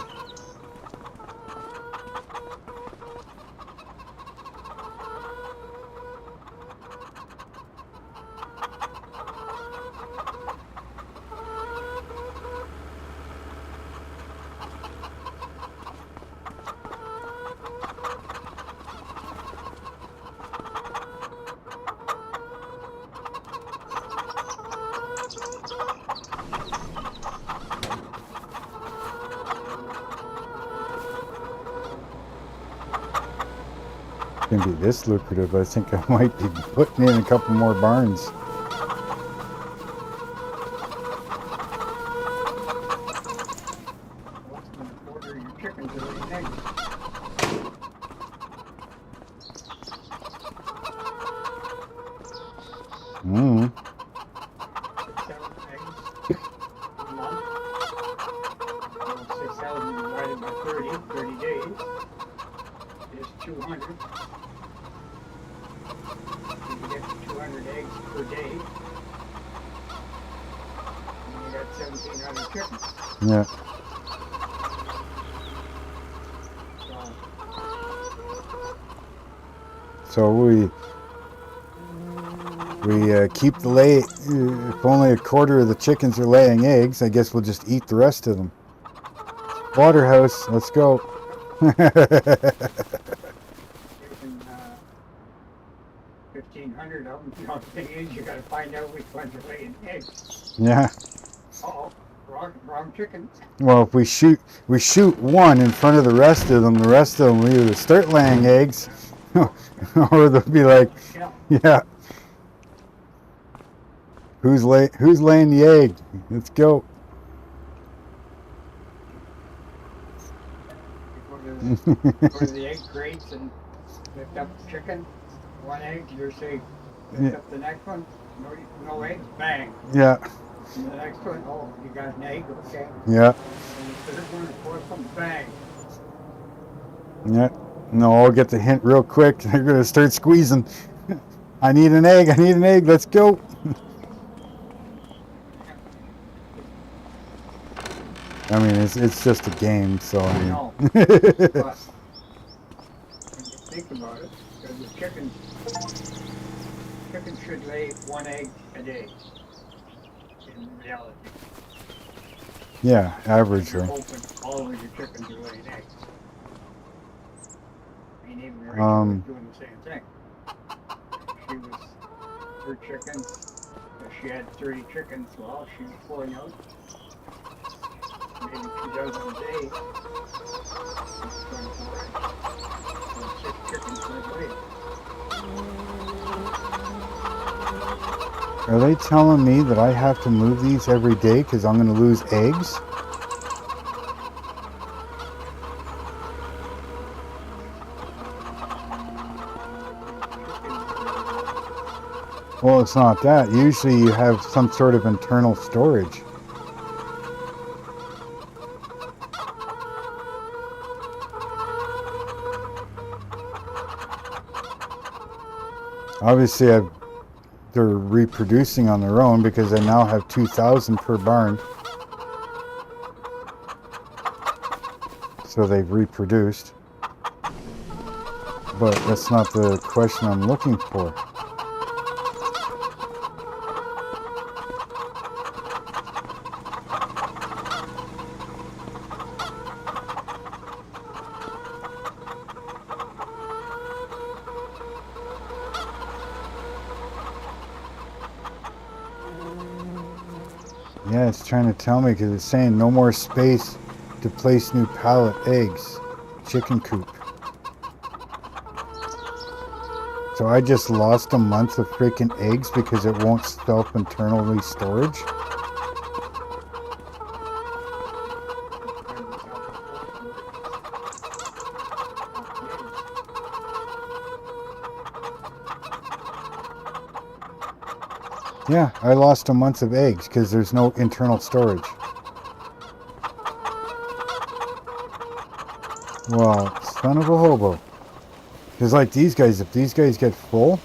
S2: Gonna be this lucrative. I think I might be putting in a couple more barns.
S3: What's going to order your chickens or laying eggs?
S2: Mm.
S3: 6,000 eggs a month. Well, 6,000 divided by 30 days is 200. You can get 200 eggs per day. And you got 1,700 chickens.
S2: Yeah.
S3: So,
S2: So we keep the lay. If only a quarter of the chickens are laying eggs, I guess we'll just eat the rest of them. Waterhouse, let's go.
S3: you can, 1,500 of them. The only thing is, you got to find out which ones are laying eggs.
S2: Yeah.
S3: Uh-oh, wrong chicken.
S2: Well, if we shoot one in front of the rest of them will either start laying eggs, or they'll be like,
S3: Yeah.
S2: yeah. Who's laying the egg? Let's go.
S3: You go to the egg crates and lift up the chicken. One egg, you're safe. Lift
S2: Yeah.
S3: up the next one. No eggs. Bang.
S2: Yeah.
S3: And the next one, oh, you got an egg. Okay.
S2: Yeah.
S3: And the third one, the fourth one, bang.
S2: Yeah. No, I'll get the hint real quick. They're gonna start squeezing. I need an egg. Let's go. I mean, it's just a game, so I mean.
S3: No. But when you think about it, because the chicken should lay one egg a day. In reality.
S2: Yeah, average,
S3: You're
S2: right?
S3: hoping all of your chickens are laying eggs. I mean, even Rachel was doing the same thing. Her chickens, if she had 30 chickens, well, she was pouring out maybe 2 dozen a day. That's 24 eggs. So 6 chickens per day.
S2: Are they telling me that I have to move these every day because I'm going to lose eggs? Well, it's not that. Usually you have some sort of internal storage. Obviously, they're reproducing on their own because I now have 2,000 per barn. So they've reproduced. But that's not the question I'm looking for. Yeah, it's trying to tell me because it's saying no more space to place new pallet eggs. Chicken coop. So I just lost a month of freaking eggs because it won't self-internally storage? Yeah, I lost a month of eggs because there's no internal storage. Well, son of a hobo. Because like these guys, if these guys get full,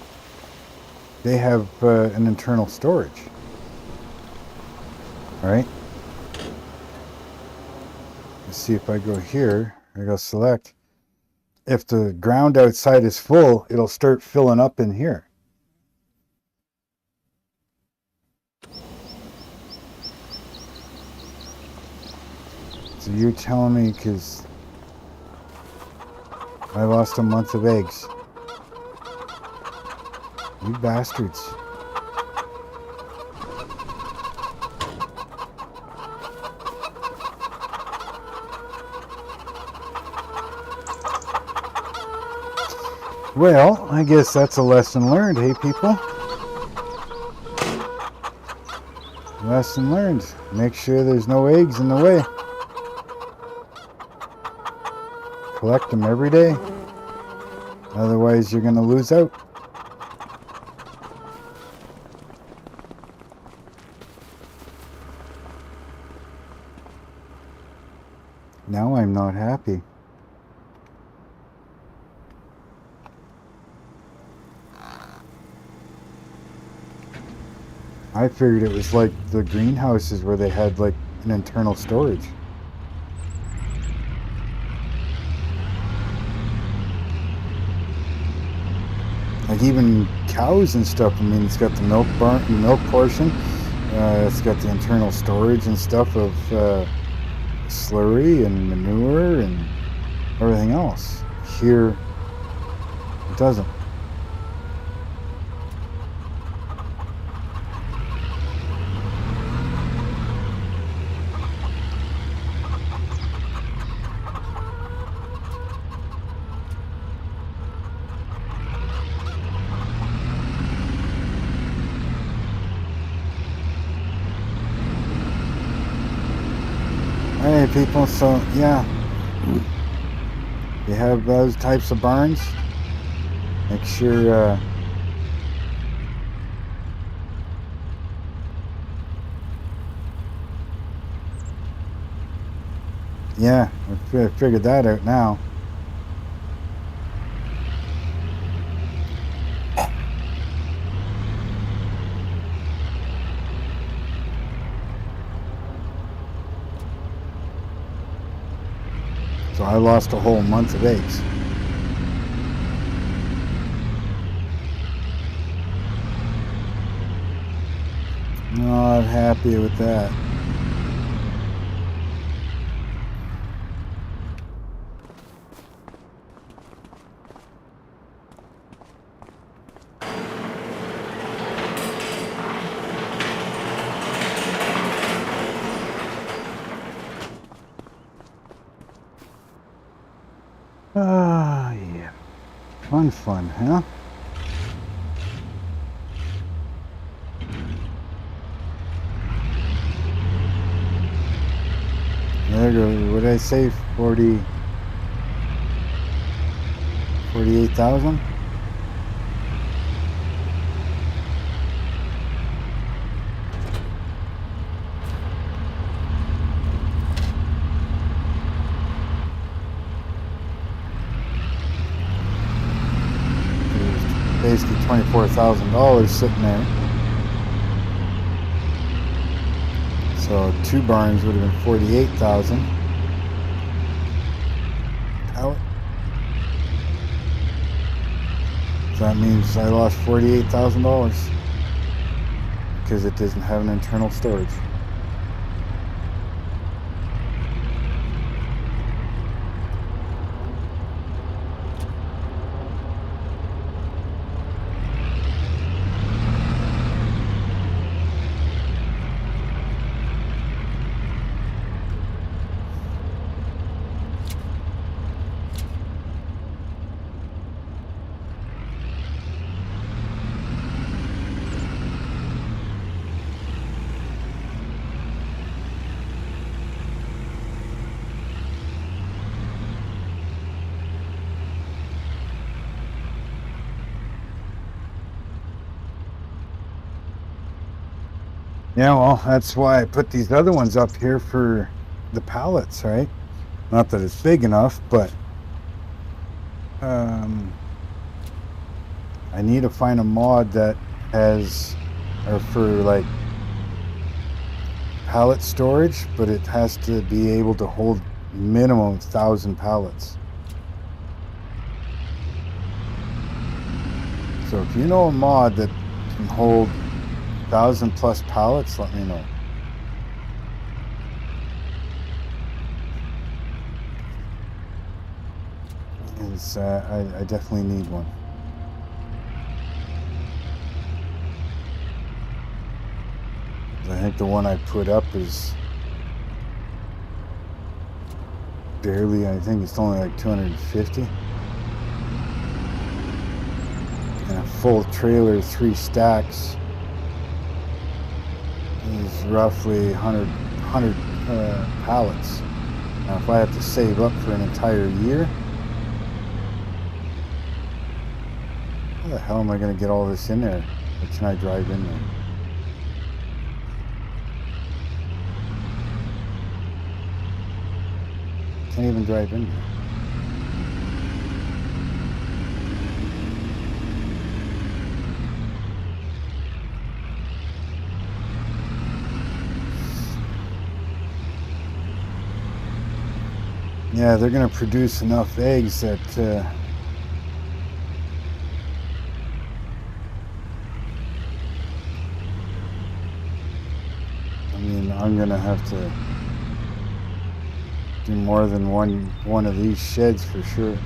S2: they have an internal storage. All right. Let's see if I go here. I go select. If the ground outside is full, it'll start filling up in here. So you're telling me, because I lost a month of eggs. You bastards. Well, I guess that's a lesson learned, hey people? Lesson learned. Make sure there's no eggs in the way. Collect them every day. Otherwise, you're going to lose out. Now I'm not happy. I figured it was like the greenhouses where they had like an internal storage. Like even cows and stuff. I mean, it's got the milk barn, the milk portion. It's got the internal storage and stuff of slurry and manure and everything else. Here, it doesn't. Alright people, so yeah, you have those types of barns, make sure yeah, I figured that out now. So I lost a whole month of eggs. Not happy with that. Ah, yeah. Fun, huh? There goes, what did I say, 48,000? Basically $24,000 sitting there. So 2 barns would have been 48,000. Pallet. So that means I lost $48,000 because it doesn't have an internal storage. Yeah, well, that's why I put these other ones up here for the pallets, right? Not that it's big enough, but I need to find a mod that has, or for like pallet storage, but it has to be able to hold minimum 1,000 pallets. So if you know a mod that can hold 1,000 plus pallets, let me know. I definitely need one. I think the one I put up is barely, I think it's only like 250. And a full trailer, 3 stacks, is roughly 100 pallets. Now if I have to save up for an entire year, how the hell am I going to get all this in there? Or can I drive in there? Can't even drive in there. Yeah, they're going to produce enough eggs that I mean, I'm going to have to do more than one of these sheds for sure.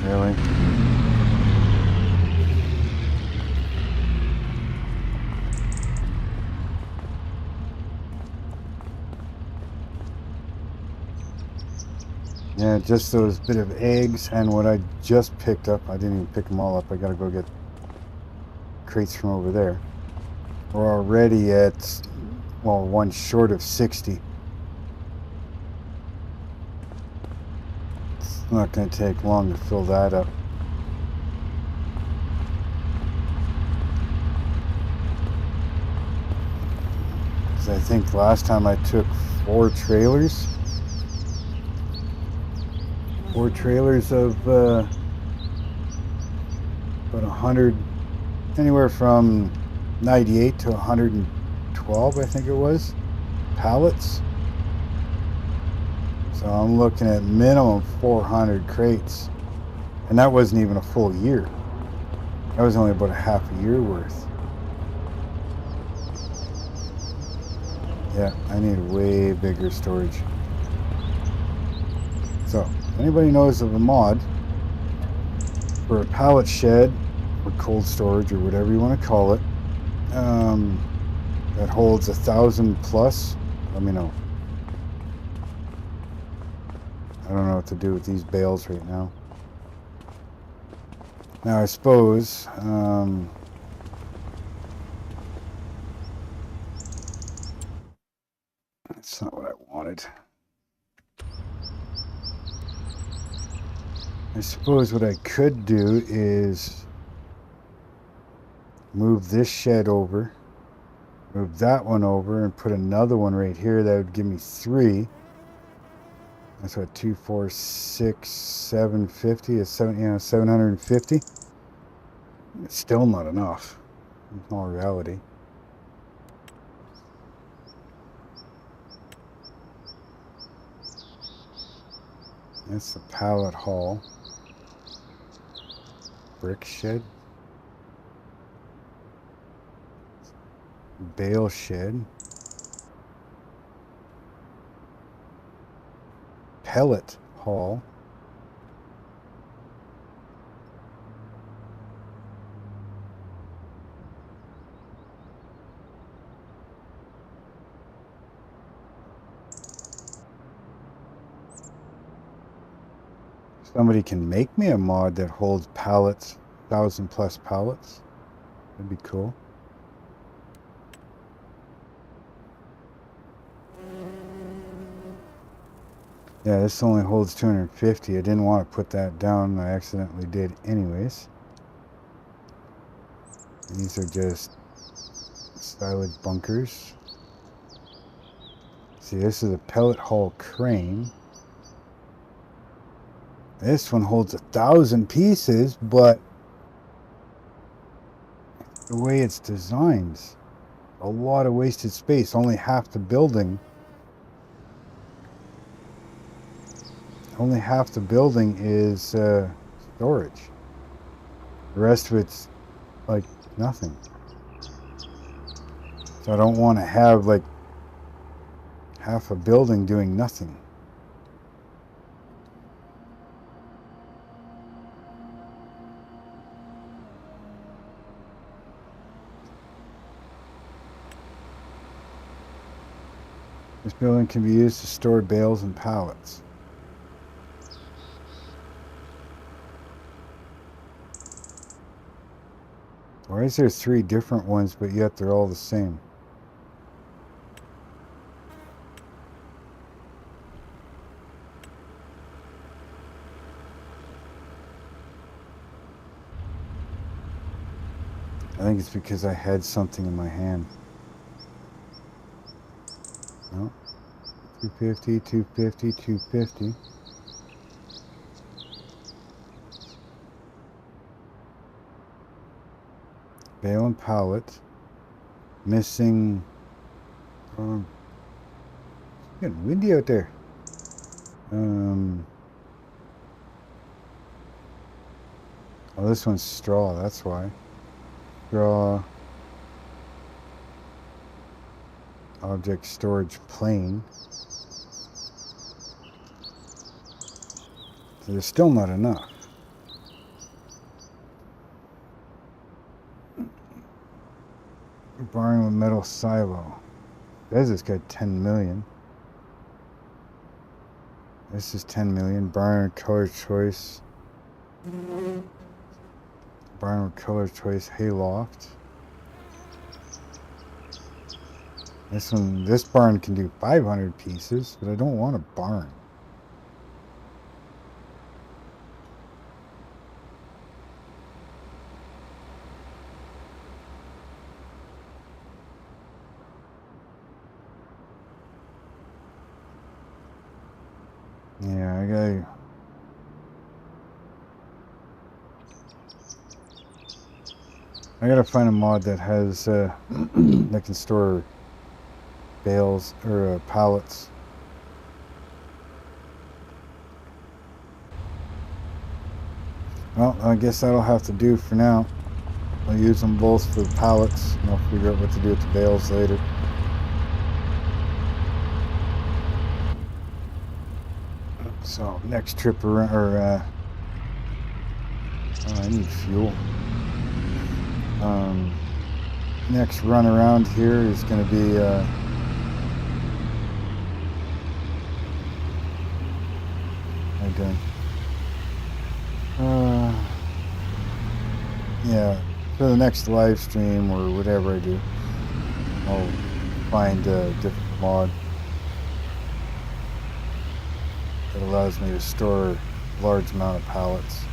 S2: Really? Yeah, just those bit of eggs and what I just picked up. I didn't even pick them all up. I gotta go get crates from over there. We're already at, well, one short of 60. It's not gonna take long to fill that up. Because I think last time I took 4 trailers. 4 trailers of about 100, anywhere from 98 to 112, I think it was, pallets. So I'm looking at minimum 400 crates. And that wasn't even a full year. That was only about a half a year worth. Yeah, I need way bigger storage. So, if anybody knows of a mod for a pallet shed or cold storage or whatever you want to call it, that holds 1,000 plus, let me know. I don't know what to do with these bales right now. Now I suppose that's not what I wanted. I suppose what I could do is move this shed over, move that one over, and put another one right here. That would give me 3. That's what, 2, 4, 6, 750 is 750. It's still not enough in all reality. That's the pallet haul. Brick shed. Bale shed. Pellet haul. Somebody can make me a mod that holds pallets, 1,000 plus pallets. That'd be cool. Yeah, this only holds 250. I didn't want to put that down. I accidentally did anyways. These are just silage bunkers. See, this is a pellet hull crane. This one holds 1,000 pieces, but the way it's designed, a lot of wasted space. Only half the building. Only half the building is storage. The rest of it's like nothing. So I don't want to have like half a building doing nothing. This building can be used to store bales and pallets. Why is there 3 different ones, but yet they're all the same? I think it's because I had something in my hand. No. 250, 250, 250. Bale and pallet. Missing. Getting windy out there. Oh, this one's straw, that's why. Straw. Object storage plane. So there's still not enough. Barn with metal silo. Says it's got 10 million. This is 10 million. Barn with color choice. Barn with color choice hayloft. This barn can do 500 pieces, but I don't want a barn. Yeah, I gotta find a mod that has that can store bales or pallets. Well, I guess that'll have to do for now. I'll use them both for the pallets, and I'll figure out what to do with the bales later. So next trip around, oh, I need fuel. Next run around here is going to be how you doing? Yeah, for the next live stream or whatever I do, I'll find a different mod that allows me to store a large amount of pallets.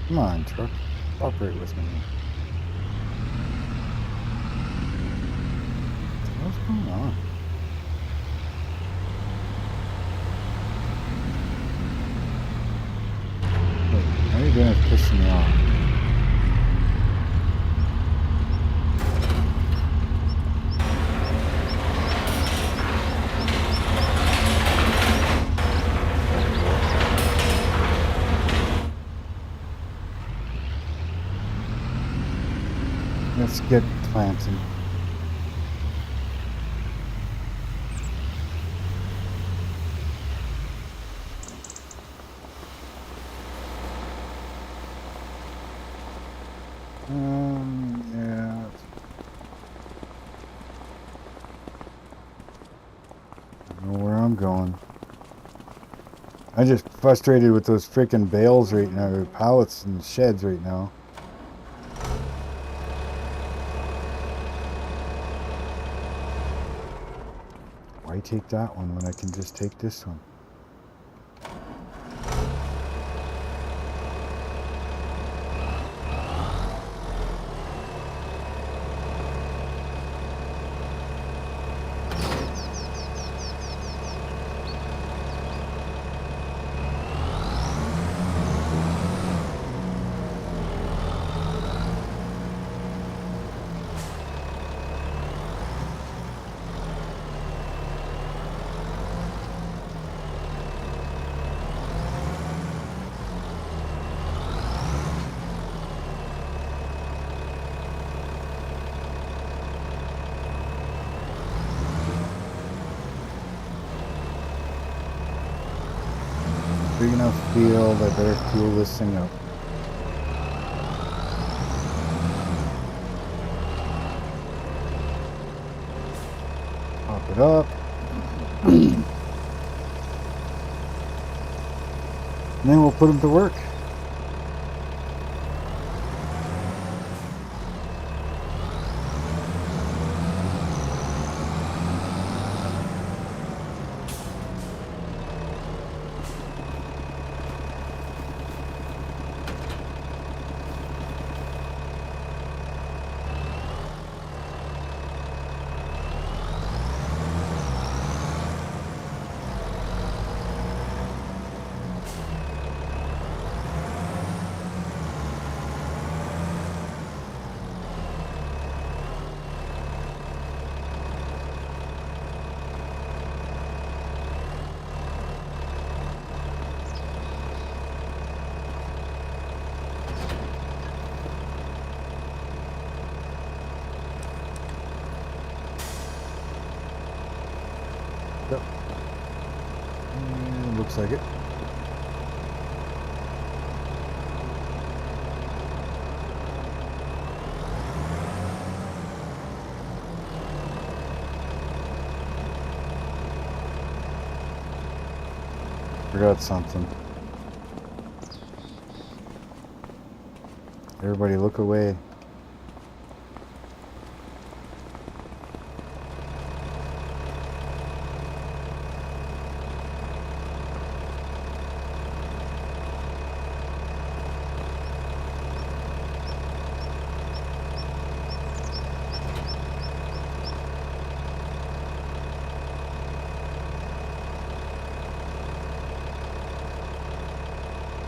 S2: Come on, truck. Cooperate with me. What's going on? Wait, how are you doing it pissing me off? Let's get planting. Yeah. I don't know where I'm going. I'm just frustrated with those freaking bales right now, or pallets and sheds right now. Why take that one when I can just take this one? Big enough field, I better fuel this thing up. Pop it up. And then we'll put them to work. Yep. Yeah, looks like it. Forgot something. Everybody look away.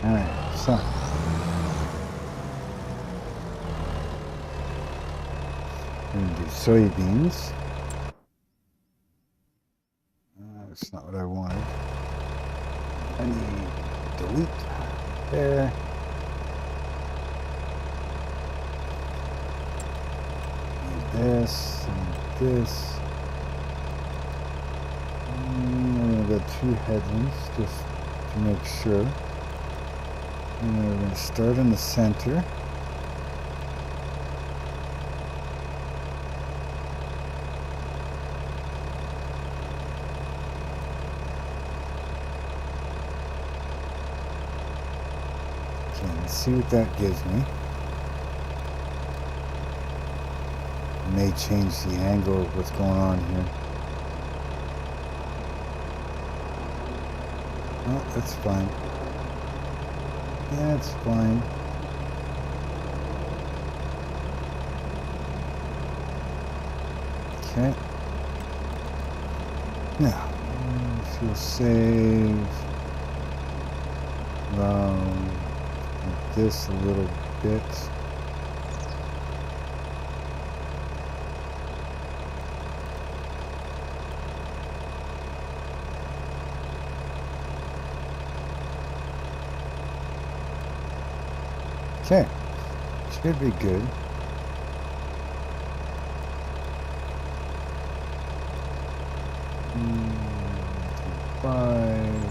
S2: Alright, so we're going to do soybeans. That's not what I wanted. I need delete there. Need this and this. And I've got 2 headlands just to make sure. And then we're going to start in the center. Okay, let's see what that gives me. It may change the angle of what's going on here. Oh, that's fine. That's fine. Okay. Now, if you'll save this a little bit. Okay, should be good. Five.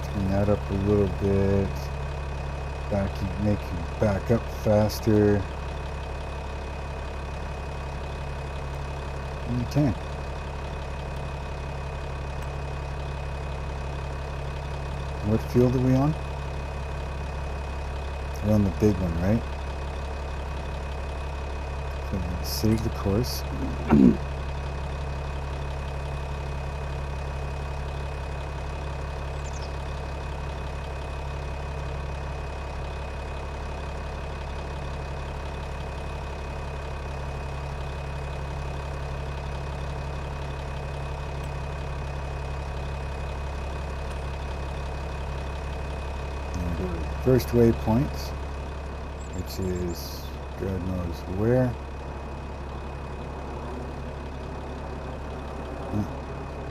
S2: Turn that up a little bit. make you back up faster. You can. What field are we on? We're on the big one, right? So I'm going to save the course. First waypoint, which is God knows where.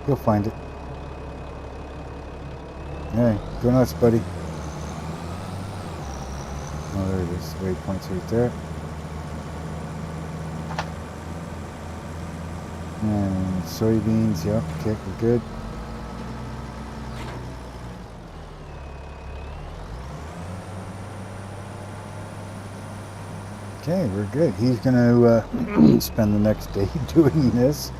S2: You'll find it. Hey, go nuts, buddy. Oh, there it is. Waypoint's right there. And soybeans, yep, okay, we're good. Okay, we're good. He's going to spend the next day doing this.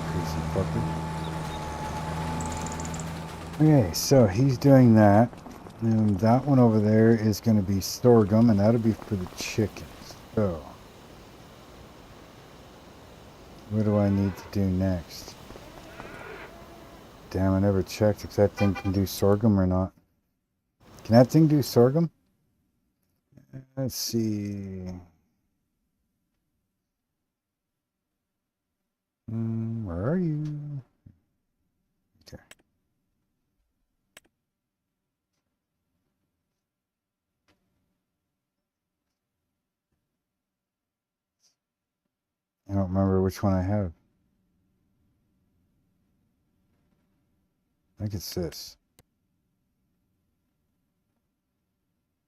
S2: Crazy fucker. Okay, so he's doing that. And that one over there is going to be sorghum, and that'll be for the chickens. So what do I need to do next? Damn, I never checked if that thing can do sorghum or not. Can that thing do sorghum? Let's see. Where are you? Okay. I don't remember which one I have. I think it's this.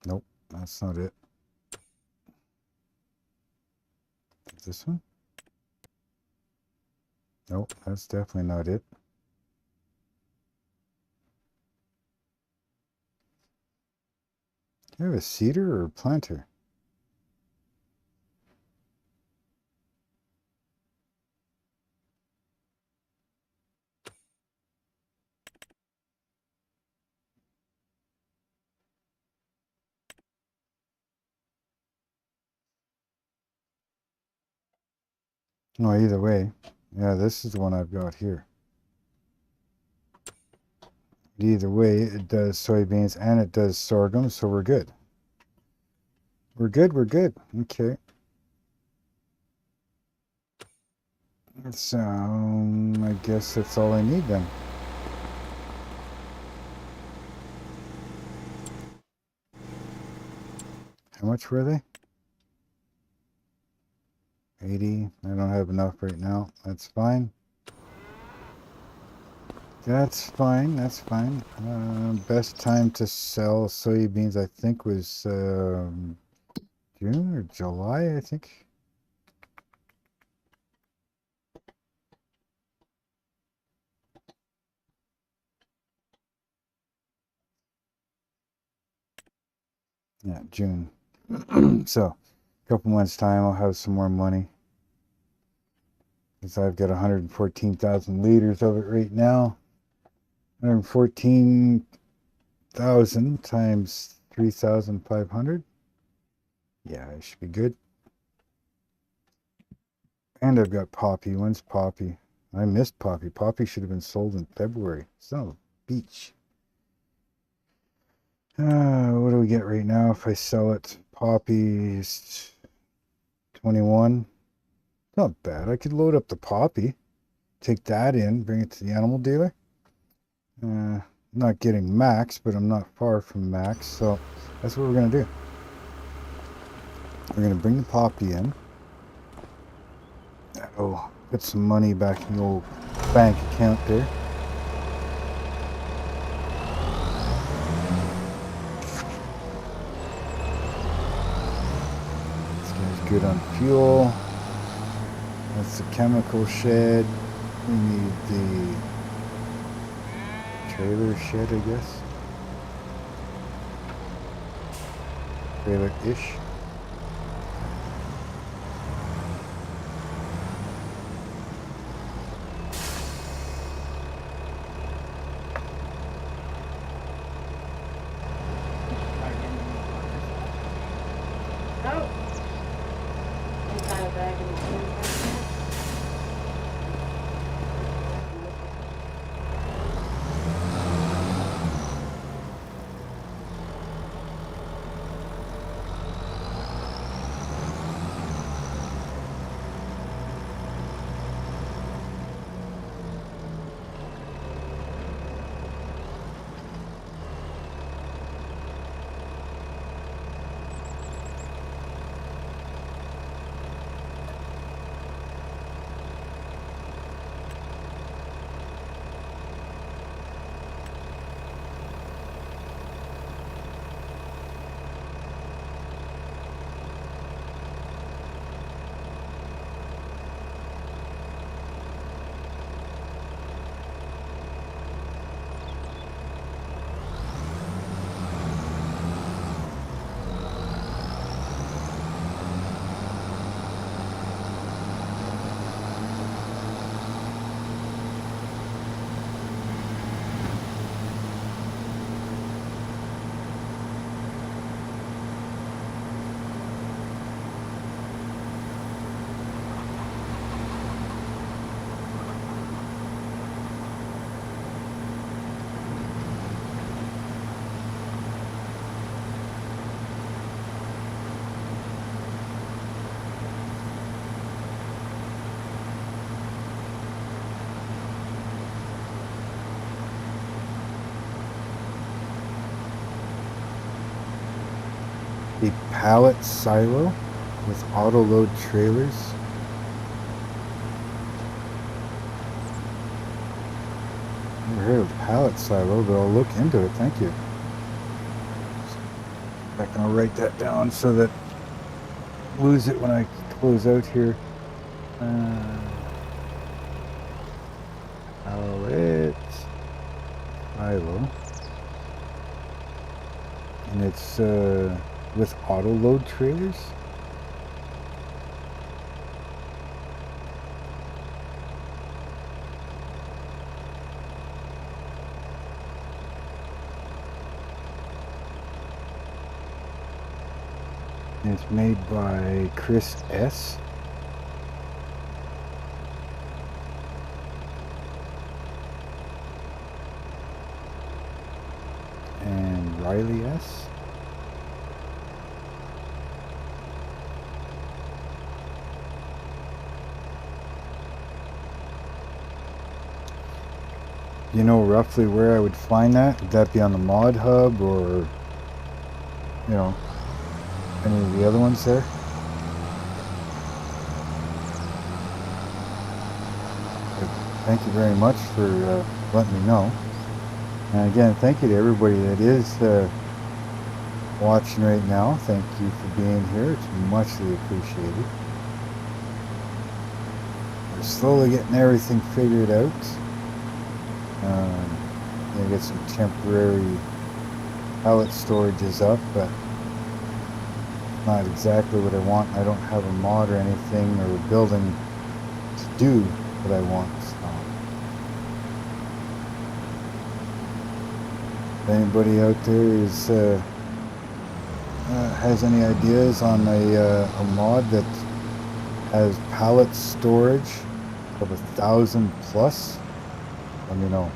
S2: Nope, that's not it. This one? Nope, that's definitely not it. Do you have a seeder or a planter? No, either way. Yeah, this is the one I've got here. Either way, it does soybeans and it does sorghum, so we're good. We're good, we're good. Okay. So, I guess that's all I need then. How much were they? 80. I don't have enough right now. That's fine. That's fine. That's fine. Best time to sell soybeans, I think, was June or July, I think. Yeah, June. So, a couple months' time, I'll have some more money. Because I've got 114,000 liters of it right now. 114,000 times 3,500. Yeah, it should be good. And I've got Poppy. When's Poppy? I missed Poppy. Poppy should have been sold in February. Son of a beach. What do we get right now if I sell it? Poppy is 21. Not bad. I could load up the Poppy. Take that in. Bring it to the animal dealer. Not getting max, but I'm not far from max. So that's what we're going to do. We're going to bring the Poppy in. Oh, put some money back in the old bank account there. This guy's good on fuel. That's the chemical shed. We need the trailer shed, I guess. Trailer-ish.
S4: Oh. Inside a bag in the food. A pallet silo with auto load trailers. Never heard of pallet silo, but I'll look into it. Thank you. I can write that down so that I lose it when I close out here. Pallet silo, and it's with auto load trailers. And it's made by Chris S. And Riley S. You know roughly where I would find that? Would that be on the Mod Hub or, you know, any of the other ones there? But thank you very much for letting me know. And again, thank you to everybody that is watching right now. Thank you for being here. It's muchly appreciated. We're slowly getting everything figured out. Gonna get some temporary pallet storages up, but not exactly what I want. I don't have a mod or anything or a building to do what I want. So if anybody out there is has any ideas on a mod that has pallet storage of 1,000 plus, let me know.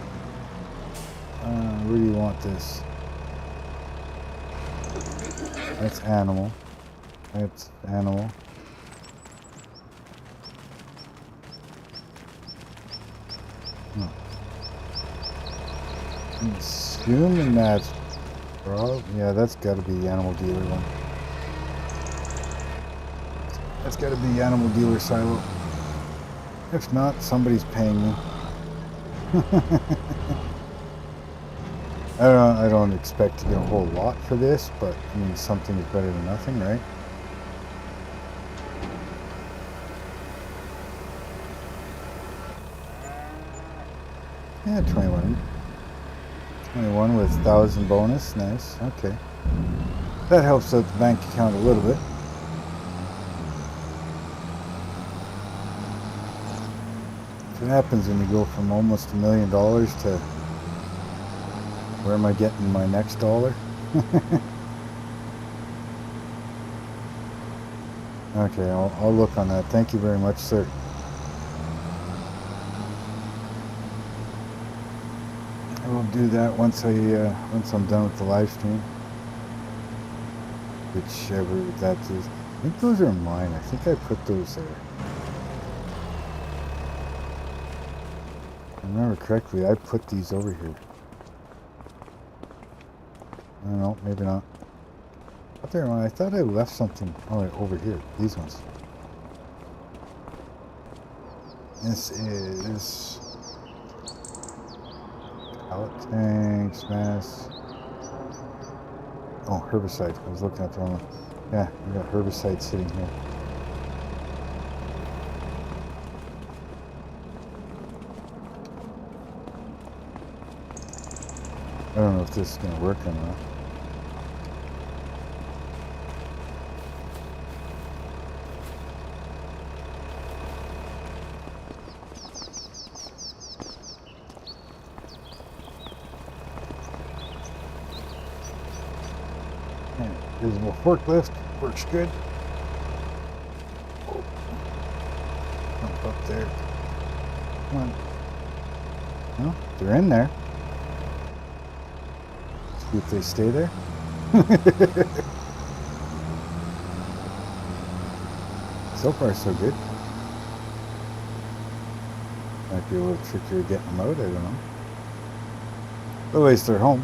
S4: Where do you want this? That's animal. That's animal. Oh. I'm assuming that's yeah, that's got to be the animal dealer one. That's got to be the animal dealer silo. If not, somebody's paying me. I don't expect to get a whole lot for this, but I mean, something is better than nothing, right?
S2: Yeah, 21. 21 with 1,000 bonus. Nice. Okay. That helps out the bank account a little bit. That's what happens when you go from almost $1 million to where am I getting my next dollar? Okay, I'll look on that. Thank you very much, sir. I will do that once I'm done with the live stream. Whichever that is. I think those are mine. I think I put those there. If I remember correctly, I put these over here. I don't know, maybe not. I thought I left something over here. These ones. This is pallet tanks, mass. Oh, herbicide. I was looking at the wrong one. Yeah, we got herbicide sitting here. I don't know if this is going to work or not. Visible forklift works good. Oh. Jump up there. Come on. Well, they're in there. See if they stay there. So far, so good. Might be a little trickier getting them out, I don't know. But at least they're home.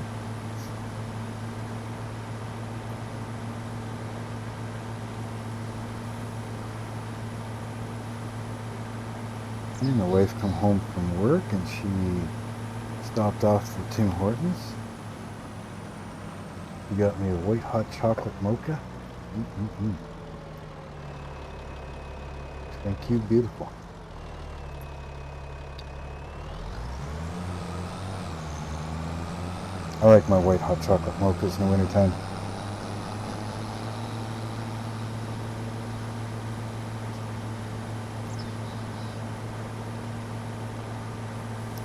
S2: And my wife come home from work and she stopped off for Tim Hortons. She got me a white hot chocolate mocha. Thank you, beautiful. I like my white hot chocolate mochas in the wintertime.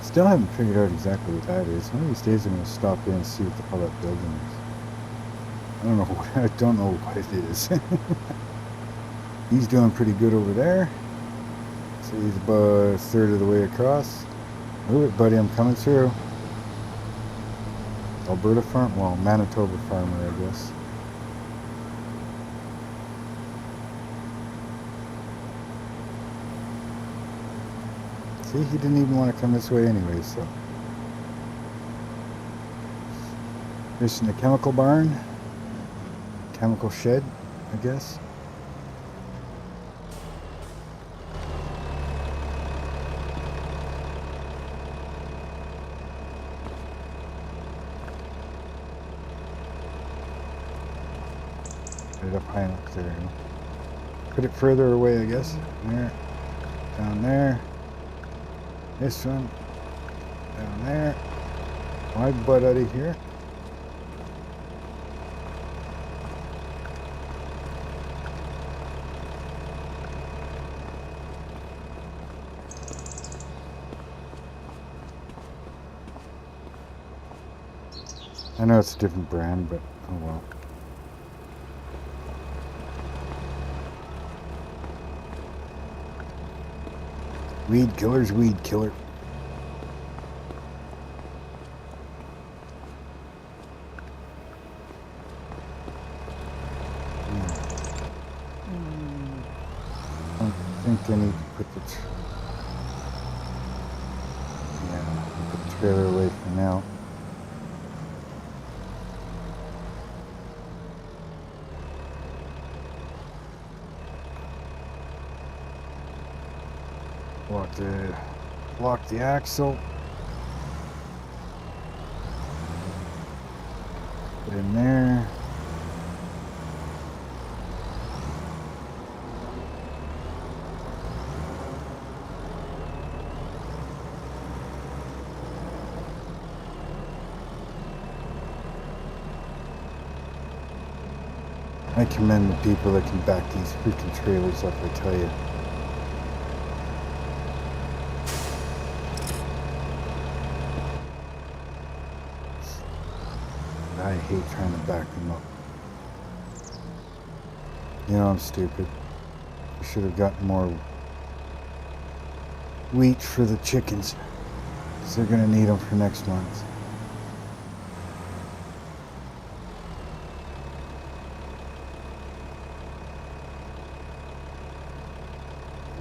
S2: Still haven't figured out exactly what that is. One of these days I'm going to stop in and see what the hell that building is. I don't know what it is. He's doing pretty good over there. So he's about a third of the way across. Move it, buddy, I'm coming through. Alberta farm? Well, Manitoba farmer, I guess. See, he didn't even want to come this way anyway, so. Here's in the chemical barn. Chemical shed, I guess. Put it up high enough there. Put it further away, I guess. There. Down there. This one. Down there. My butt out of here. I know it's a different brand, but oh well. Weed killer's weed killer. I think I need to put the put the trailer away for now. Lock the axle. Put in there. I commend the people that can back these freaking trailers up, I tell you. I hate trying to back them up. You know, I'm stupid. I should have gotten more wheat for the chickens, because they're going to need them for next month.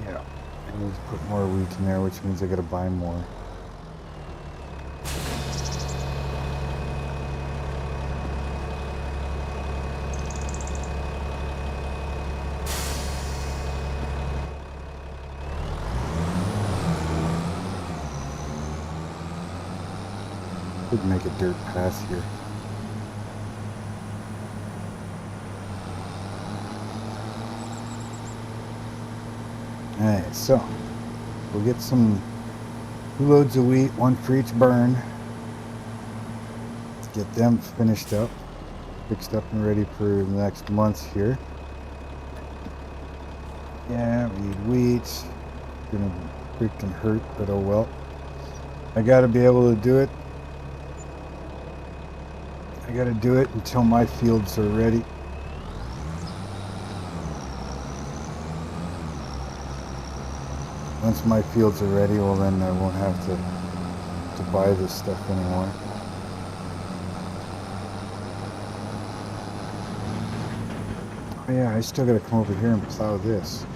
S2: Yeah, I need to put more wheat in there, which means I got to buy more. Could make a dirt path here. Alright, so we'll get some 2 loads of wheat, 1 for each barn. Get them finished up, fixed up and ready for the next month here. Yeah, we need wheat. Gonna freaking hurt, but oh well. I gotta be able to do it. I gotta do it until my fields are ready. Once my fields are ready, well then I won't have to buy this stuff anymore. Oh yeah, I still gotta come over here and plow this.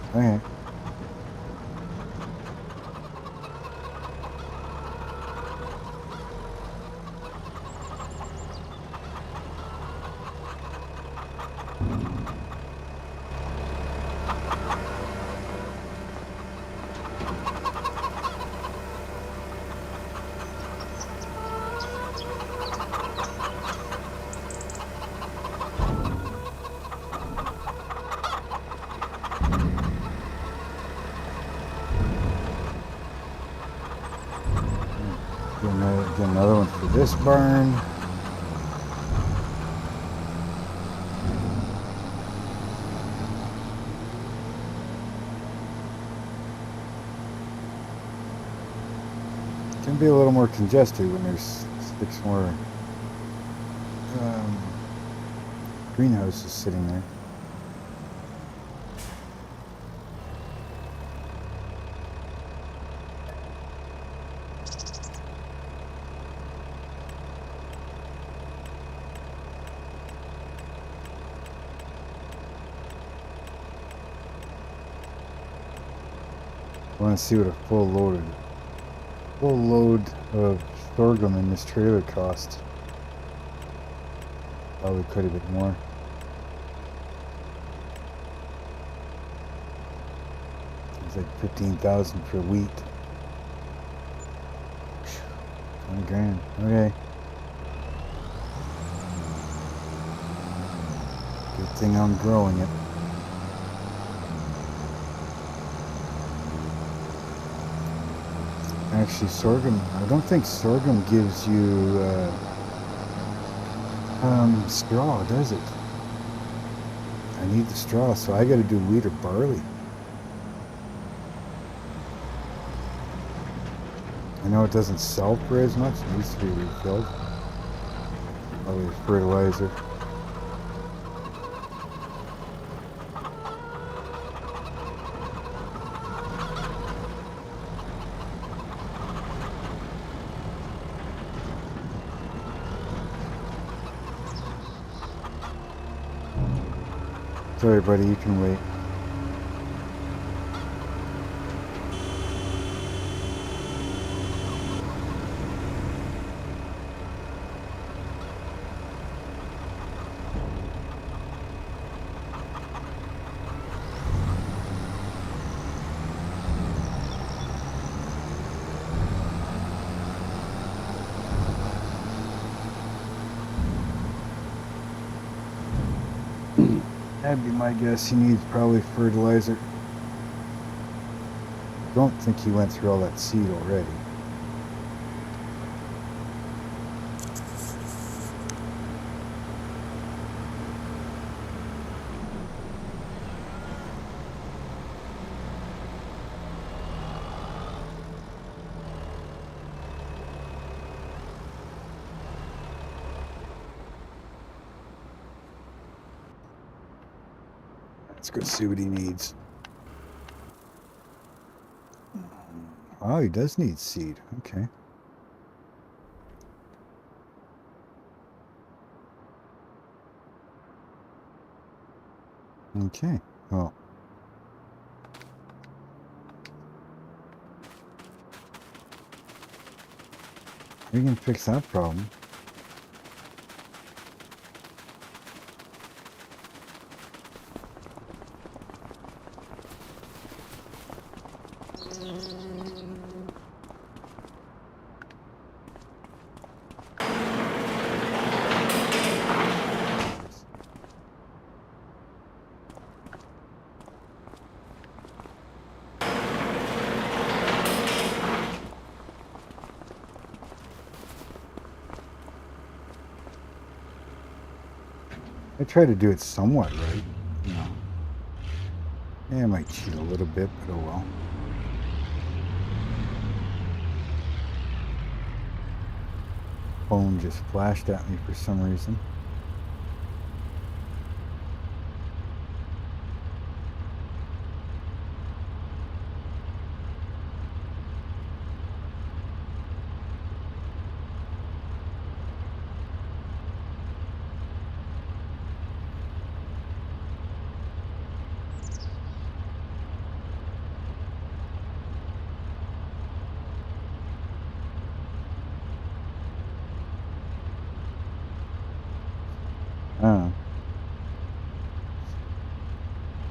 S2: Okay. Get another one for this barn. It can be a little more congested when there's 6 more greenhouses sitting there. I want to see what a full load of sorghum in this trailer costs. Probably quite a bit more. It's like 15,000 for wheat. 20 grand. Okay. Good thing I'm growing it. Actually, sorghum, I don't think sorghum gives you straw, does it? I need the straw, so I gotta do wheat or barley. I know it doesn't sell for as much, it needs to be refilled. Probably fertilizer. Sorry, buddy, you can wait. That'd be my guess. He needs probably fertilizer. Don't think he went through all that seed already. Let's go see what he needs. Oh, he does need seed. Okay. Okay. Well. We can fix that problem. I try to do it somewhat right, you know. Yeah, I might cheat a little bit, but oh well. Phone just flashed at me for some reason.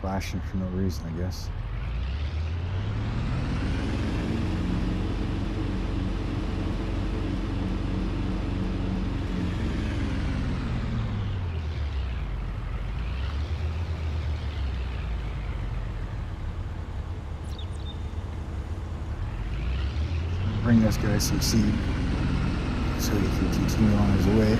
S2: Flashing for no reason, I guess. Bring this guy some seed so he can continue on his way.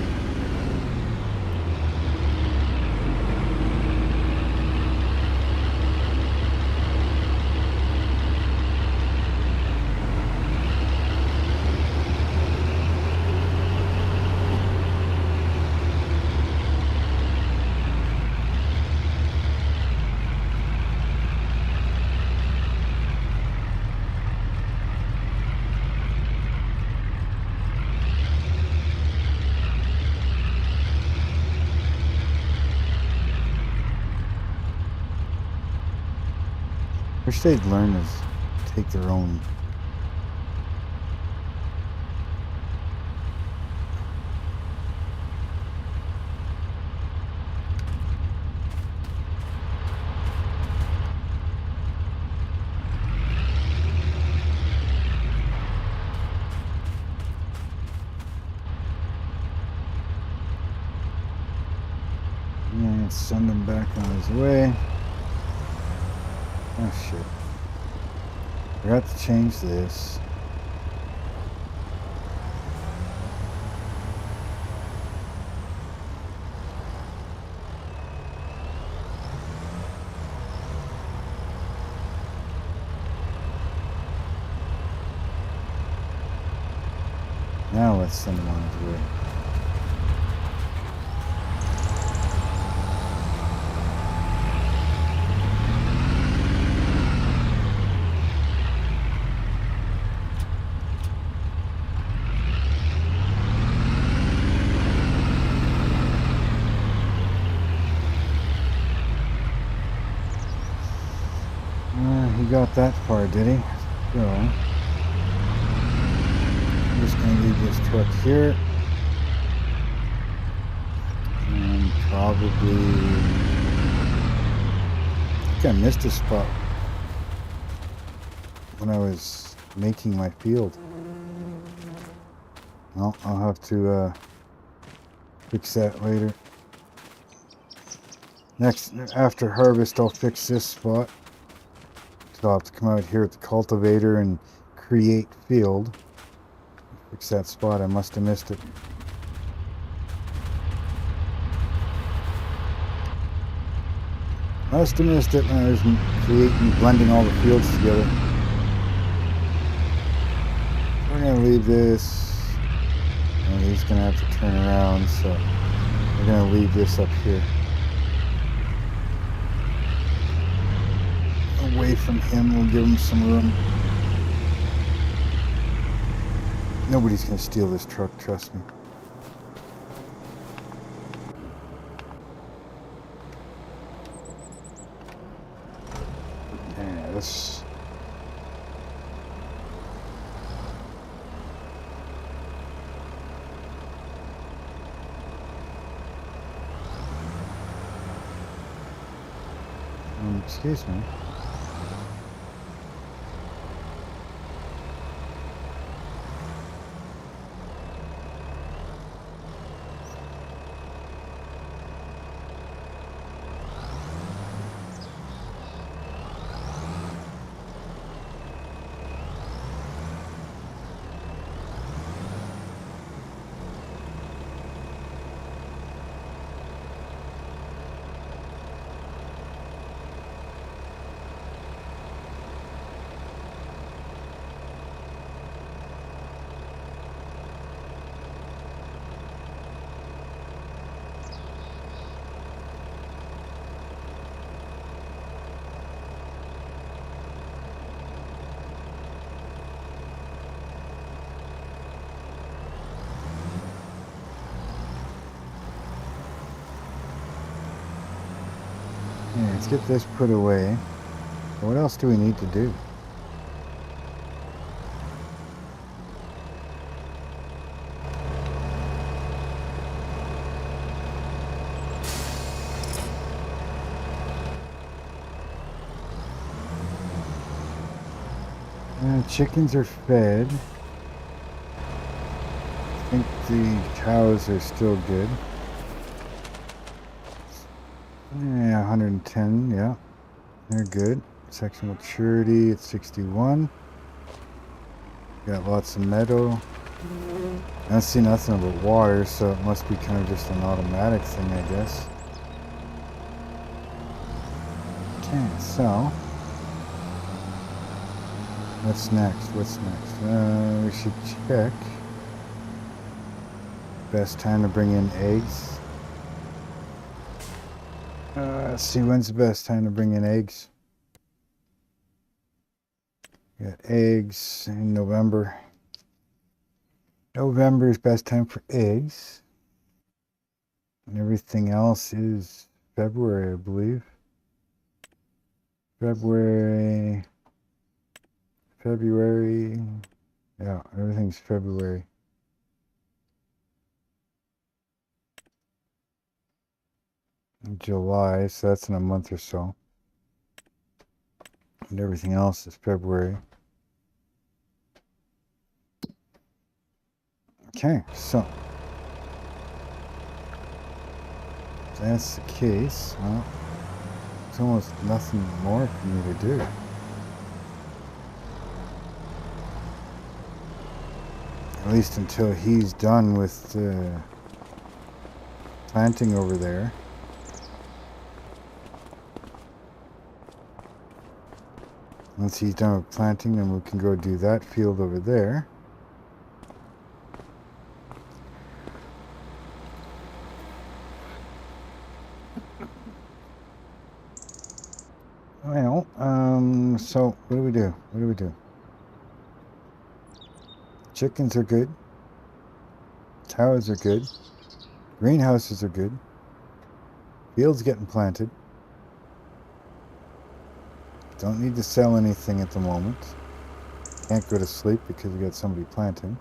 S2: Wish they'd learn to take their own. And send him back on his way. Oh shit. Forgot to change this. Now let's send him on his way. He got that far, did he? So, I'm just going to leave this truck here. And probably... I think I missed a spot when I was making my field. Well, I'll have to fix that later. Next, after harvest, I'll fix this spot. So I'll have to come out here with the cultivator and create field. Fix that spot. I must have missed it. Must have missed it when I was creating, blending all the fields together. We're going to leave this. And he's going to have to turn around, so we're going to leave this up here. away from him. We'll give him some room. Nobody's going to steal this truck, trust me. Yeah, this... excuse me. Yeah, let's get this put away. What else do we need to do? Chickens are fed. I think the cows are still good. Yeah, 110, yeah. They're good. Sexual maturity at 61. Got lots of meadow. I don't see nothing about water, so it must be kind of just an automatic thing, I guess. Okay, so... what's next? What's next? We should check. Best time to bring in eggs. Let's see, when's the best time to bring in eggs? Got eggs in November. November is best time for eggs. And everything else is February, I believe. February. Yeah, everything's February. July, so that's in a month or so. And everything else is February. Okay, so if that's the case, well, there's almost nothing more for me to do. At least until he's done with planting over there. Once he's done with planting, then we can go do that field over there. Well, so what do we do? What do we do? Chickens are good. Cows are good. Greenhouses are good. Fields getting planted. Don't need to sell anything at the moment. Can't go to sleep because we got somebody planting.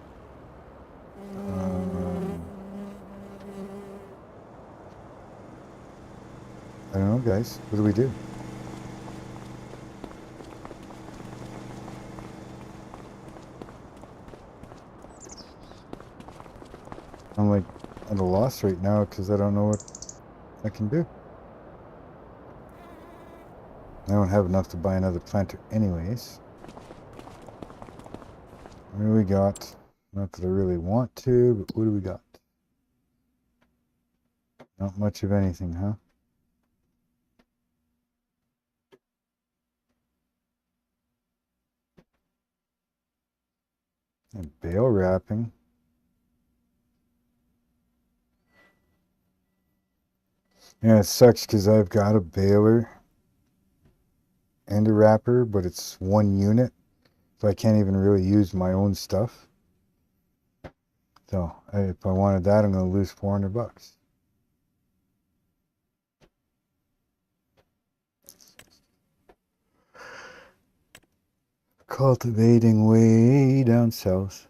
S2: I don't know, guys. What do we do? I'm like at a loss right now because I don't know what I can do. I don't have enough to buy another planter anyways. What do we got? Not that I really want to, but what do we got? Not much of anything, huh? And bale wrapping. Yeah, it sucks because I've got a baler. and a wrapper, but it's one unit, so I can't even really use my own stuff. So if I wanted that, I'm going to lose 400 bucks. Cultivating way down south.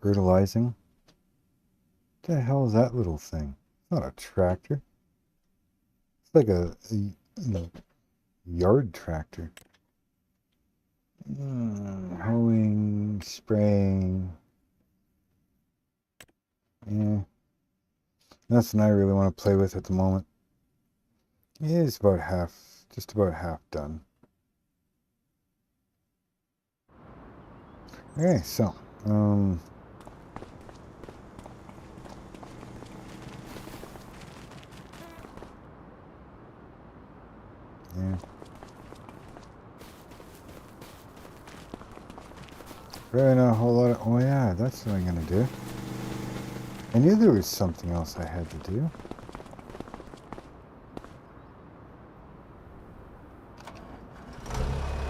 S2: Fertilizing. What the hell is that little thing? It's not a tractor. It's like a yard tractor. Hoeing, spraying. Yeah. Nothing I really want to play with at the moment. It is about half, just about half done. Okay, so, yeah. Really not a whole lot of, oh yeah, that's what I'm gonna do. I knew there was something else I had to do.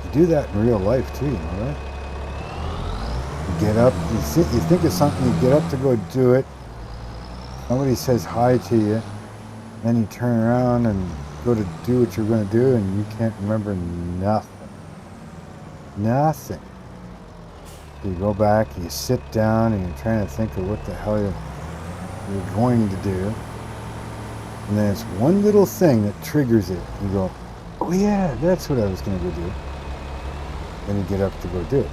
S2: You do that in real life too, you know that? You get up, you think of something, you get up to go do it. Somebody says hi to you, then you turn around and go to do what you're going to do, and you can't remember nothing. Nothing. You go back, you sit down, and you're trying to think of what the hell you're going to do. And then it's one little thing that triggers it. You go, oh yeah, that's what I was going to go do. Then you get up to go do it.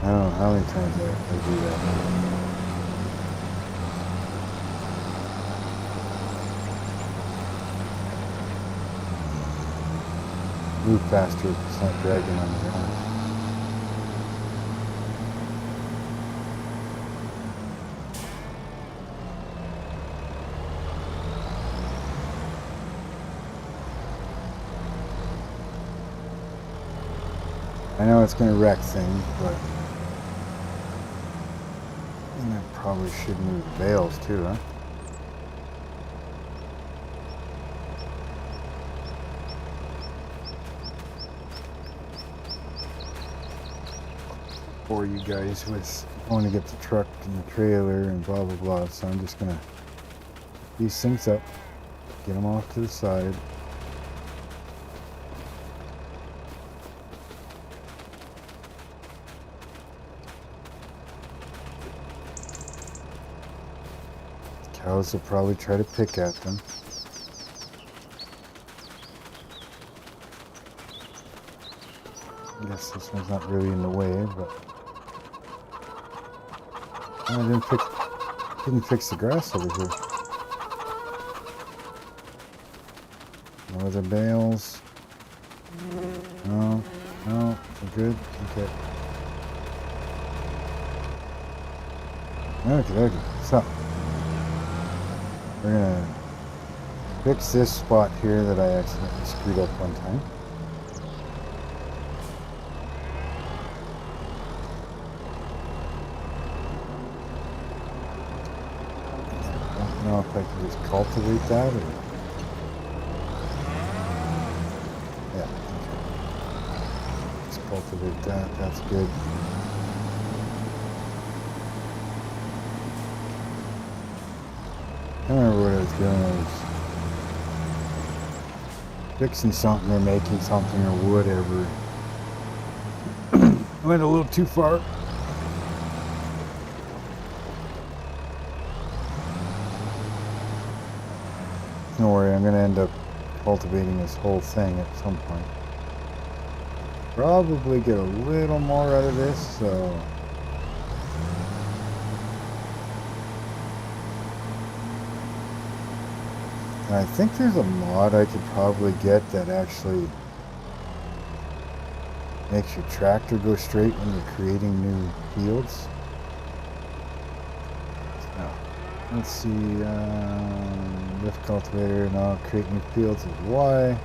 S2: I don't know how many times I do that. Move faster, it's not dragging on the ground. I know it's going to wreck things, but I probably should move the bales too, huh? For you guys with going to get the truck and the trailer and blah blah blah, so I'm just gonna these things up, get them off to the side. Cows will probably try to pick at them. I guess this one's not really in the way, but I didn't fix the grass over here. No other bales. No, we're good. Okay. Okay. So we're gonna fix this spot here that I accidentally screwed up one time. I don't know if I can just cultivate that or... Yeah, okay. Let's cultivate that, that's good. I don't remember what I was doing. I was fixing something or making something or whatever. I went a little too far. Don't worry, I'm going to end up cultivating this whole thing at some point. Probably get a little more out of this, so... I think there's a mod I could probably get that actually makes your tractor go straight when you're creating new fields. Now, let's see, lift cultivator, now create new fields is Y.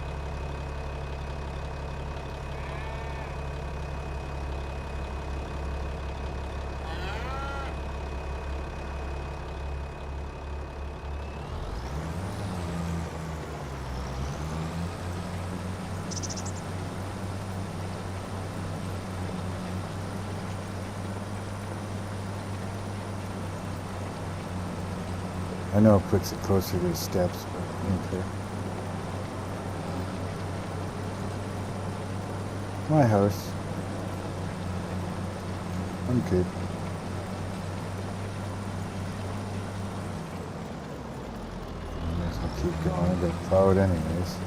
S2: I know it puts it closer to the steps, but I don't care. My house. I'm good. I guess I'll keep going. I gotta plow it anyways.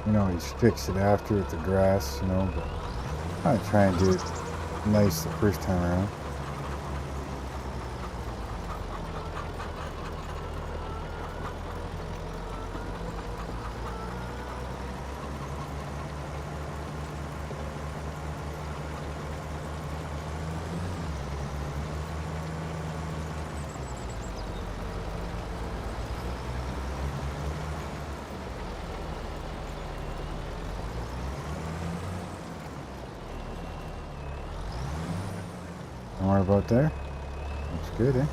S2: You know, he's fix it after with the grass, you know, but I try and do it nice the first time around. Don't worry about there. Looks good, eh?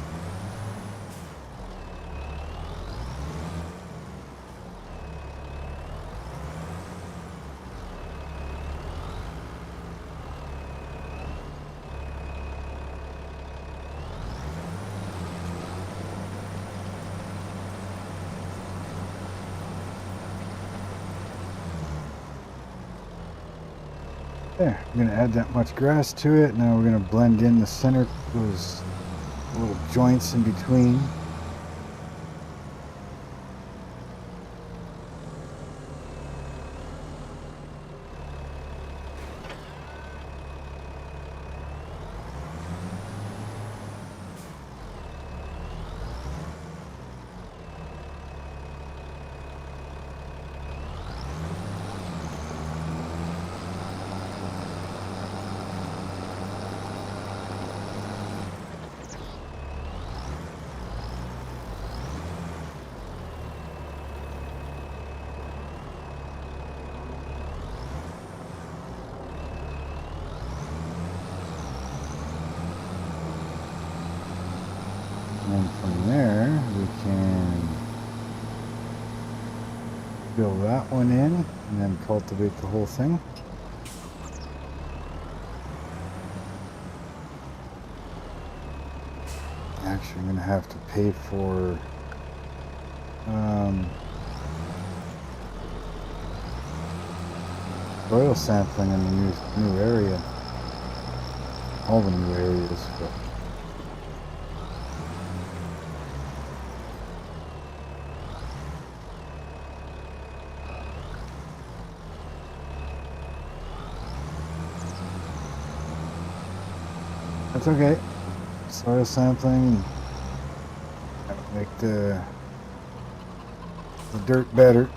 S2: There, I'm gonna add that much grass to it. Now we're gonna blend in the center, those little joints in between. And from there, we can fill that one in and then cultivate the whole thing. Actually, I'm going to have to pay for soil sampling in the new area. All the new areas, but that's okay. Soil sampling, make the dirt better.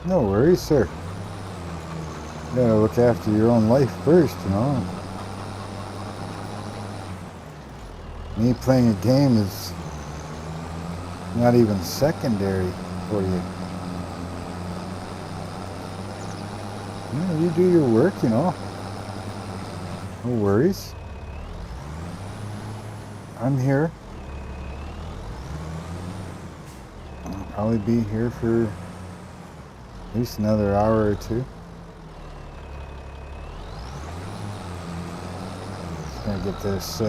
S2: No worries, sir. You gotta look after your own life first, you know. Me playing a game is not even secondary for you. You know, you do your work, you know. No worries. I'm here. I'll probably be here for at least another hour or two. Just gonna get this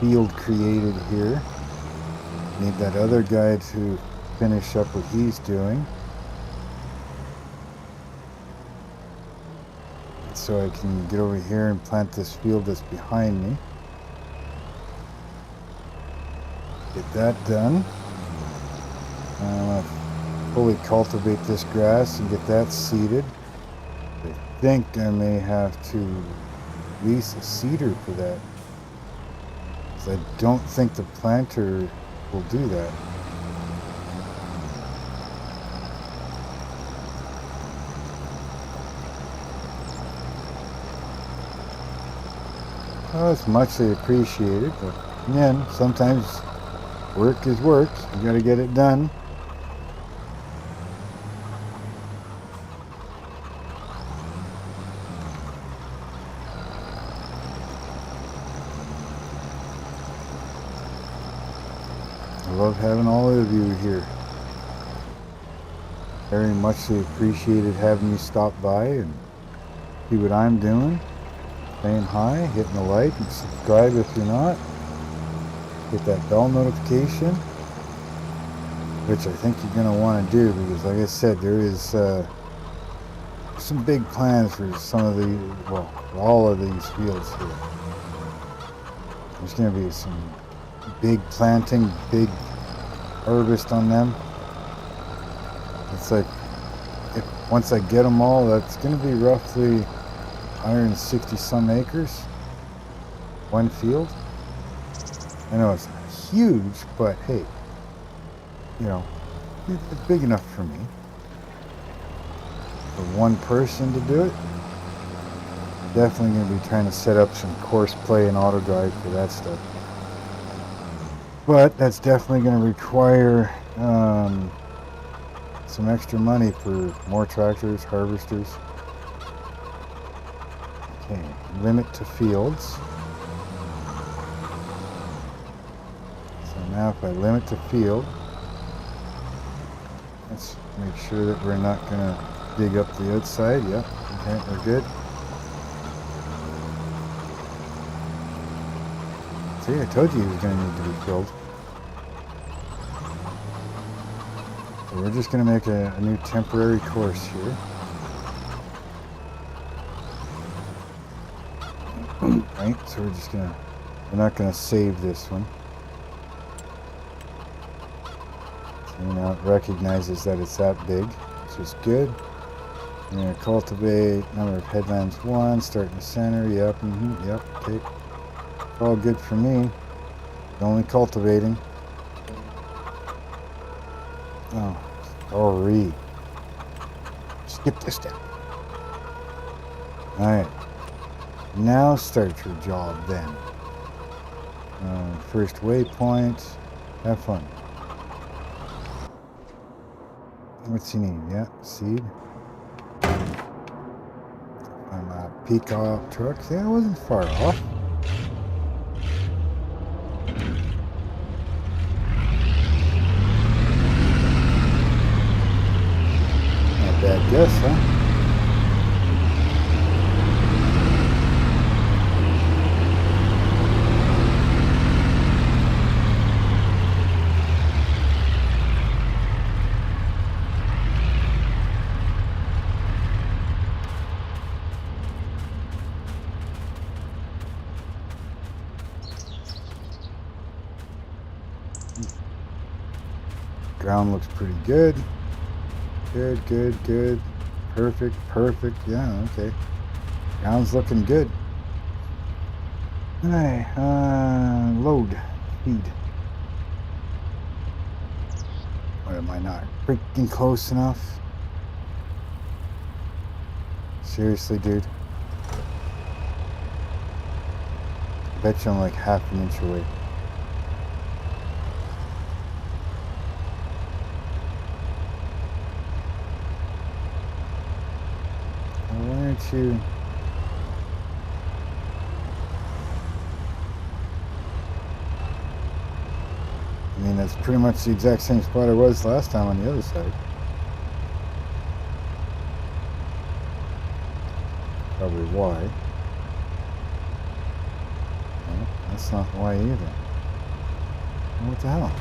S2: field created here. Need that other guy to finish up what he's doing, so I can get over here and plant this field that's behind me. Get that done. I'm gonna fully cultivate this grass and get that seeded. I think I may have to lease a seeder for that, because I don't think the planter will do that. Well, it's muchly appreciated, but again, sometimes work is work. You gotta get it done. I love having all of you here. Very muchly appreciated having you stop by and see what I'm doing. Saying hi, hitting the like and subscribe if you're not. Hit that bell notification, which I think you're going to want to do because, like I said, there is some big plans for some of the, well, all of these fields here. There's going to be some big planting, big harvest on them. It's like, once I get them all, that's going to be roughly 160 some acres, one field. I know it's not huge, but hey, you know, it's big enough for me. For one person to do it, definitely going to be trying to set up some course play and auto drive for that stuff. But that's definitely going to require some extra money for more tractors, harvesters. Okay, limit to fields. So now if I limit to field, let's make sure that we're not going to dig up the outside. Yep, okay, we're good. See, I told you he was going to need to be filled. So we're just going to make a new temporary course here. Right, so we're not going to save this one. So now it recognizes that it's that big, which is good. We're going to cultivate number of headlands 1, start in the center. Yep, yep, okay. It's all good for me. Only cultivating. Oh, sorry. Skip this step. Alright. Now start your job then. First waypoint. Have fun. What's he need? Yeah, seed. Peacock trucks. Yeah, it wasn't far off. Not bad guess, huh? Ground looks pretty good. Good. Perfect. Yeah, okay. Ground's looking good. Alright, load. Feed. What, am I not freaking close enough? Seriously, dude? I bet you I'm like half an inch away. You. I mean, that's pretty much the exact same spot I was last time on the other side. Probably why. No, that's not why either. What the hell?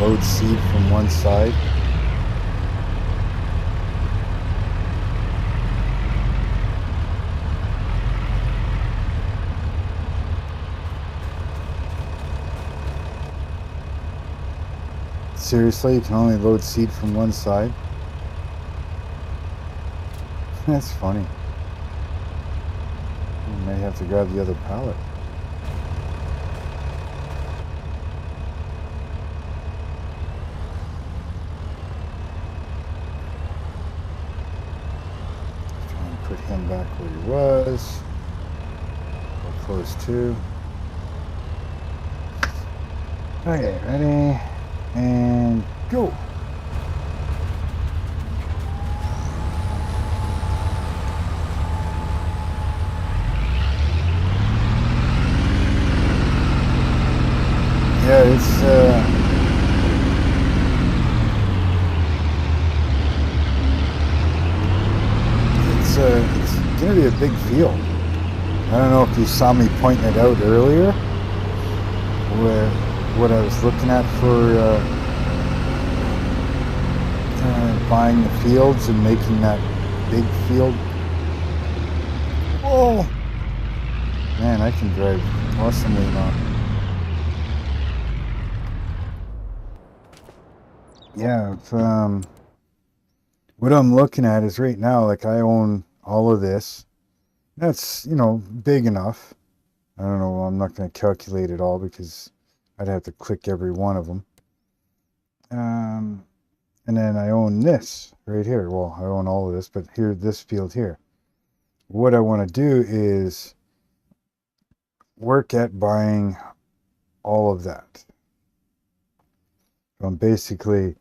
S2: Load seed from one side. Seriously, you can only load seed from one side? That's funny. You may have to grab the other pallet. put him back where he was. Or close to. Okay, ready? And go! Yeah, it's gonna be a big field. I don't know if you saw me pointing it out earlier, where what I was looking at for buying the fields and making that big field. Whoa! Man, I can drive awesomely now. Yeah, if, what I'm looking at is right now, like I own all of this. That's, you know, big enough. I don't know, I'm not going to calculate it all because I'd have to click every one of them. And then I own this right here. Well, I own all of this, but here, this field here. What I want to do is work at buying all of that. From basically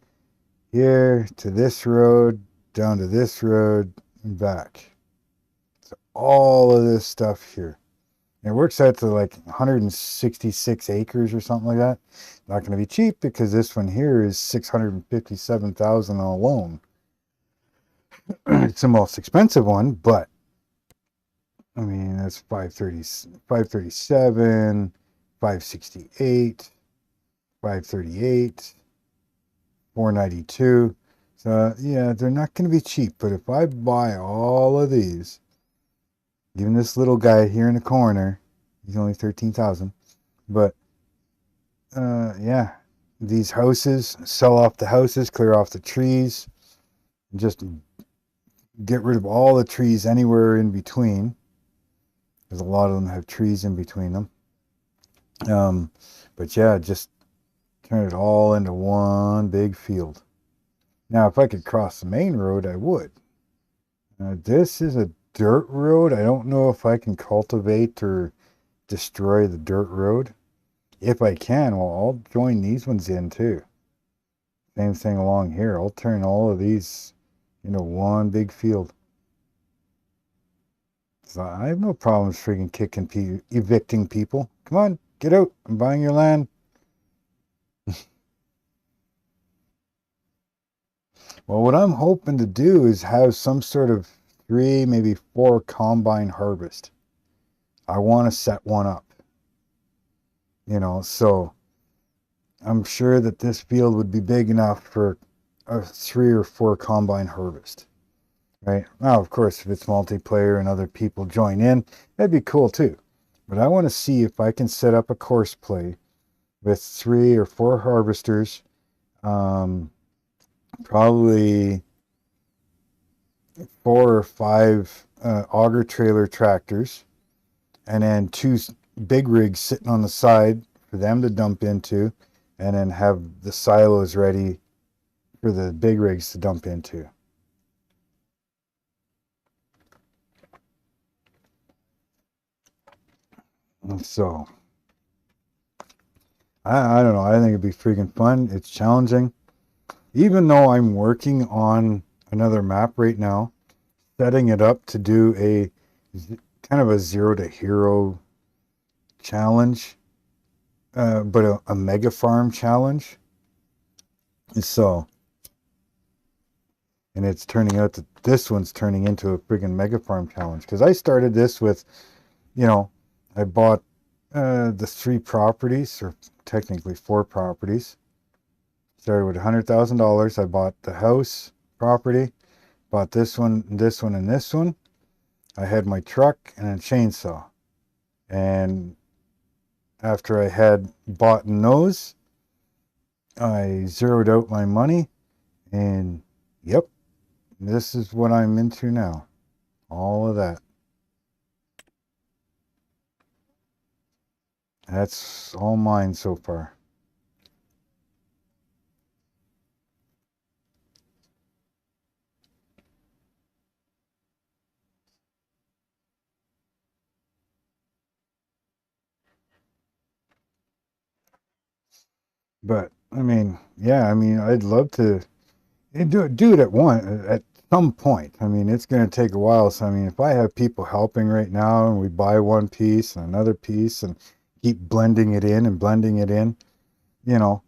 S2: here to this road, down to this road, and back. So all of this stuff here. It works out to like 166 acres or something like that. Not going to be cheap because this one here is 657,000 alone. It's the most expensive one, but I mean that's 537, 568, 538, 492. So yeah, they're not going to be cheap. But if I buy all of these, even this little guy here in the corner, he's only 13,000. But yeah, these houses, sell off the houses, clear off the trees, just get rid of all the trees anywhere in between, because a lot of them have trees in between them. But yeah, just turn it all into one big field. Now, if I could cross the main road, I would. This is a dirt road. I don't know if I can cultivate or destroy the dirt road. If I can, well, I'll join these ones in too. Same thing along here. I'll turn all of these into one big field. So I have no problems freaking evicting people. Come on, get out. I'm buying your land. Well, what I'm hoping to do is have some sort of 3, maybe 4 combine harvest. I want to set one up. You know, so I'm sure that this field would be big enough for a 3 or 4 combine harvest. Right? Now, of course, if it's multiplayer and other people join in, that'd be cool too. But I want to see if I can set up a course play with 3 or 4 harvesters, probably 4 or 5 auger trailer tractors, and then 2 big rigs sitting on the side for them to dump into, and then have the silos ready for the big rigs to dump into. So I don't know. I think it'd be freaking fun. It's challenging. Even though I'm working on another map right now, setting it up to do a kind of a 0 to hero challenge, but a mega farm challenge. So, and it's turning out that this one's turning into a friggin' mega farm challenge. Because I started this with, you know, I bought the 3 properties, or technically 4 properties. Started with $100,000. I bought the house property, bought this one, and this one, and this one. I had my truck and a chainsaw. And after I had bought those, I zeroed out my money, and yep, this is what I'm into now. All of that. That's all mine so far. But I mean, yeah, I mean, I'd love to do it at some point. I mean, it's going to take a while. So I mean, if I have people helping right now, and we buy one piece and another piece, and keep blending it in and blending it in, you know,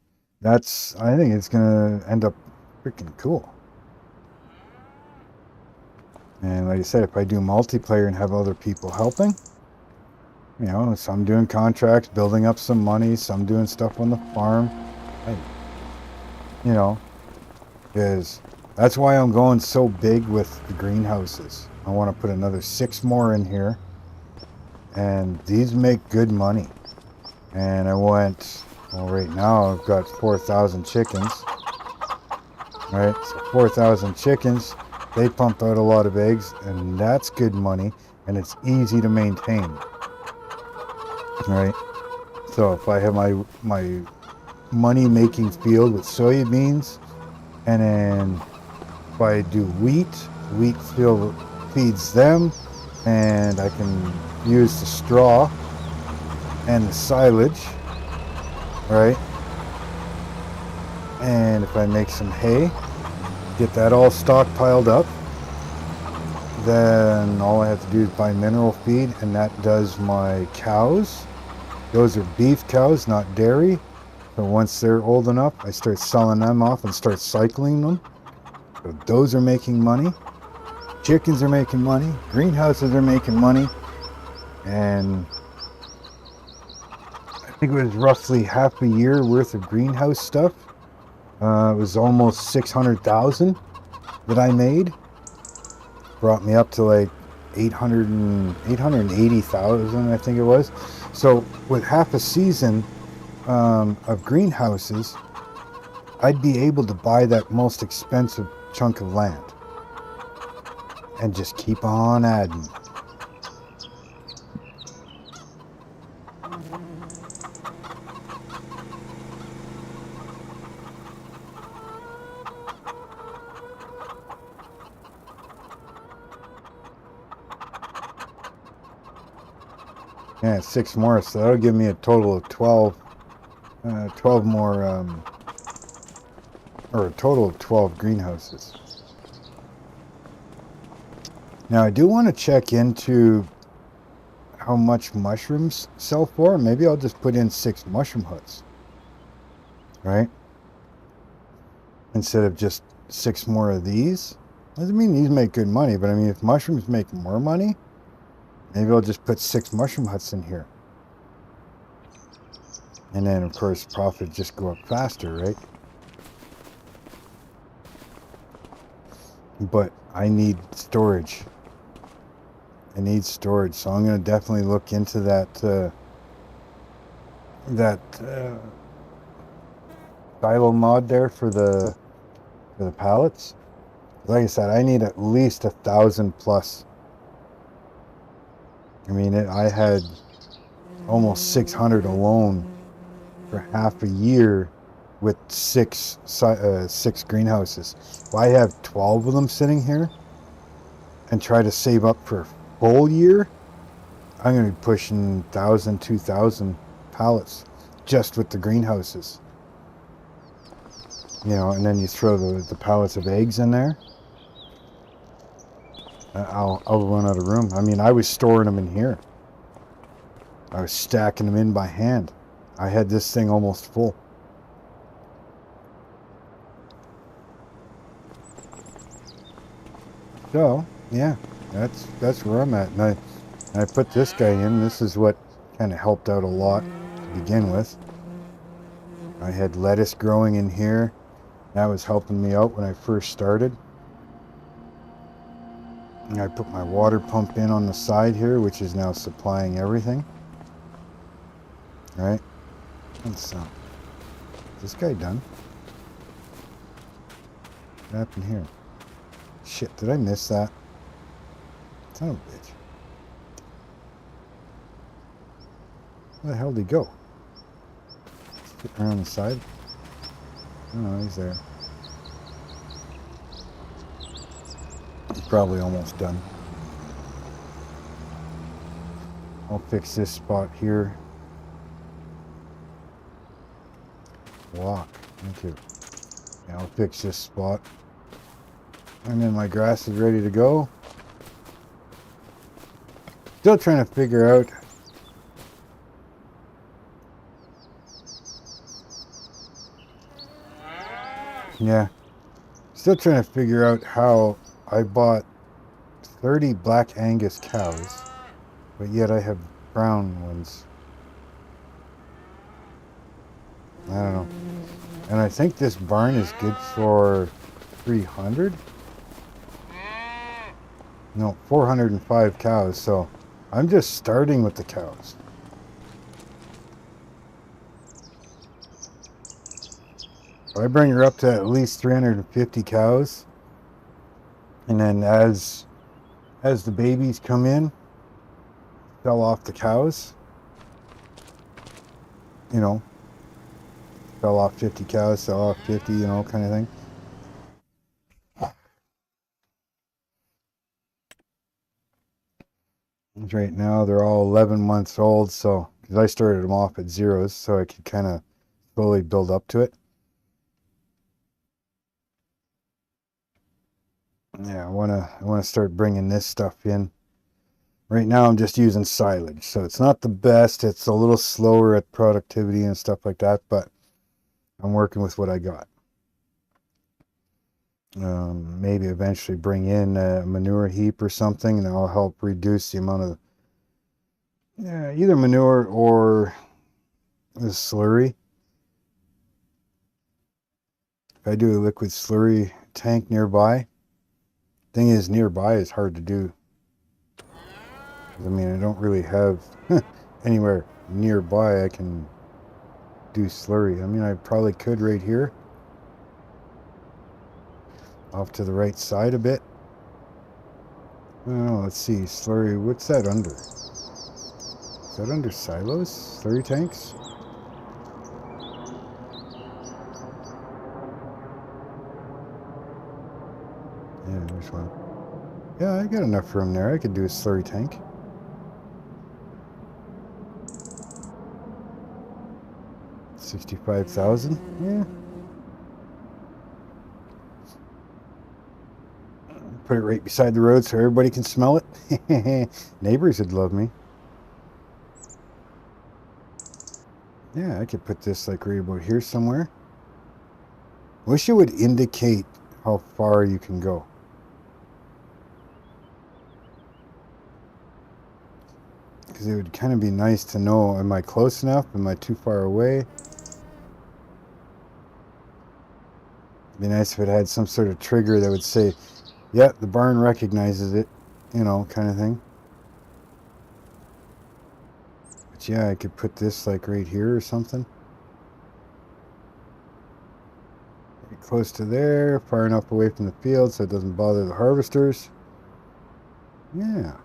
S2: I think it's going to end up freaking cool. And like I said, if I do multiplayer and have other people helping, you know, some doing contracts, building up some money, some doing stuff on the farm, you know, because that's why I'm going so big with the greenhouses. I want to put another 6 more in here, and these make good money. And I went, well, right now I've got 4,000 chickens, right? So 4,000 chickens, they pump out a lot of eggs, and that's good money, and it's easy to maintain, right? So if I have my money making field with soybeans, and then if I do wheat field feeds them, and I can use the straw and the silage, right? And if I make some hay, get that all stockpiled up, then all I have to do is buy mineral feed, and that does my cows. Those are beef cows, not dairy. So once they're old enough, I start selling them off and start cycling them. So those are making money. Chickens are making money. Greenhouses are making money. And I think it was roughly half a year worth of greenhouse stuff. It was almost 600,000 that I made. Brought me up to like 880,000, I think it was. So with half a season of greenhouses, I'd be able to buy that most expensive chunk of land and just keep on adding. Yeah, 6 more, so that'll give me a total of 12 more, or a total of 12 greenhouses. Now I do want to check into how much mushrooms sell for. Maybe I'll just put in 6 mushroom huts, right? Instead of just 6 more of these. Doesn't mean these make good money, but I mean, if mushrooms make more money, maybe I'll just put 6 mushroom huts in here. And then, of course, profit just go up faster, right? But I need storage. I need storage, so I'm going to definitely look into that silo mod there for the pallets. Like I said, I need at least 1,000 plus. I mean, I had almost 600 alone for half a year with 6 greenhouses. If I have 12 of them sitting here and try to save up for a full year, I'm going to be pushing 1,000, 2,000 pallets just with the greenhouses. You know, and then you throw the pallets of eggs in there. I'll run out of room. I mean, I was storing them in here. I was stacking them in by hand. I had this thing almost full. So, yeah, that's where I'm at. And I put this guy in. This is what kind of helped out a lot to begin with. I had lettuce growing in here. That was helping me out when I first started. And I put my water pump in on the side here, which is now supplying everything. All right. And so, is this guy done? What happened here? Shit, did I miss that? Son of a bitch. Where the hell did he go? Sitting around the side? Oh, no, he's there. He's probably almost done. I'll fix this spot here. Walk. Thank you. Yeah, I'll fix this spot. And then my grass is ready to go. Still trying to figure out still trying to figure out how I bought 30 Black Angus cows, but yet I have brown ones. I don't know. And I think this barn is good for 300? No, 405 cows, so I'm just starting with the cows. I bring her up to at least 350 cows, and then as the babies come in, sell off the cows, you know, sell off 50 cows, sell off 50, you know, kind of thing. Right now they're all 11 months old, so because I started them off at zeros, so I could kind of slowly build up to it. Yeah, I wanna start bringing this stuff in. Right now I'm just using silage, so it's not the best. It's a little slower at productivity and stuff like that, but I'm working with what I got. Maybe eventually bring in a manure heap or something, and that'll help reduce the amount of either manure or the slurry. If I do a liquid slurry tank nearby, thing is nearby is hard to do. I mean, I don't really have anywhere nearby I can do slurry. I mean, I probably could right here. Off to the right side a bit. Oh, let's see. Slurry, what's that under? Is that under silos? Slurry tanks? Yeah, there's one. Yeah, I got enough room there. I could do a slurry tank. $65,000. Yeah. Put it right beside the road so everybody can smell it. Neighbors would love me. Yeah, I could put this like right about here somewhere. Wish it would indicate how far you can go. Because it would kind of be nice to know, am I close enough? Am I too far away? It'd be nice if it had some sort of trigger that would say, yeah, the barn recognizes it, you know, kind of thing. But yeah, I could put this like right here or something. Right close to there, far enough away from the field so it doesn't bother the harvesters. Yeah.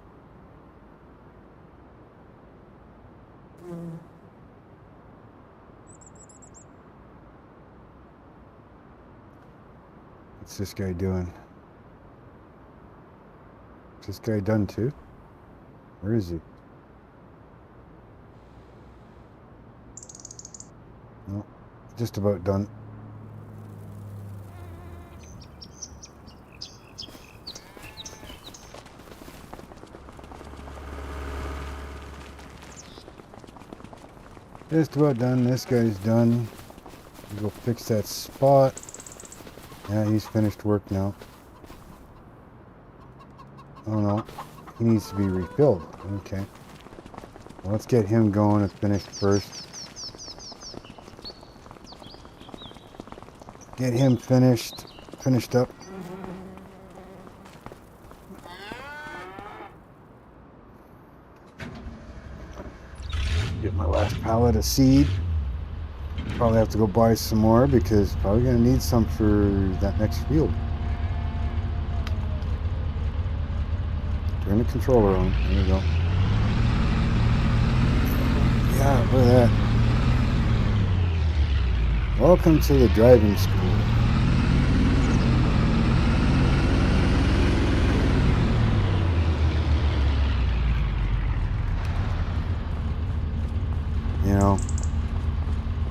S2: What's this guy doing? Is this guy done too? Where is he? No, just about done. Just about done. This guy's done. Go fix that spot. Yeah, he's finished work now. Oh no, he needs to be refilled. Okay. Well, let's get him going and finished first. Get him finished up. Get my last pallet of seed. Probably have to go buy some more because probably gonna need some for that next field. Turn the controller on. There we go. Yeah, look at that. Welcome to the driving school. You know,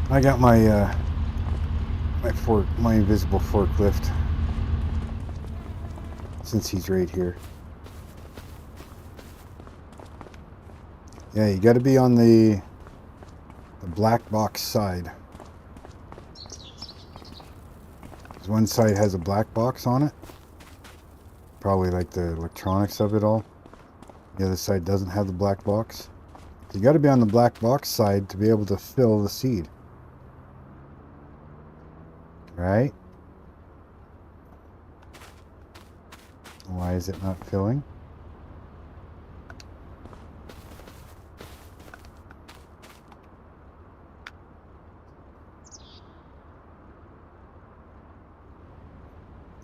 S2: I got my my invisible forklift, since he's right here. Yeah, you got to be on the black box side. One side has a black box on it, probably like the electronics of it all. The other side doesn't have the black box. So you got to be on the black box side to be able to fill the seed. Right? Why is it not filling?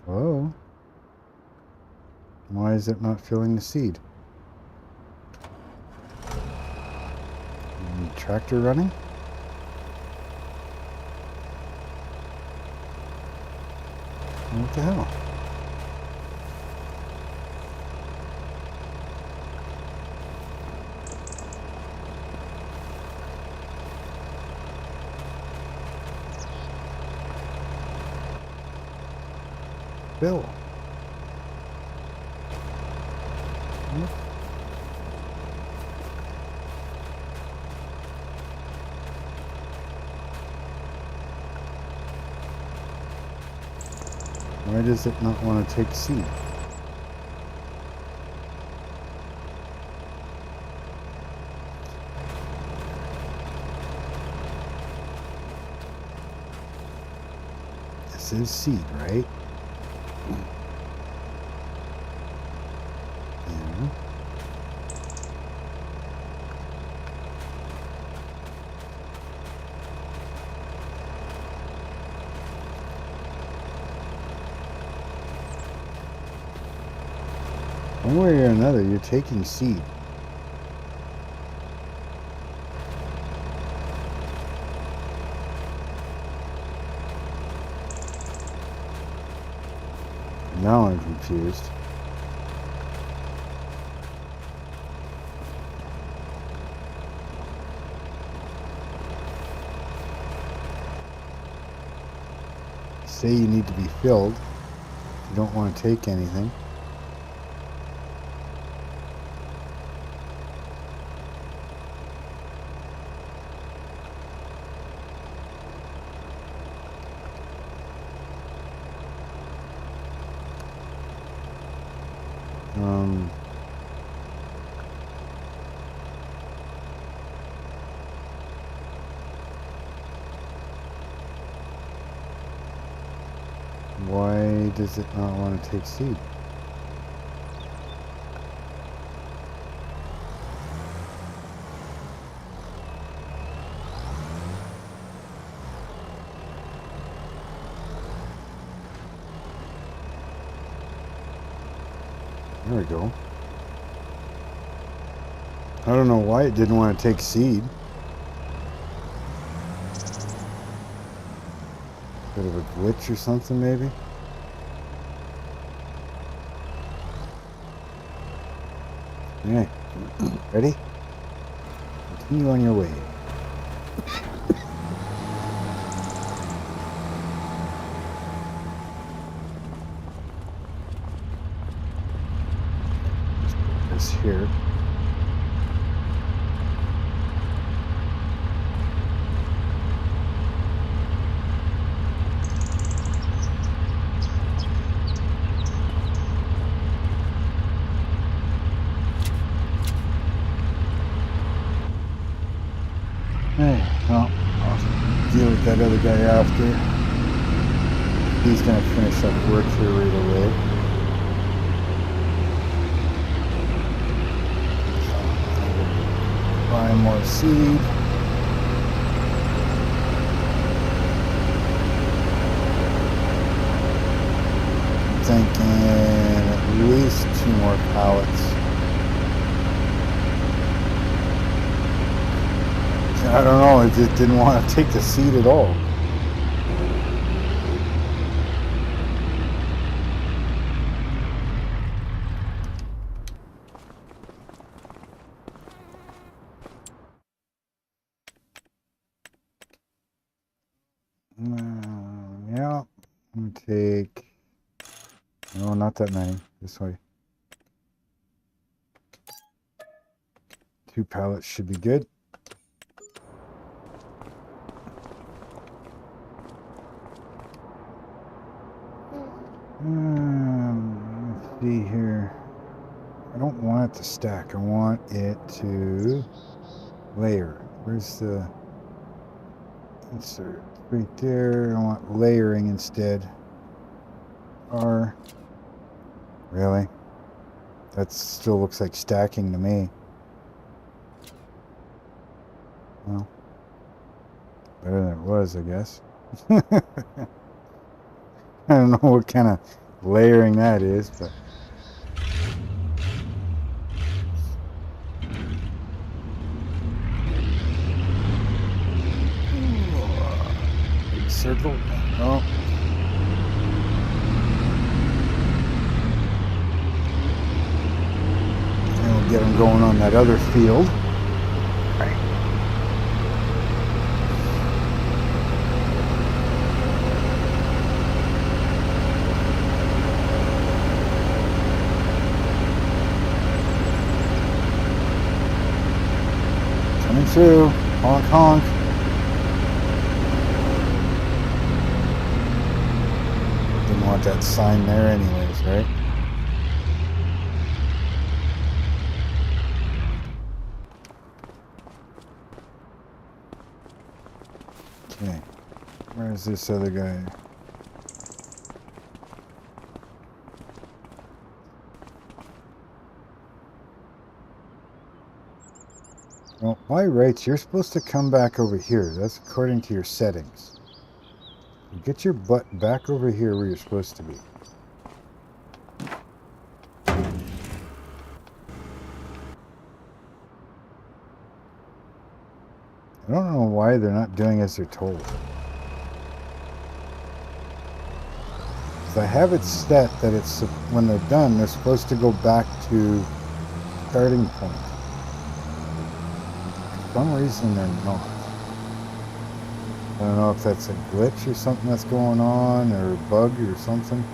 S2: Hello? Why is it not filling the seed? Tractor running? What the hell? Bill. Why does it not want to take seed? This is seed, right? Yeah. One way or another, you're taking seed. Now I'm confused. Say you need to be filled. You don't want to take anything. Why does it not want to take seed? There we go. I don't know why it didn't want to take seed. Bit of a glitch or something, maybe? Okay. Ready? Continue on your way. Just put this here. Hey, well, I'll deal with that other guy after. He's gonna finish up work here right away. Buy more seed. I'm thinking at least 2 more pallets. I don't know, it just didn't want to take the seed at all. Yeah, can take... No, not that many. This way. 2 pallets should be good. Let's see here. I don't want it to stack. I want it to layer. Where's the insert? Right there. I want layering instead. R. Really? That still looks like stacking to me. Well, better than it was, I guess. I don't know what kind of layering that is, but... Big circle. Oh. And we'll get them going on that other field. Coming through. Honk, honk. Didn't want that sign there anyways, right? Okay. Where's this other guy? Well, by rights, you're supposed to come back over here. That's according to your settings. Get your butt back over here where you're supposed to be. I don't know why they're not doing as they're told. So I have it set that it's when they're done, they're supposed to go back to starting point. For some reason they're not. I don't know if that's a glitch or something that's going on, or a bug or something.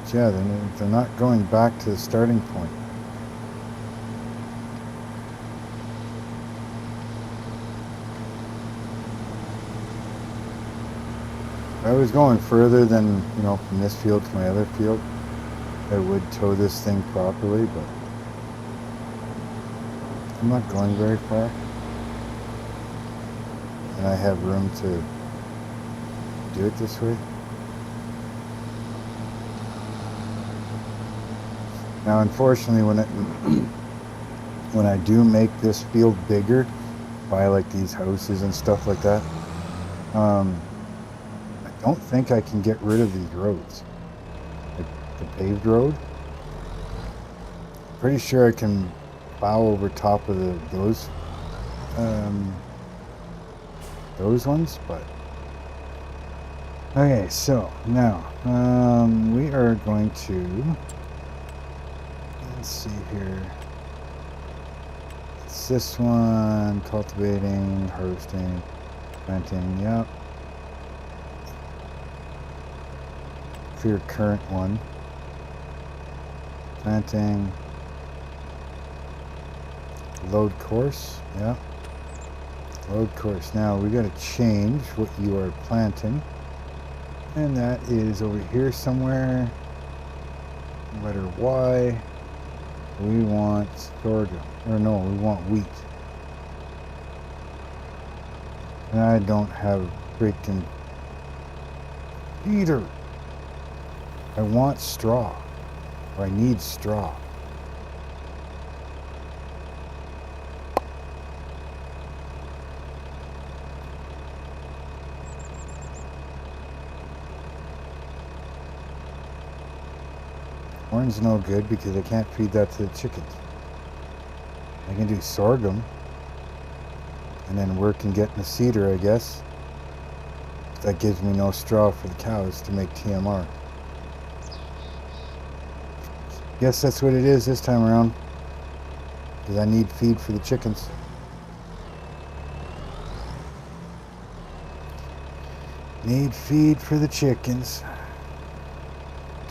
S2: But yeah, they're not going back to the starting point. If I was going further than, you know, from this field to my other field, I would tow this thing properly, but I'm not going very far, and I have room to do it this way. Now, unfortunately, when I do make this field bigger, buy like these houses and stuff like that, I don't think I can get rid of these roads, like the paved road. Pretty sure I can plow over top of those ones, but okay. So now we are going to, let's see here. It's this one: cultivating, harvesting, planting. Yep. For your current one, planting. Load course, yeah. Load course. Now we got to change what you are planting, and that is over here somewhere. Letter Y. We want sorghum, or no, we want wheat. And I don't have a freaking heater. I want straw, or I need straw. Corn's no good because I can't feed that to the chickens. I can do sorghum and then work and get in the cedar, I guess. That gives me no straw for the cows to make TMR. Guess that's what it is this time around, because I need feed for the chickens. Need feed for the chickens.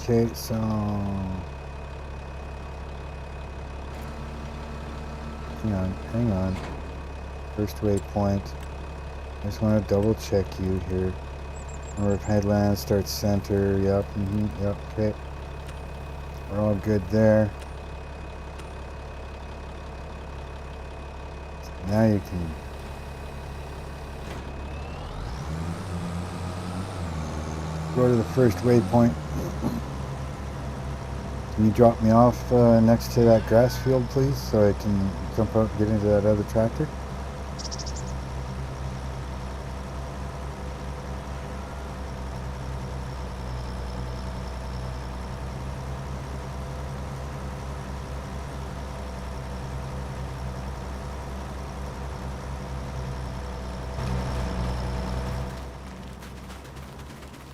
S2: Okay, so hang on. First waypoint. I just want to double check you here. North headland starts center. Yep. Yep. Okay. We're all good there. So now you can go to the first waypoint. Can you drop me off next to that grass field, please, so I can jump out and get into that other tractor?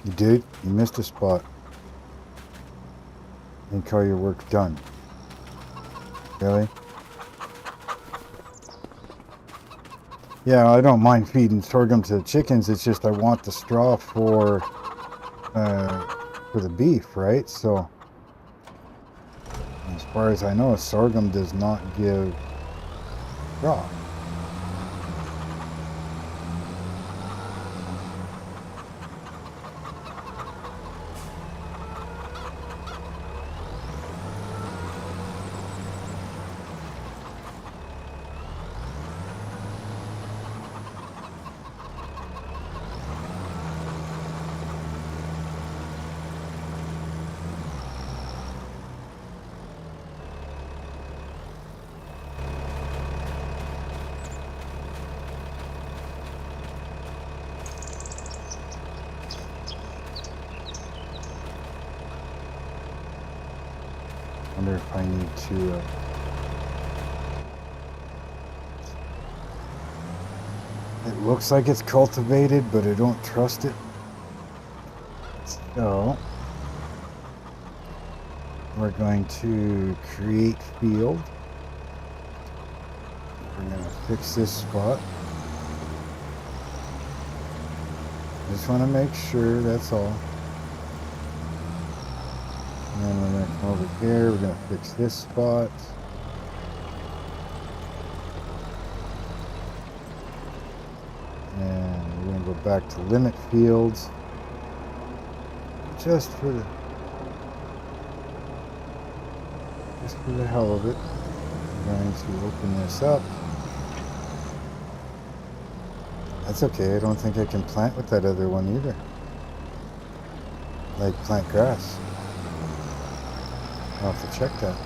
S2: You did? You missed a spot. And call your work done. Really? Yeah, I don't mind feeding sorghum to the chickens. It's just I want the straw for the beef, right? So, as far as I know, sorghum does not give straw. Wonder if I need to it looks like it's cultivated, but I don't trust it. So we're going to create field. We're going to fix this spot. Just want to make sure, that's all. And then we're going to come over here, we're going to fix this spot. And we're going to go back to limit fields. Just for the hell of it. I'm going to open this up. That's okay, I don't think I can plant with that other one either. Like plant grass. I'll have to check that.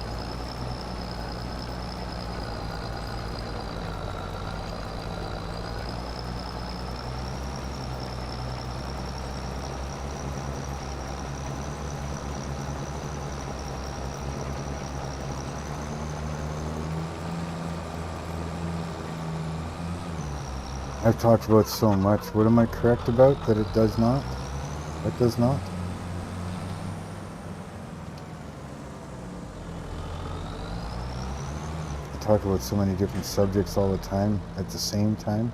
S2: I've talked about so much. What am I correct about that it does not? It does not? I talk about so many different subjects all the time at the same time.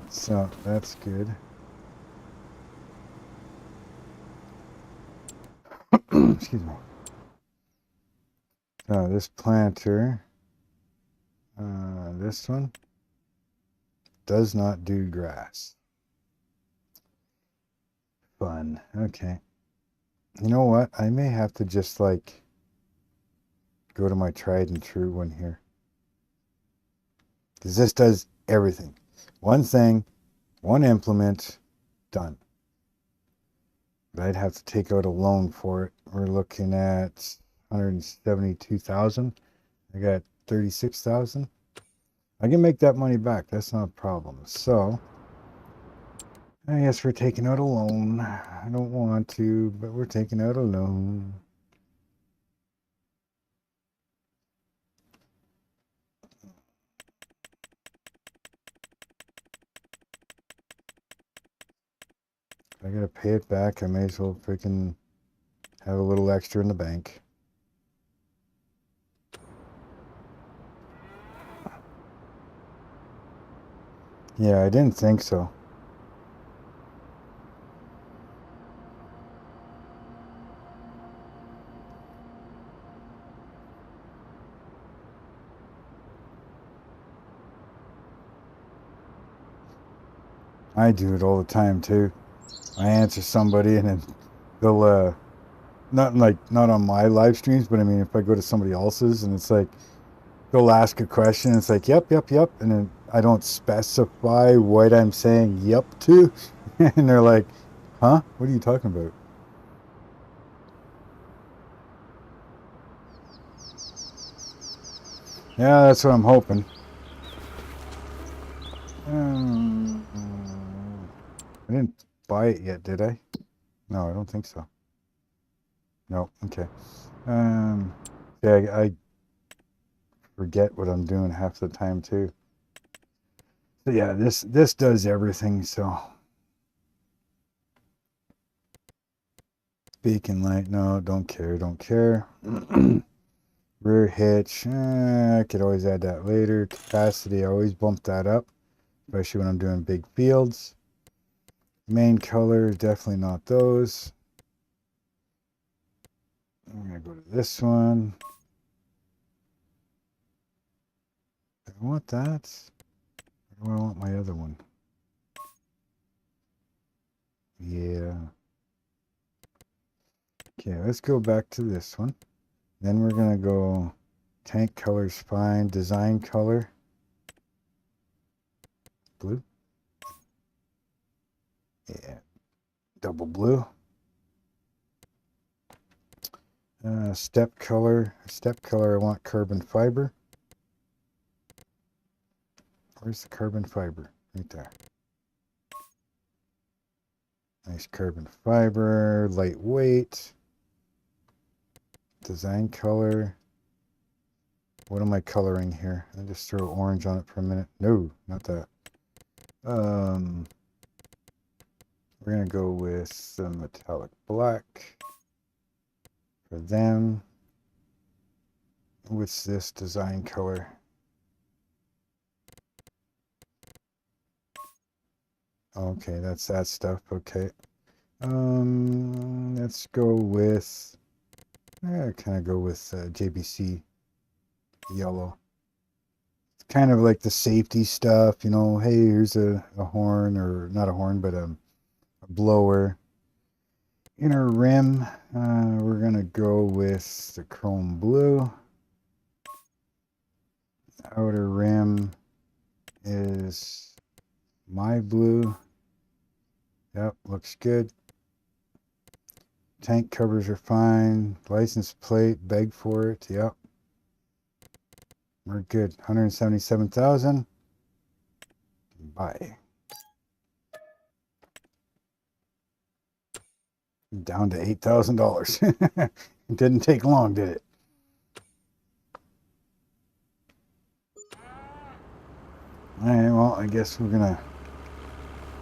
S2: So that's good. Excuse me. This planter, this one, does not do grass. Fun. Okay. You know what? I may have to just like go to my tried and true one here. Because this does everything. One thing, one implement, done. But I'd have to take out a loan for it. We're looking at 172,000. I got 36,000. I can make that money back. That's not a problem. So I guess we're taking out a loan. I don't want to, but we're taking out a loan. If I gotta pay it back, I may as well freaking have a little extra in the bank. Yeah, I didn't think so. I do it all the time too. I answer somebody and then they'll not on my live streams, but I mean if I go to somebody else's and it's like they'll ask a question, it's like yep, and then I don't specify what I'm saying yep to, and they're like, huh? What are you talking about? Yeah, that's what I'm hoping. I didn't buy it yet, did I? No, I don't think so. No, okay. Yeah, I forget what I'm doing half the time too. So yeah, this does everything. So beacon light, no, don't care. Rear hitch, I could always add that later. Capacity, I always bump that up, especially when I'm doing big fields. Main color, definitely not those. I'm gonna go to this one. I want that. Or do I want my other one? Yeah. Okay, let's go back to this one. Then we're gonna go tank color's fine. Design color. Blue. Yeah. Double blue. Step color. Step color, I want carbon fiber. Where's the carbon fiber? Right there. Nice carbon fiber, lightweight. Design color. What am I coloring here? I'll just throw orange on it for a minute. No, not that. We're gonna go with some metallic black for them. What's this design color? Okay, that's that stuff. Okay. Let's go with. Kind of go with JBC yellow. It's kind of like the safety stuff, you know. Hey, here's a horn, or not a horn, but a blower. Inner rim, we're gonna go with the chrome blue. Outer rim is my blue. Yep, looks good. Tank covers are fine. License plate, beg for it. Yep. We're good. 177,000. Buy. Down to $8,000. It didn't take long, did it? Alright, well, I guess we're gonna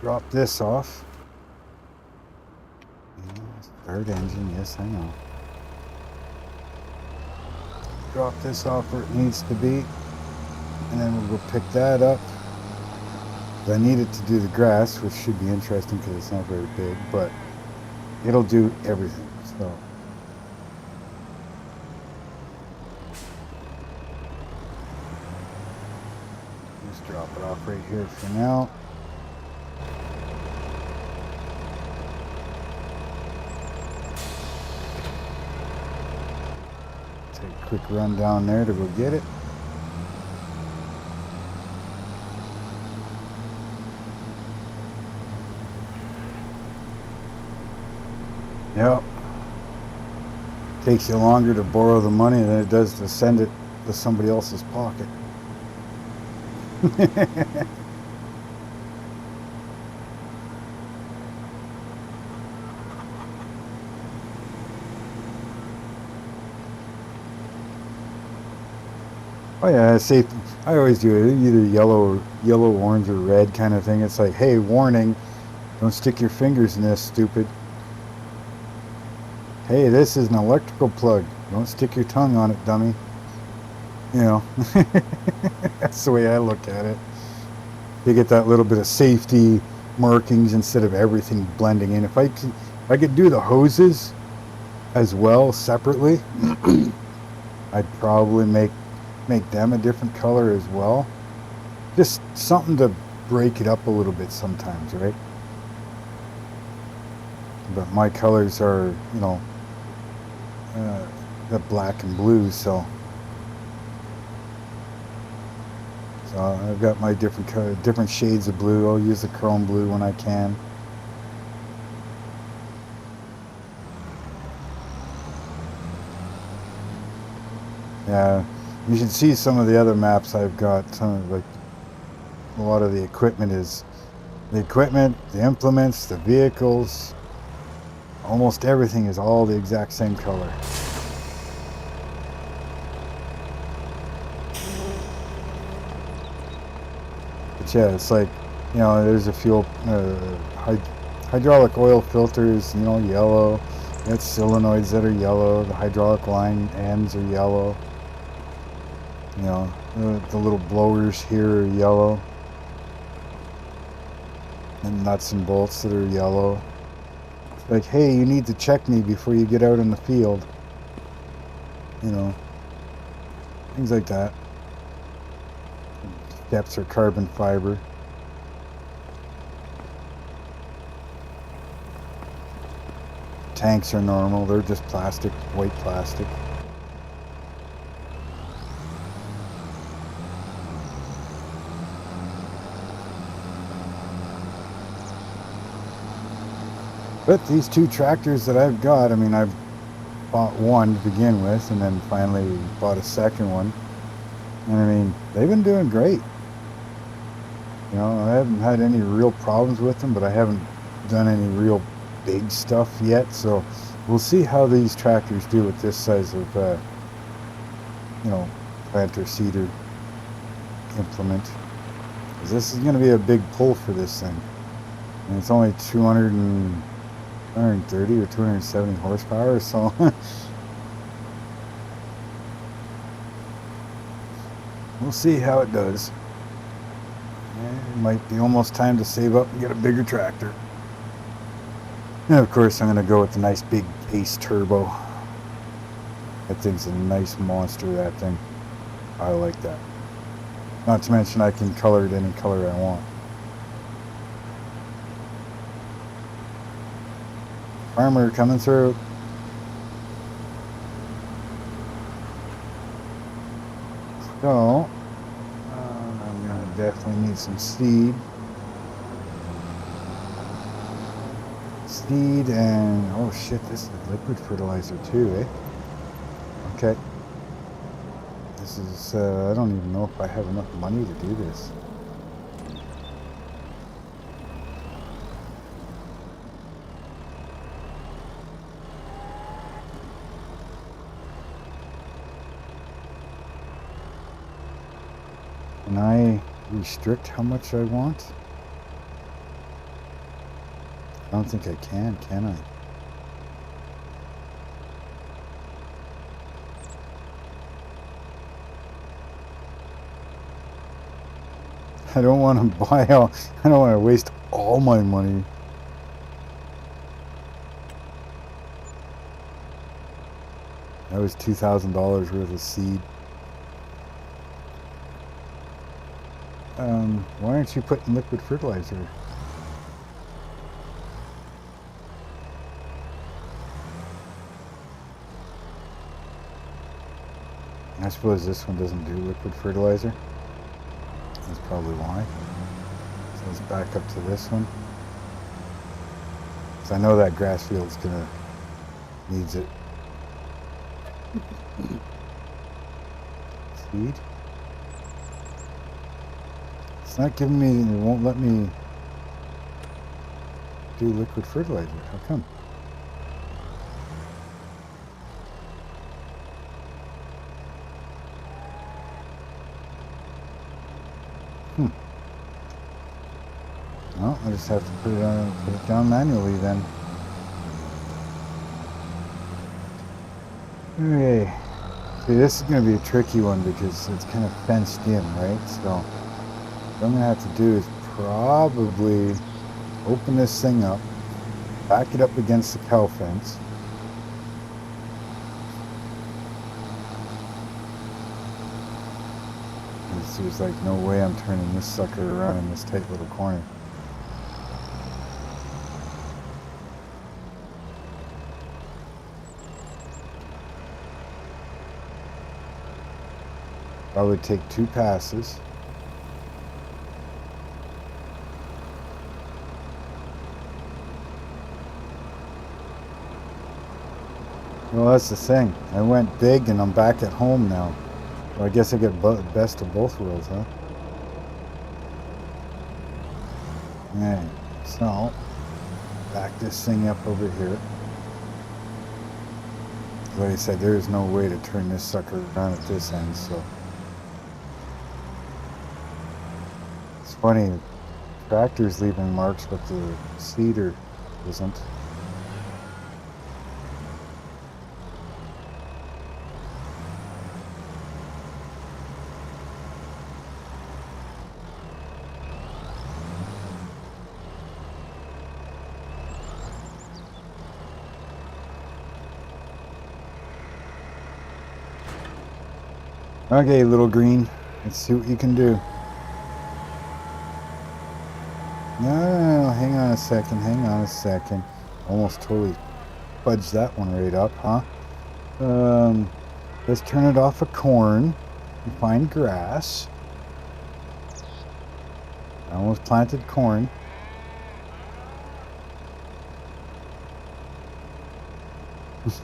S2: drop this off. Third engine, yes, I know. Drop this off where it needs to be, and then we'll go pick that up. I need it to do the grass, which should be interesting because it's not very big, but it'll do everything. So just drop it off right here for now. Quick run down there to go get it. Yep. Takes you longer to borrow the money than it does to send it to somebody else's pocket. Oh yeah, see, I always do it. Either yellow, orange, or red kind of thing. It's like, hey, warning, don't stick your fingers in this, stupid. Hey, this is an electrical plug. Don't stick your tongue on it, dummy. You know, that's the way I look at it. You get that little bit of safety markings instead of everything blending in. If I could do the hoses as well separately, I'd probably make them a different color as well. Just something to break it up a little bit sometimes, right? But my colors are, you know, the black and blue, so I've got my different shades of blue. I'll use the chrome blue when I can. Yeah, you should see some of the other maps I've got. Some of, like, a lot of the equipment, the implements, the vehicles. Almost everything is all the exact same color. But yeah, it's like, you know, there's a fuel, hydraulic oil filters, you know, yellow. You got solenoids that are yellow. The hydraulic line ends are yellow. You know, the little blowers here are yellow. And nuts and bolts that are yellow. It's like, hey, you need to check me before you get out in the field. You know, things like that. Steps are carbon fiber. Tanks are normal. They're just plastic, white plastic. But these two tractors that I've got, I mean, I've bought one to begin with and then finally bought a second one. And I mean, they've been doing great. You know, I haven't had any real problems with them, but I haven't done any real big stuff yet. So we'll see how these tractors do with this size of, you know, planter seeder implement. Because this is going to be a big pull for this thing. And it's only 230 or 270 horsepower, so we'll see how it does. It might be almost time to save up and get a bigger tractor. And of course I'm going to go with the nice big Ace turbo. That thing's a nice monster, that thing. I like that. Not to mention I can color it any color I want. Farmer coming through. So, I'm going to definitely need some seed. Seed and, oh shit, this is liquid fertilizer too, eh? Okay. This is, I don't even know if I have enough money to do this. Can I restrict how much I want? I don't think I can I? I don't want to buy all, I don't want to waste all my money. That was $2,000 worth of seed. Why aren't you putting liquid fertilizer? I suppose this one doesn't do liquid fertilizer. That's probably why. So let's back up to this one. So I know that grass field's needs it. Seed. It's not giving me, it won't let me do liquid fertilizer. How come? Well, I just have to put it down manually then. Okay. See, this is going to be a tricky one because it's kind of fenced in, right? So what I'm going to have to do is probably open this thing up, back it up against the cow fence. There's like no way I'm turning this sucker around in this tight little corner. I would take 2 passes. Well, that's the thing. I went big and I'm back at home now. Well, I guess I get best of both worlds, huh? Alright, so back this thing up over here. Like I said, there is no way to turn this sucker around at this end, so. It's funny, tractor's leaving marks, but the seeder isn't. Okay, little green, let's see what you can do. No, hang on a second. Almost totally fudged that one right up, huh? Let's turn it off of corn and find grass. I almost planted corn.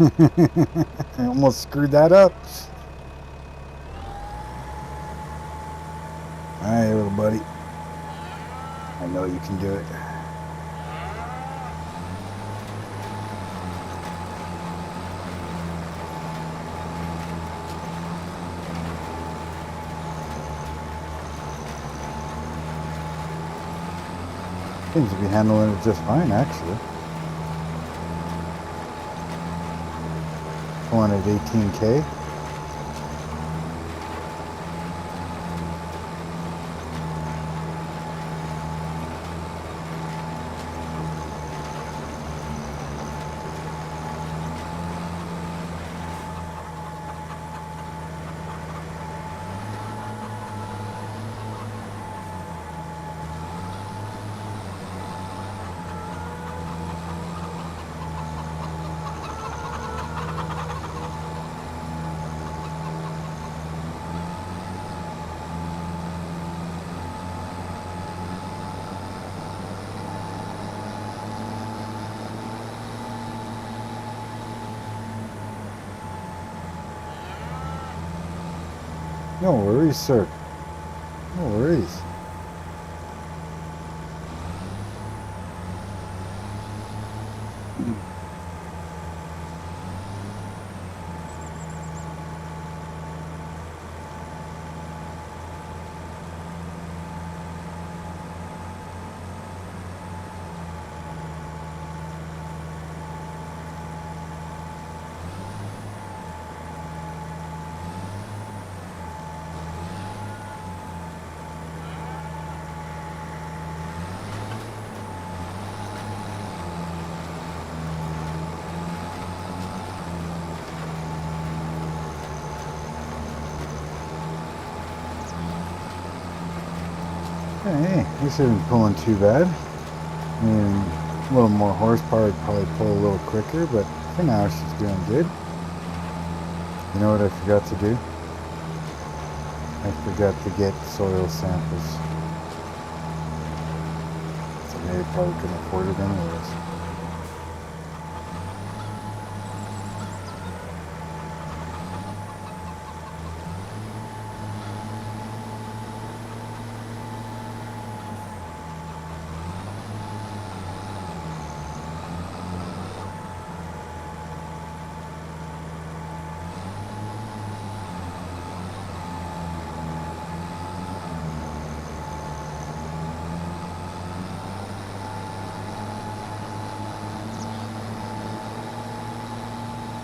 S2: I almost screwed that up. Alright, little buddy. I know you can do it. Seems to be handling it just fine, actually. Going at 18K. No worries, sir. No worries. Hey, this isn't pulling too bad. I mean, a little more horsepower would probably pull a little quicker, but for now she's doing good. You know what I forgot to do? I forgot to get soil samples. So maybe probably couldn't afford it anyways.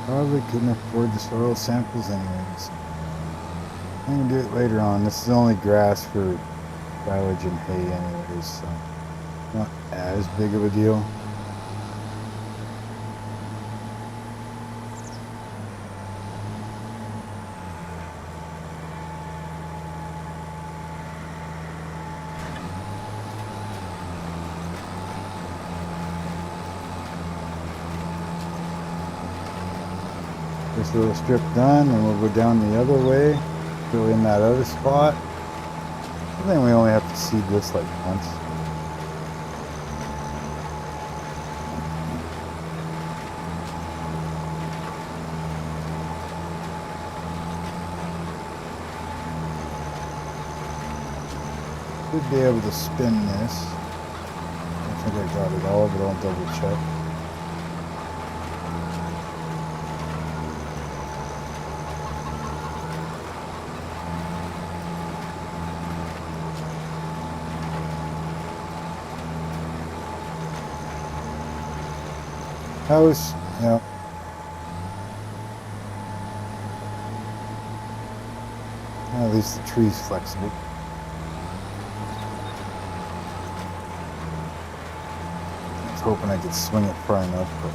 S2: Probably couldn't afford the soil samples anyways. I can do it later on. This is only grass for silage and hay anyways, so not as big of a deal. This little strip done, and we'll go down the other way, fill in that other spot. I think we only have to seed this like once. Should be able to spin this. I think I got it all, but I'll double check. House, yeah. At least the tree's flexible. I was hoping I could swing it far enough, but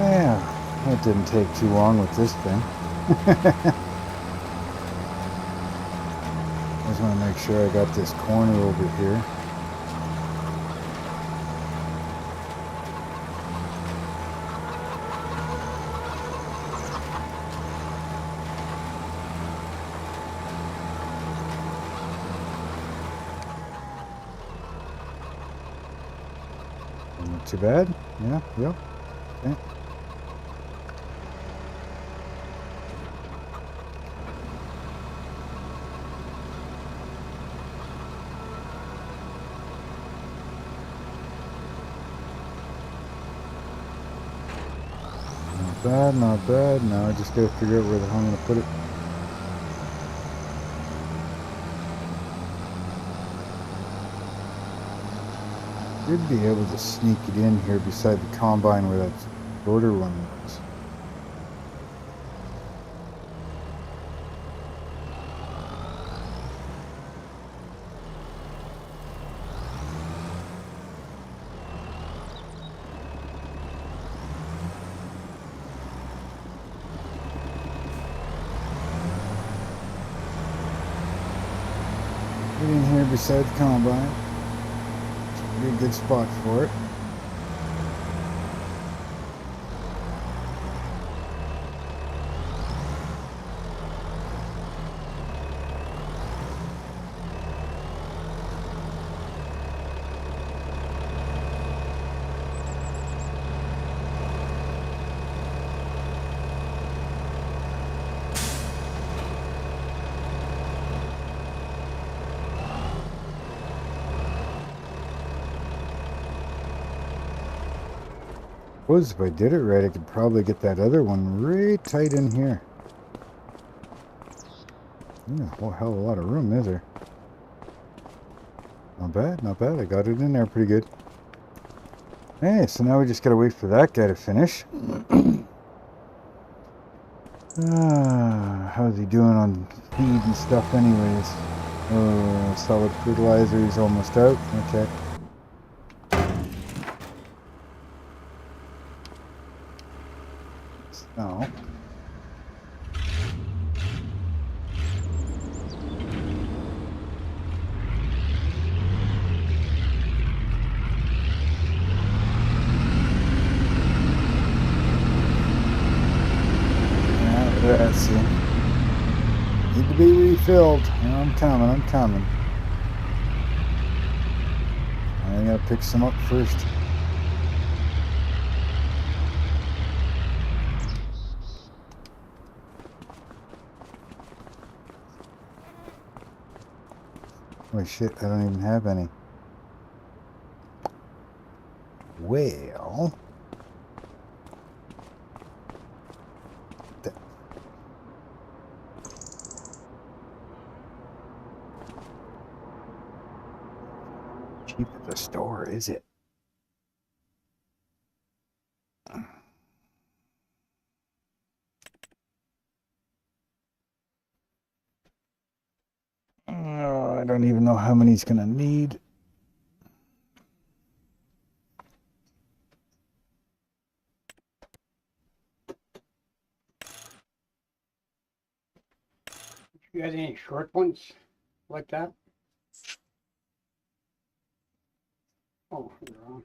S2: yeah, that didn't take too long with this thing. I just want to make sure I got this corner over here. Not too bad. Yeah, yep. Okay. Not bad, not bad. Now I just gotta figure out where the hell I'm gonna put it. Should be able to sneak it in here beside the combine where that shorter one was. Get in here beside the combine. Be a good spot for it. Suppose if I did it right, I could probably get that other one right tight in here. Yeah, a whole hell of a lot of room, is there? Not bad, not bad. I got it in there pretty good. Hey, so now we just gotta wait for that guy to finish. How's he doing on feed and stuff anyways? Solid fertilizer, he's almost out. Okay. So, let's see. Need to be refilled. I'm coming, I'm coming. I gotta pick some up first. Oh shit, I don't even have any. Well, cheap at the store, is it? Oh, I don't even know how many he's gonna need.
S3: You got any short ones like that? Oh, you're on.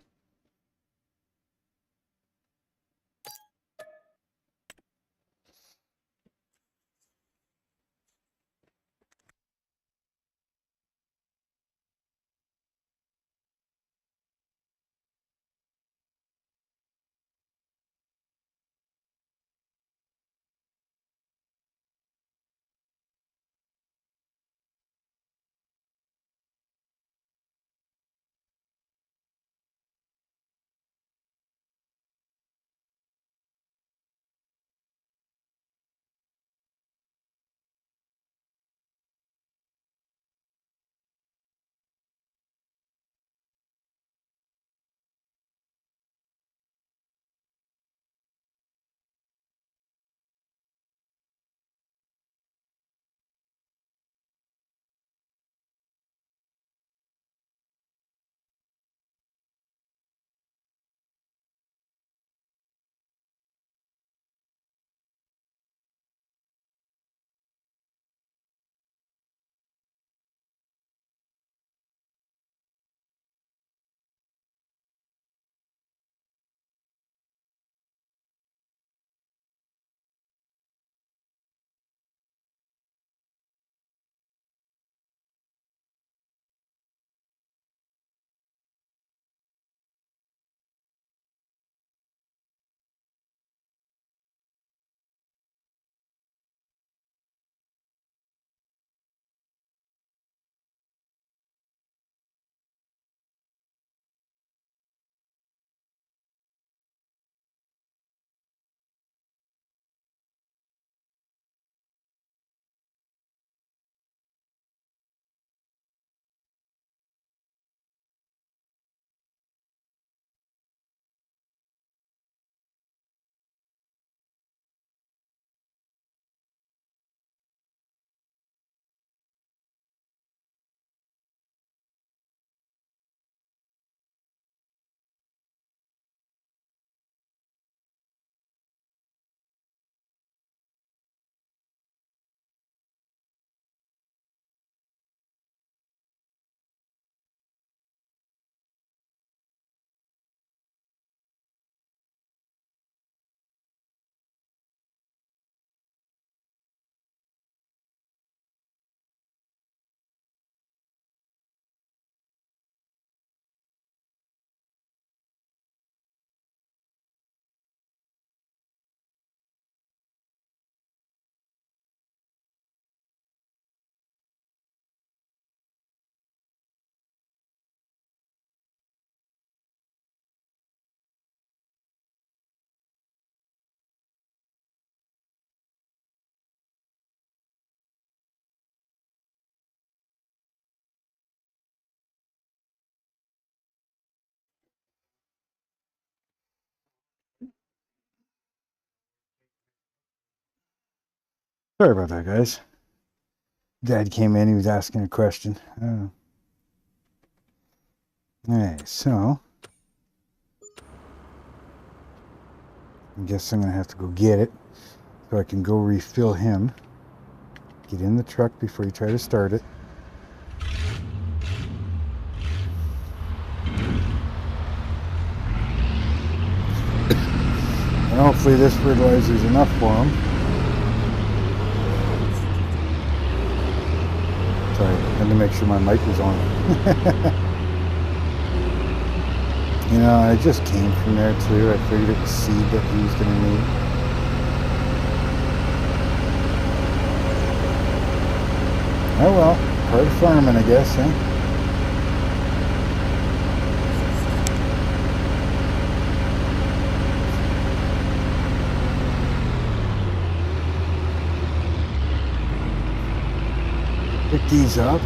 S2: Sorry about that, guys. Dad came in, he was asking a question. Alright, so I guess I'm gonna have to go get it so I can go refill him. Get in the truck before you try to start it. And hopefully this fertilizer is enough for him. Sorry, I had to make sure my mic was on. You know, I just came from there too. I figured it was seed that he was going to need. Oh well, part of farming, I guess, eh? Pick these up.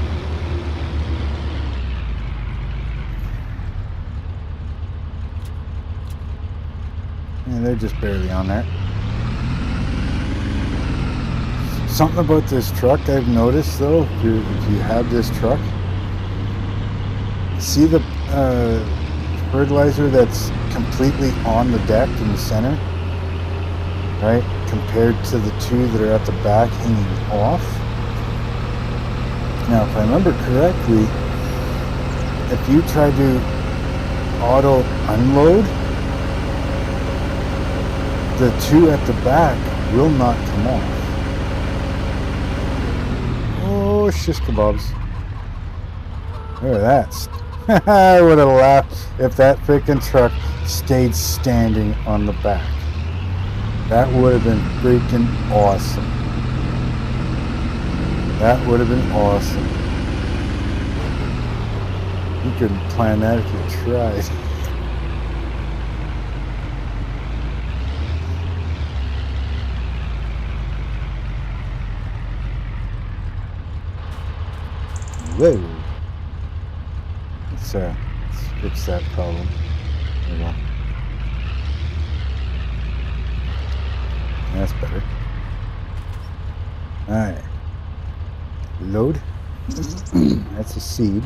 S2: And they're just barely on there. Something about this truck I've noticed though, if you have this truck, see the fertilizer that's completely on the deck in the center, right? Compared to the two that are at the back hanging off. Now, if I remember correctly, if you try to auto unload, the two at the back will not come off. Oh, shish kebabs. Look at that. I would have laughed if that freaking truck stayed standing on the back. That would have been freaking awesome. That would have been awesome. You couldn't plan that if you tried. Whoa. Let's fix that problem. There we go. That's better. Alright. Load. That's a seed.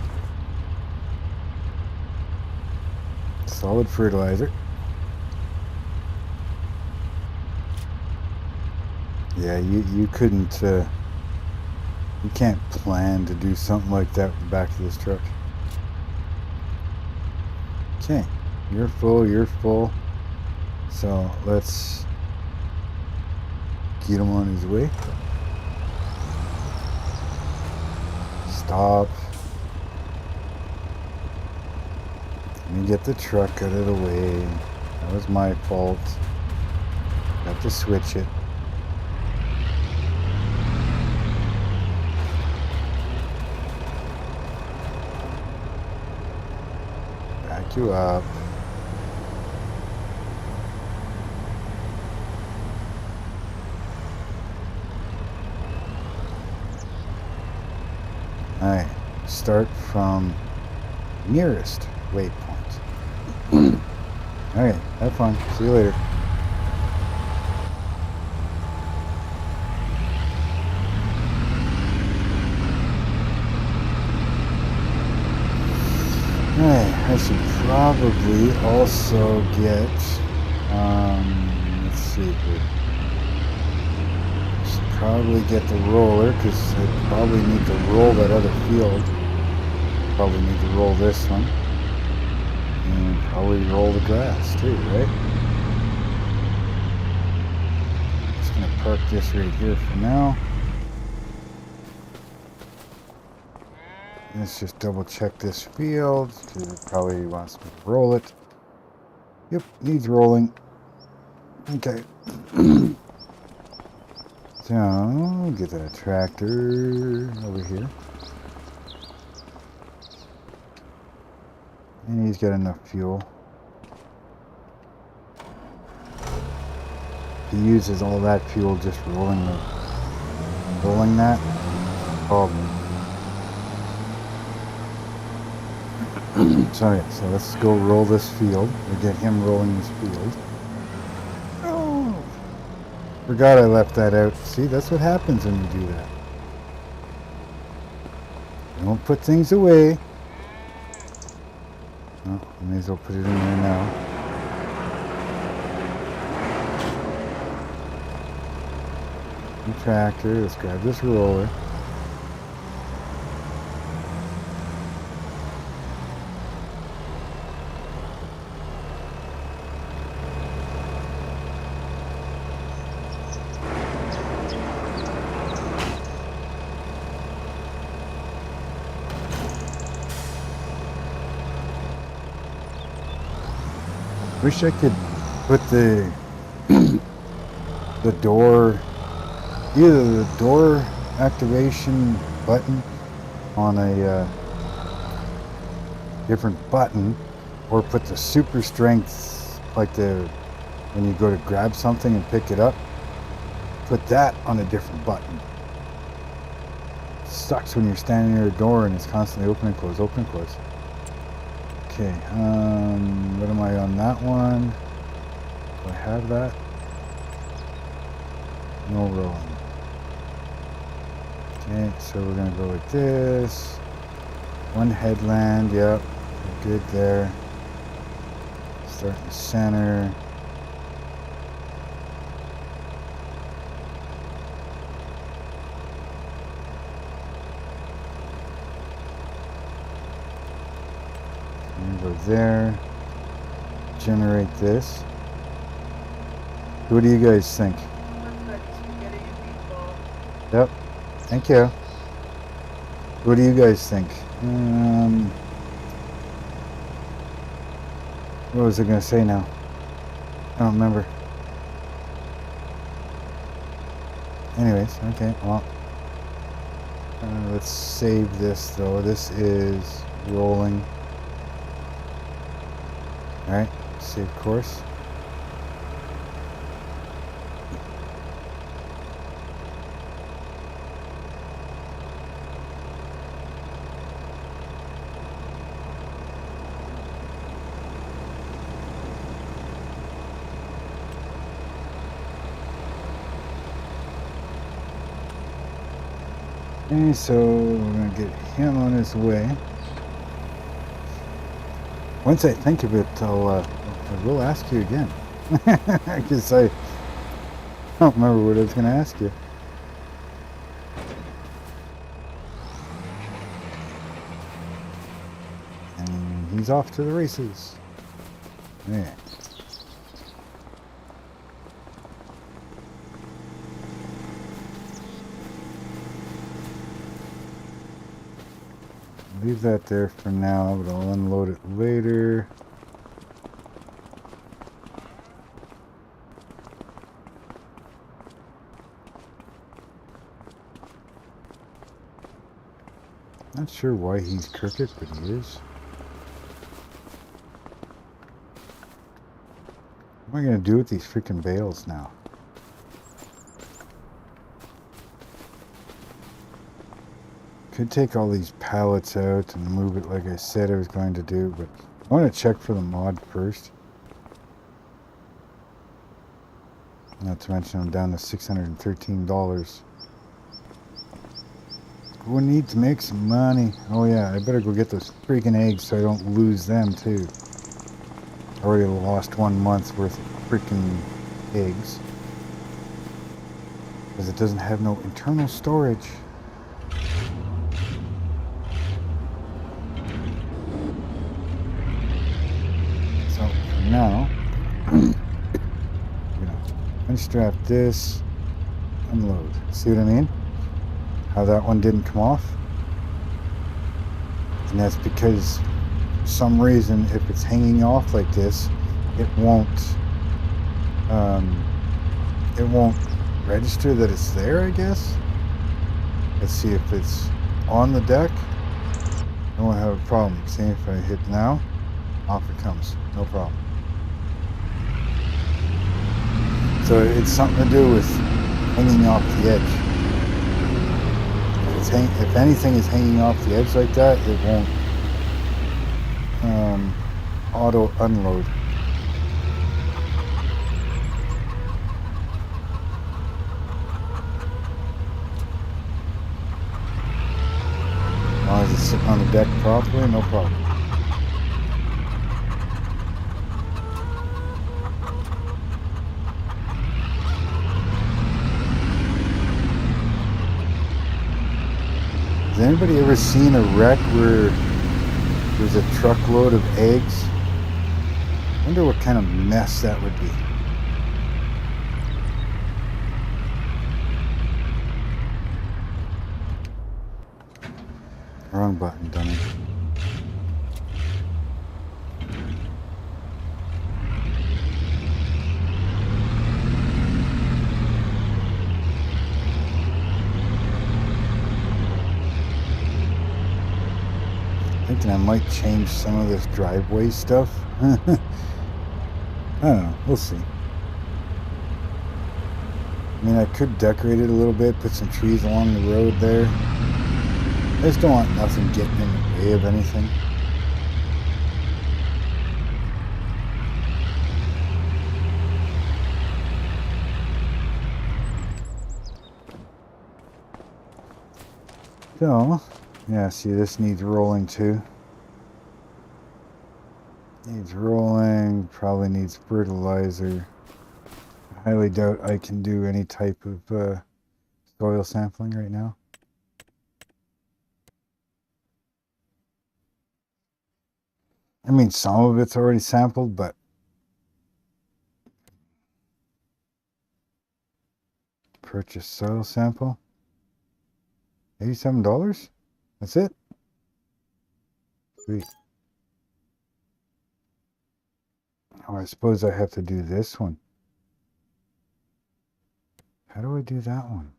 S2: Solid fertilizer. Yeah, you couldn't you can't plan to do something like that with the back of this truck. Okay, you're full. So let's get him on his way. Stop. Let me get the truck out of the way. That was my fault. Got to switch it. Back you up. Alright, start from nearest waypoint. Alright, have fun. See you later. Alright, I should probably also get, let's see here. Probably get the roller because I probably need to roll that other field. Probably need to roll this one. And probably roll the grass too, right? Just gonna park this right here for now. Let's just double check this field because it probably wants me to roll it. Yep, needs rolling. Okay. So, get that tractor over here. And he's got enough fuel. He uses all that fuel just rolling that. Problem. Sorry, so let's go roll this field, or get him rolling this field. Oh! Forgot I left that out. See, that's what happens when you do that. Don't put things away. Oh, I may as well put it in there now. The tractor, let's grab this roller. Wish I could put the door, either the door activation button on a different button, or put the super strength, like when you go to grab something and pick it up, put that on a different button. It sucks when you're standing near a door and it's constantly open and close, open and close. Okay, what am I on that one? Do I have that? No rolling. Okay, so we're gonna go like this. One headland, yep. We're good there. Start in the center. Go there. Generate this. What do you guys think? Yep. Thank you. What do you guys think? What was I going to say now? I don't remember. Anyways, okay, well. Let's save this though. This is rolling. Alright, save course. Okay, so we're going to get him on his way. Once I think of it, I will ask you again. Because I don't remember what I was going to ask you. And he's off to the races. Yeah. Leave that there for now, but I'll unload it later. Not sure why he's crooked, but he is. What am I going to do with these freaking bales now? Could take all these pallets out and move it like I said I was going to do, but I want to check for the mod first. Not to mention I'm down to $613. We need to make some money. Oh yeah, I better go get those freaking eggs so I don't lose them too. Already lost 1 month's worth of freaking eggs. Because it doesn't have no internal storage. Now, unstrap this, unload. See what I mean? How that one didn't come off? And that's because, for some reason, if it's hanging off like this, it won't register that it's there, I guess. Let's see if it's on the deck. I won't have a problem. See if I hit now, off it comes. No problem. So it's something to do with hanging off the edge. If anything is hanging off the edge like that, it won't auto unload. As long as it's sitting on the deck properly, no problem. Has anybody ever seen a wreck where there's a truckload of eggs? I wonder what kind of mess that would be. Wrong button, dummy. Thinking I might change some of this driveway stuff. I don't know, we'll see. I mean, I could decorate it a little bit, put some trees along the road there. I just don't want nothing getting in the way of anything. So, yeah, see, this needs rolling too. Needs rolling, probably needs fertilizer. I highly doubt I can do any type of soil sampling right now. I mean, some of it's already sampled, but purchase soil sample. $87? That's it? Sweet. Oh, I suppose I have to do this one. How do I do that one?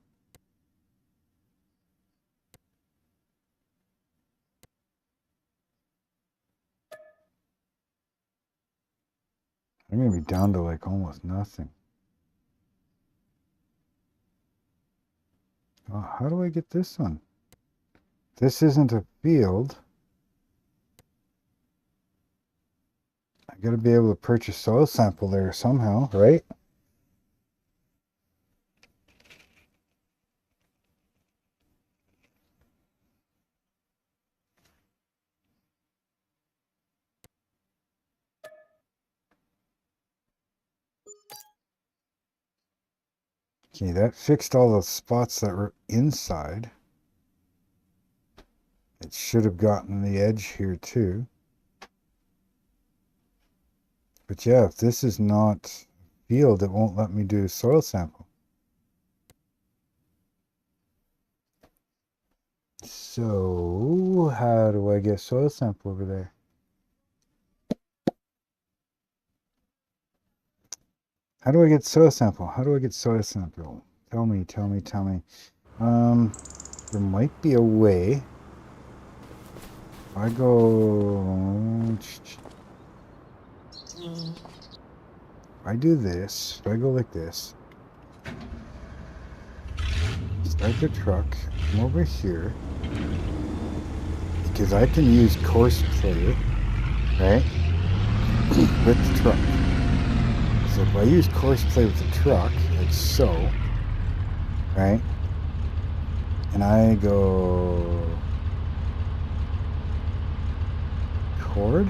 S2: I'm going to be down to like almost nothing. Oh, how do I get this one? This isn't a field. I got to be able to purchase soil sample there somehow, right? Okay, that fixed all the spots that were inside. It should have gotten the edge here too. But yeah, if this is not field, it won't let me do a soil sample. So, how do I get soil sample over there? How do I get soil sample? How do I get soil sample? Tell me, tell me, tell me. There might be a way. I go... I do this. I go like this. Start the truck. Come over here. Because I can use coarse clay, right? With the truck. So if I use coarse clay with the truck, like so, right? And I go cord.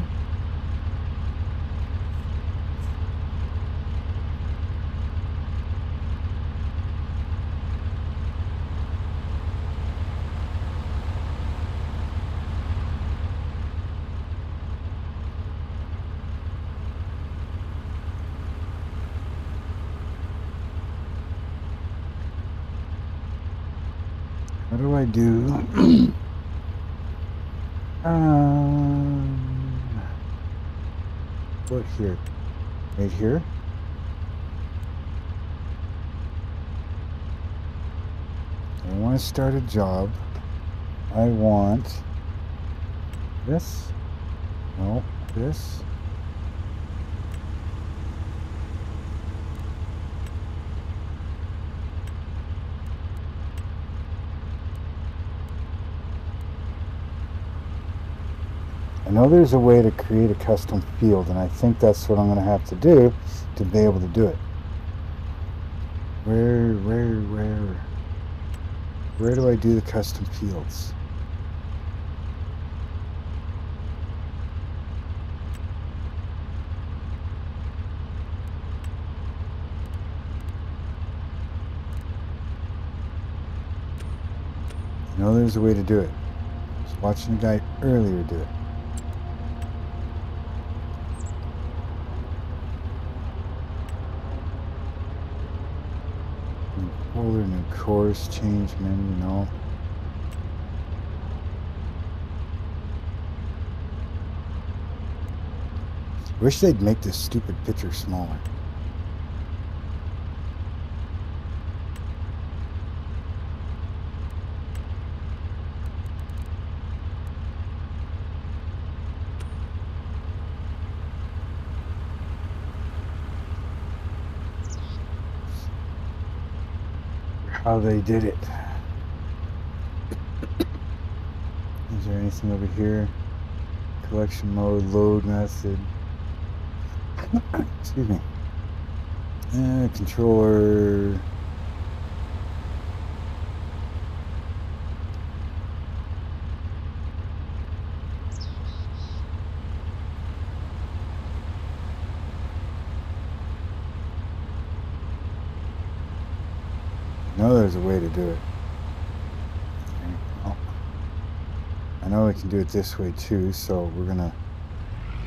S2: What do I do? What here? Right here? I want to start a job. I want this. No, this. I know there's a way to create a custom field, and I think that's what I'm going to have to do to be able to do it. Where do I do the custom fields? I know there's a way to do it. I was watching a guy earlier do it. Folder, new course, change menu, no. Wish they'd make this stupid picture smaller. How they did it. Is there anything over here? Collection mode, load method. Excuse me. Controller. know there's a way to do it. Okay. Oh. I know we can do it this way too, so we're gonna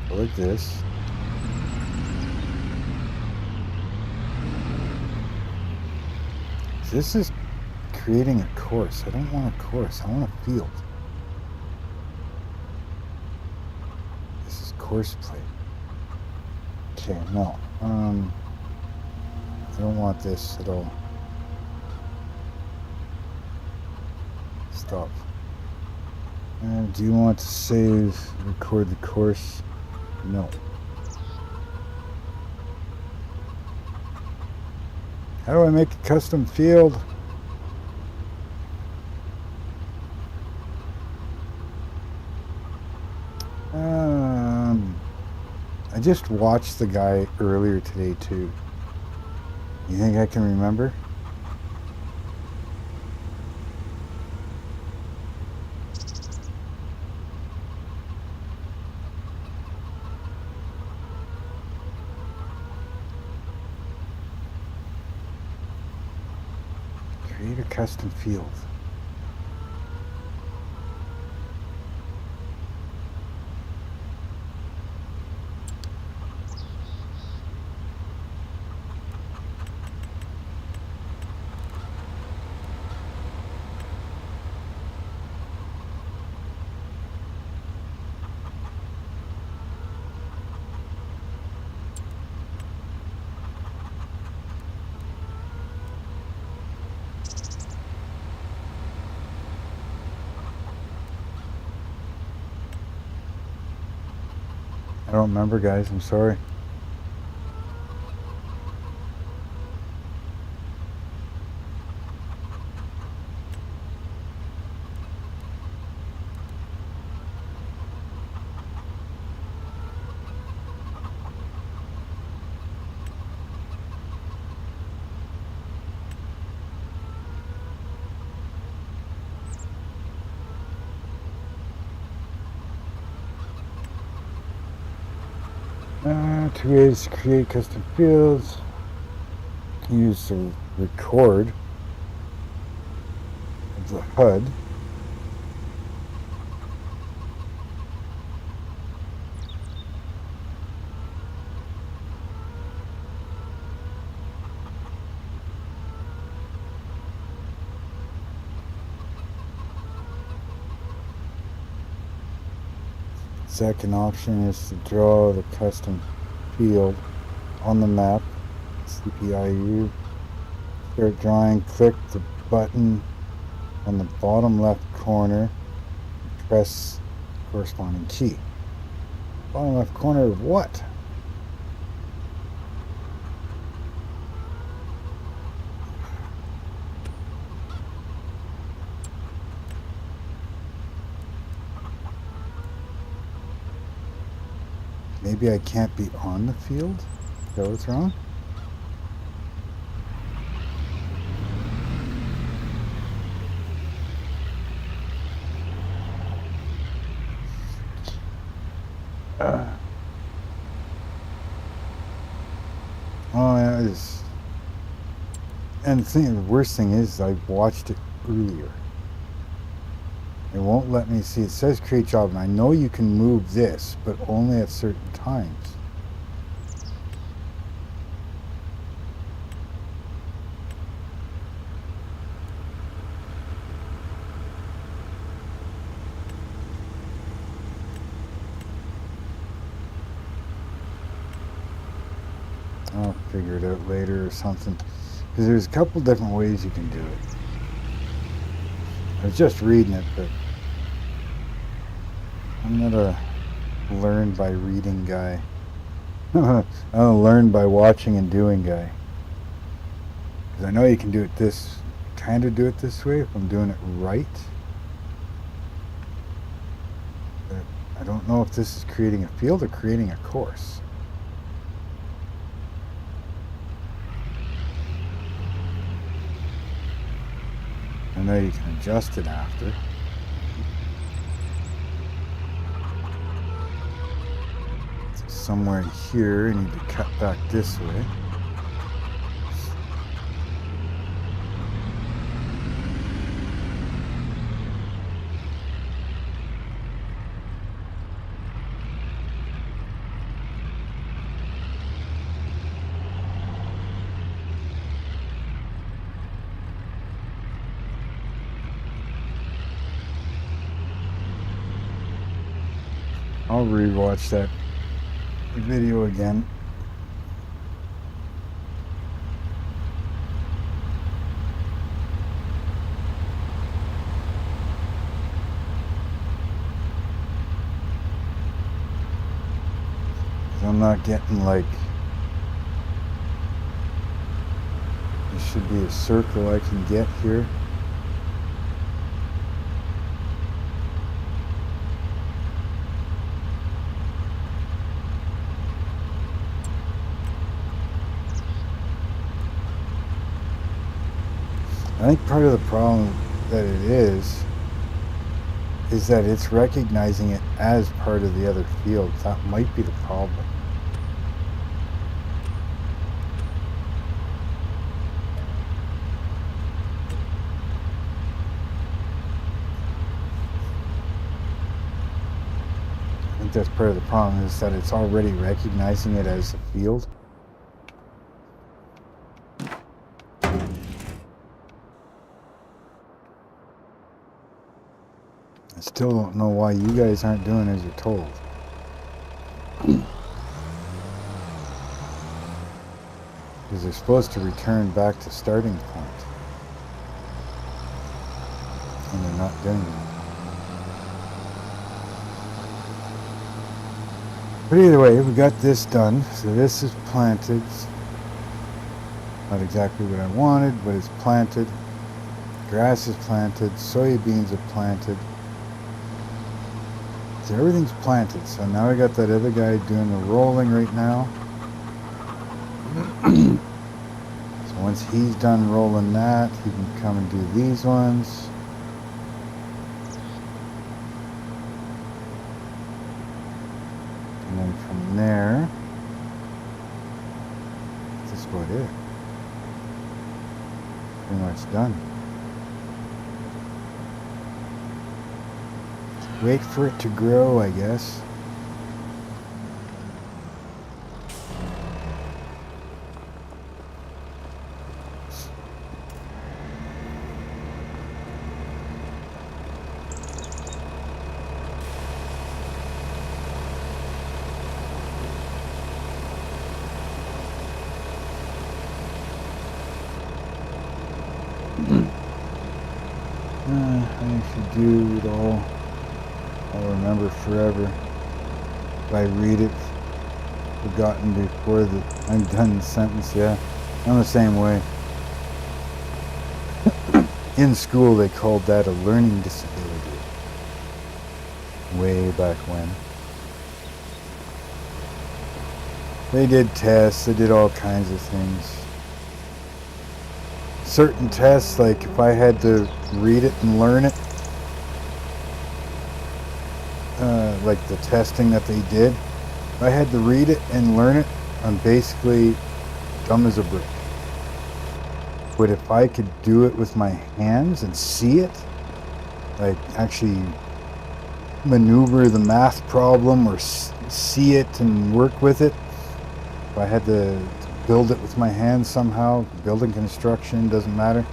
S2: go like this. This is creating a course. I don't want a course. I want a field. This is course plate. Okay, no. I don't want this at all. Stop. Do you want to save, record the course? No. How do I make a custom field? I just watched the guy earlier today too. You think I can remember? Create a custom field. I don't remember, guys. I'm sorry. Two ways to create custom fields. Use the record of the HUD. Second option is to draw the custom field on the map. CPIU. Start drawing. Click the button on the bottom left corner. Press the corresponding key. Bottom left corner of what? Maybe I can't be on the field? Is that what's wrong? Oh, yeah, it's... And the worst thing is, I watched it earlier. It won't let me see. It says create job, and I know you can move this, but only at certain times. I'll figure it out later or something. Because there's a couple different ways you can do it. I was just reading it, but I'm not a learn by reading guy. I'm a learn by watching and doing guy. Because I know you can do it this, kind of do it this way if I'm doing it right. But I don't know if this is creating a field or creating a course. I know you can adjust it after. So somewhere here, I need to cut back this way. I'll rewatch that video again. I'm not getting like, there should be a circle I can get here. I think part of the problem that it is that it's recognizing it as part of the other field. That might be the problem. I think that's part of the problem, is that it's already recognizing it as a field. I still don't know why you guys aren't doing as you're told. Because they're supposed to return back to starting point. And they're not doing that. But either way, we got this done. So this is planted. Not exactly what I wanted, but it's planted. Grass is planted. Soybeans are planted. So everything's planted. So now we got that other guy doing the rolling right now. So once he's done rolling that, he can come and do these ones. And then from there, that's about it. Pretty much done. Wait for it to grow, I guess. I should do it all. I'll remember forever. If I read it, forgotten before I'm done the sentence. Yeah, I'm the same way. In school, they called that a learning disability. Way back when. They did tests, they did all kinds of things. Certain tests, like if I had to read it and learn it, like the testing that they did, if I had to read it and learn it, I'm basically dumb as a brick. But if I could do it with my hands and see it, like actually maneuver the math problem or see it and work with it, if I had to build it with my hands somehow, building construction, doesn't matter.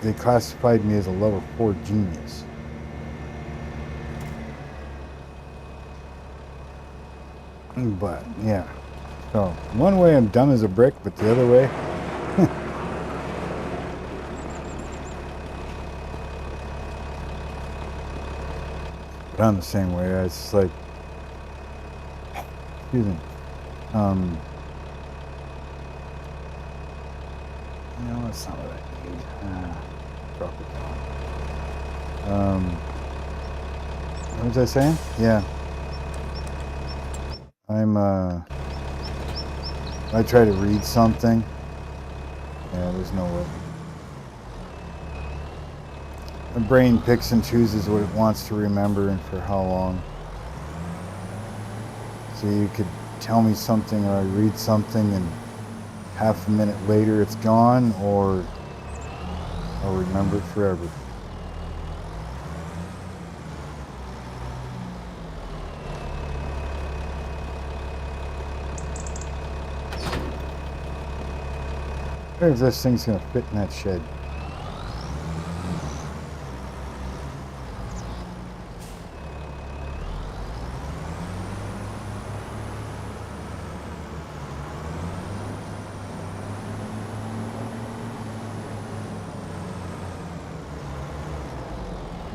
S2: They classified me as a level 4 genius. But yeah, so one way I'm dumb as a brick, but the other way, but I'm the same way. It's like, excuse me, no, that's not what I need. Drop it down. What was I saying? Yeah. I try to read something. Yeah, there's no way. The brain picks and chooses what it wants to remember and for how long. So you could tell me something or I read something and half a minute later it's gone, or I'll remember it forever. I wonder if this thing's going to fit in that shed.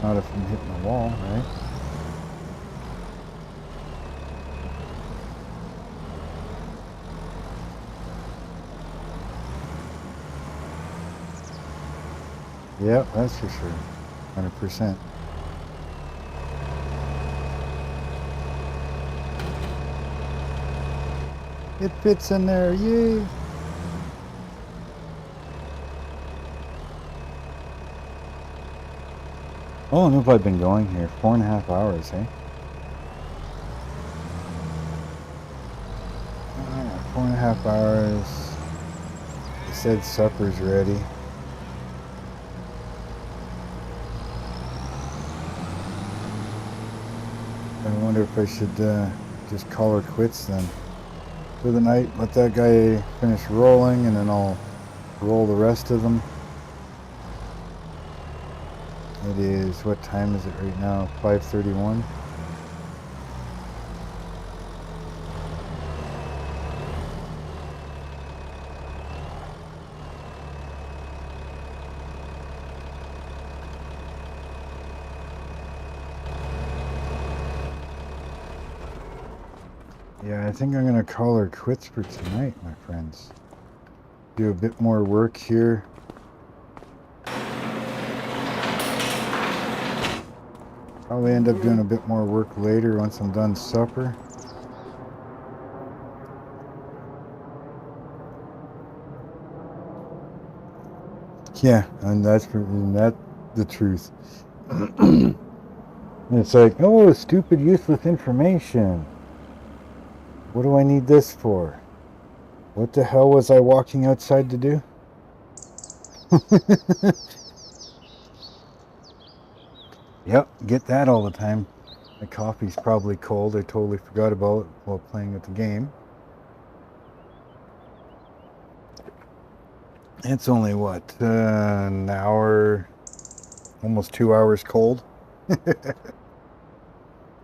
S2: Not if I'm hitting the wall, right? Yep, that's for sure. 100%. It fits in there, yay! Oh, and if I've been going here 4.5 hours, eh? 4.5 hours. They said supper's ready. I wonder if I should just call her quits then for the night. Let that guy finish rolling, and then I'll roll the rest of them. It is, what time is it right now? 5:31. Yeah, I think I'm gonna call her quits for tonight, my friends. Do a bit more work here. Probably end up doing a bit more work later once I'm done supper. Yeah, and that's the truth. It's like, oh, stupid, useless information. What do I need this for? What the hell was I walking outside to do? Yep, get that all the time. My coffee's probably cold. I totally forgot about it while playing with the game. It's only, what, an hour, almost 2 hours cold.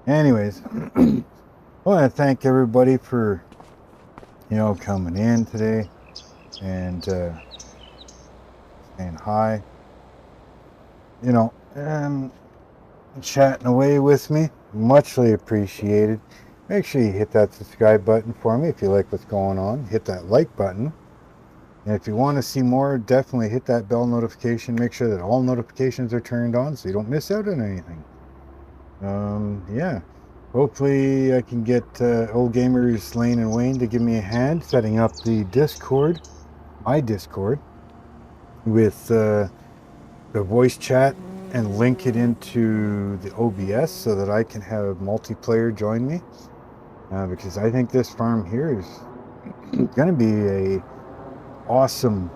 S2: Anyways, I want to thank everybody for, coming in today and saying hi. Chatting away with me. Muchly appreciated. Make sure you hit that subscribe button for me if you like what's going on. Hit that like button. And if you want to see more, definitely hit that bell notification. Make sure that all notifications are turned on so you don't miss out on anything. Yeah. Hopefully I can get Old Gamers Lane and Wayne to give me a hand setting up the Discord, my Discord, with the voice chat and link it into the OBS so that I can have multiplayer join me. Because I think this farm here is going to be a awesome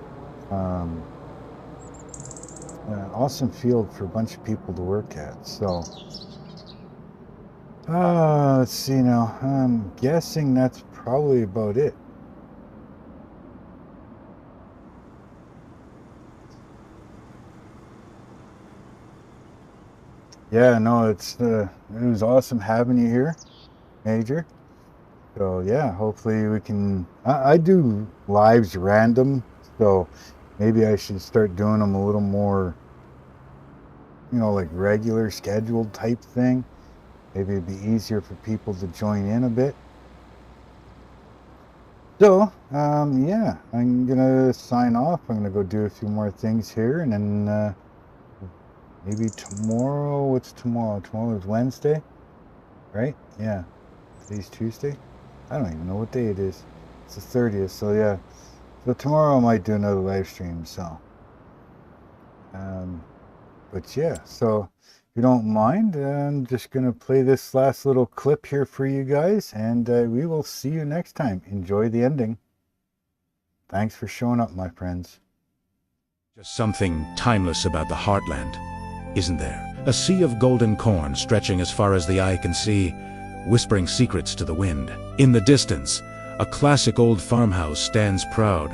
S2: awesome field for a bunch of people to work at. So let's see now. I'm guessing that's probably about it. Yeah, no, it was awesome having you here, Major. So yeah, hopefully we can. I do lives random, so maybe I should start doing them a little more, like regular scheduled type thing. Maybe it'd be easier for people to join in a bit. So yeah, I'm gonna sign off. I'm gonna go do a few more things here, and then maybe tomorrow. What's tomorrow? Tomorrow is Wednesday, right? Yeah, today's Tuesday. I don't even know what day it is. It's the 30th, so yeah. So tomorrow I might do another live stream, so. But yeah, so if you don't mind, I'm just going to play this last little clip here for you guys, and we will see you next time. Enjoy the ending. Thanks for showing up, my friends.
S1: Just something timeless about the heartland, isn't there? A sea of golden corn stretching as far as the eye can see, whispering secrets to the wind. In the distance, a classic old farmhouse stands proud,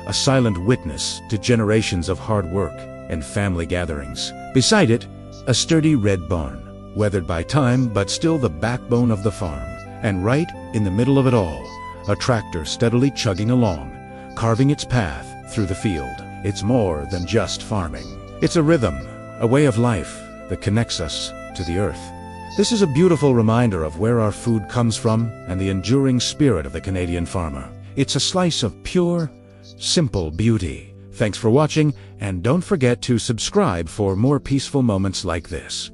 S1: a silent witness to generations of hard work and family gatherings. Beside it, a sturdy red barn, weathered by time but still the backbone of the farm. And right in the middle of it all, a tractor steadily chugging along, carving its path through the field. It's more than just farming. It's a rhythm, a way of life, that connects us to the earth. This is a beautiful reminder of where our food comes from and the enduring spirit of the Canadian farmer. It's a slice of pure, simple beauty. Thanks for watching, and don't forget to subscribe for more peaceful moments like this.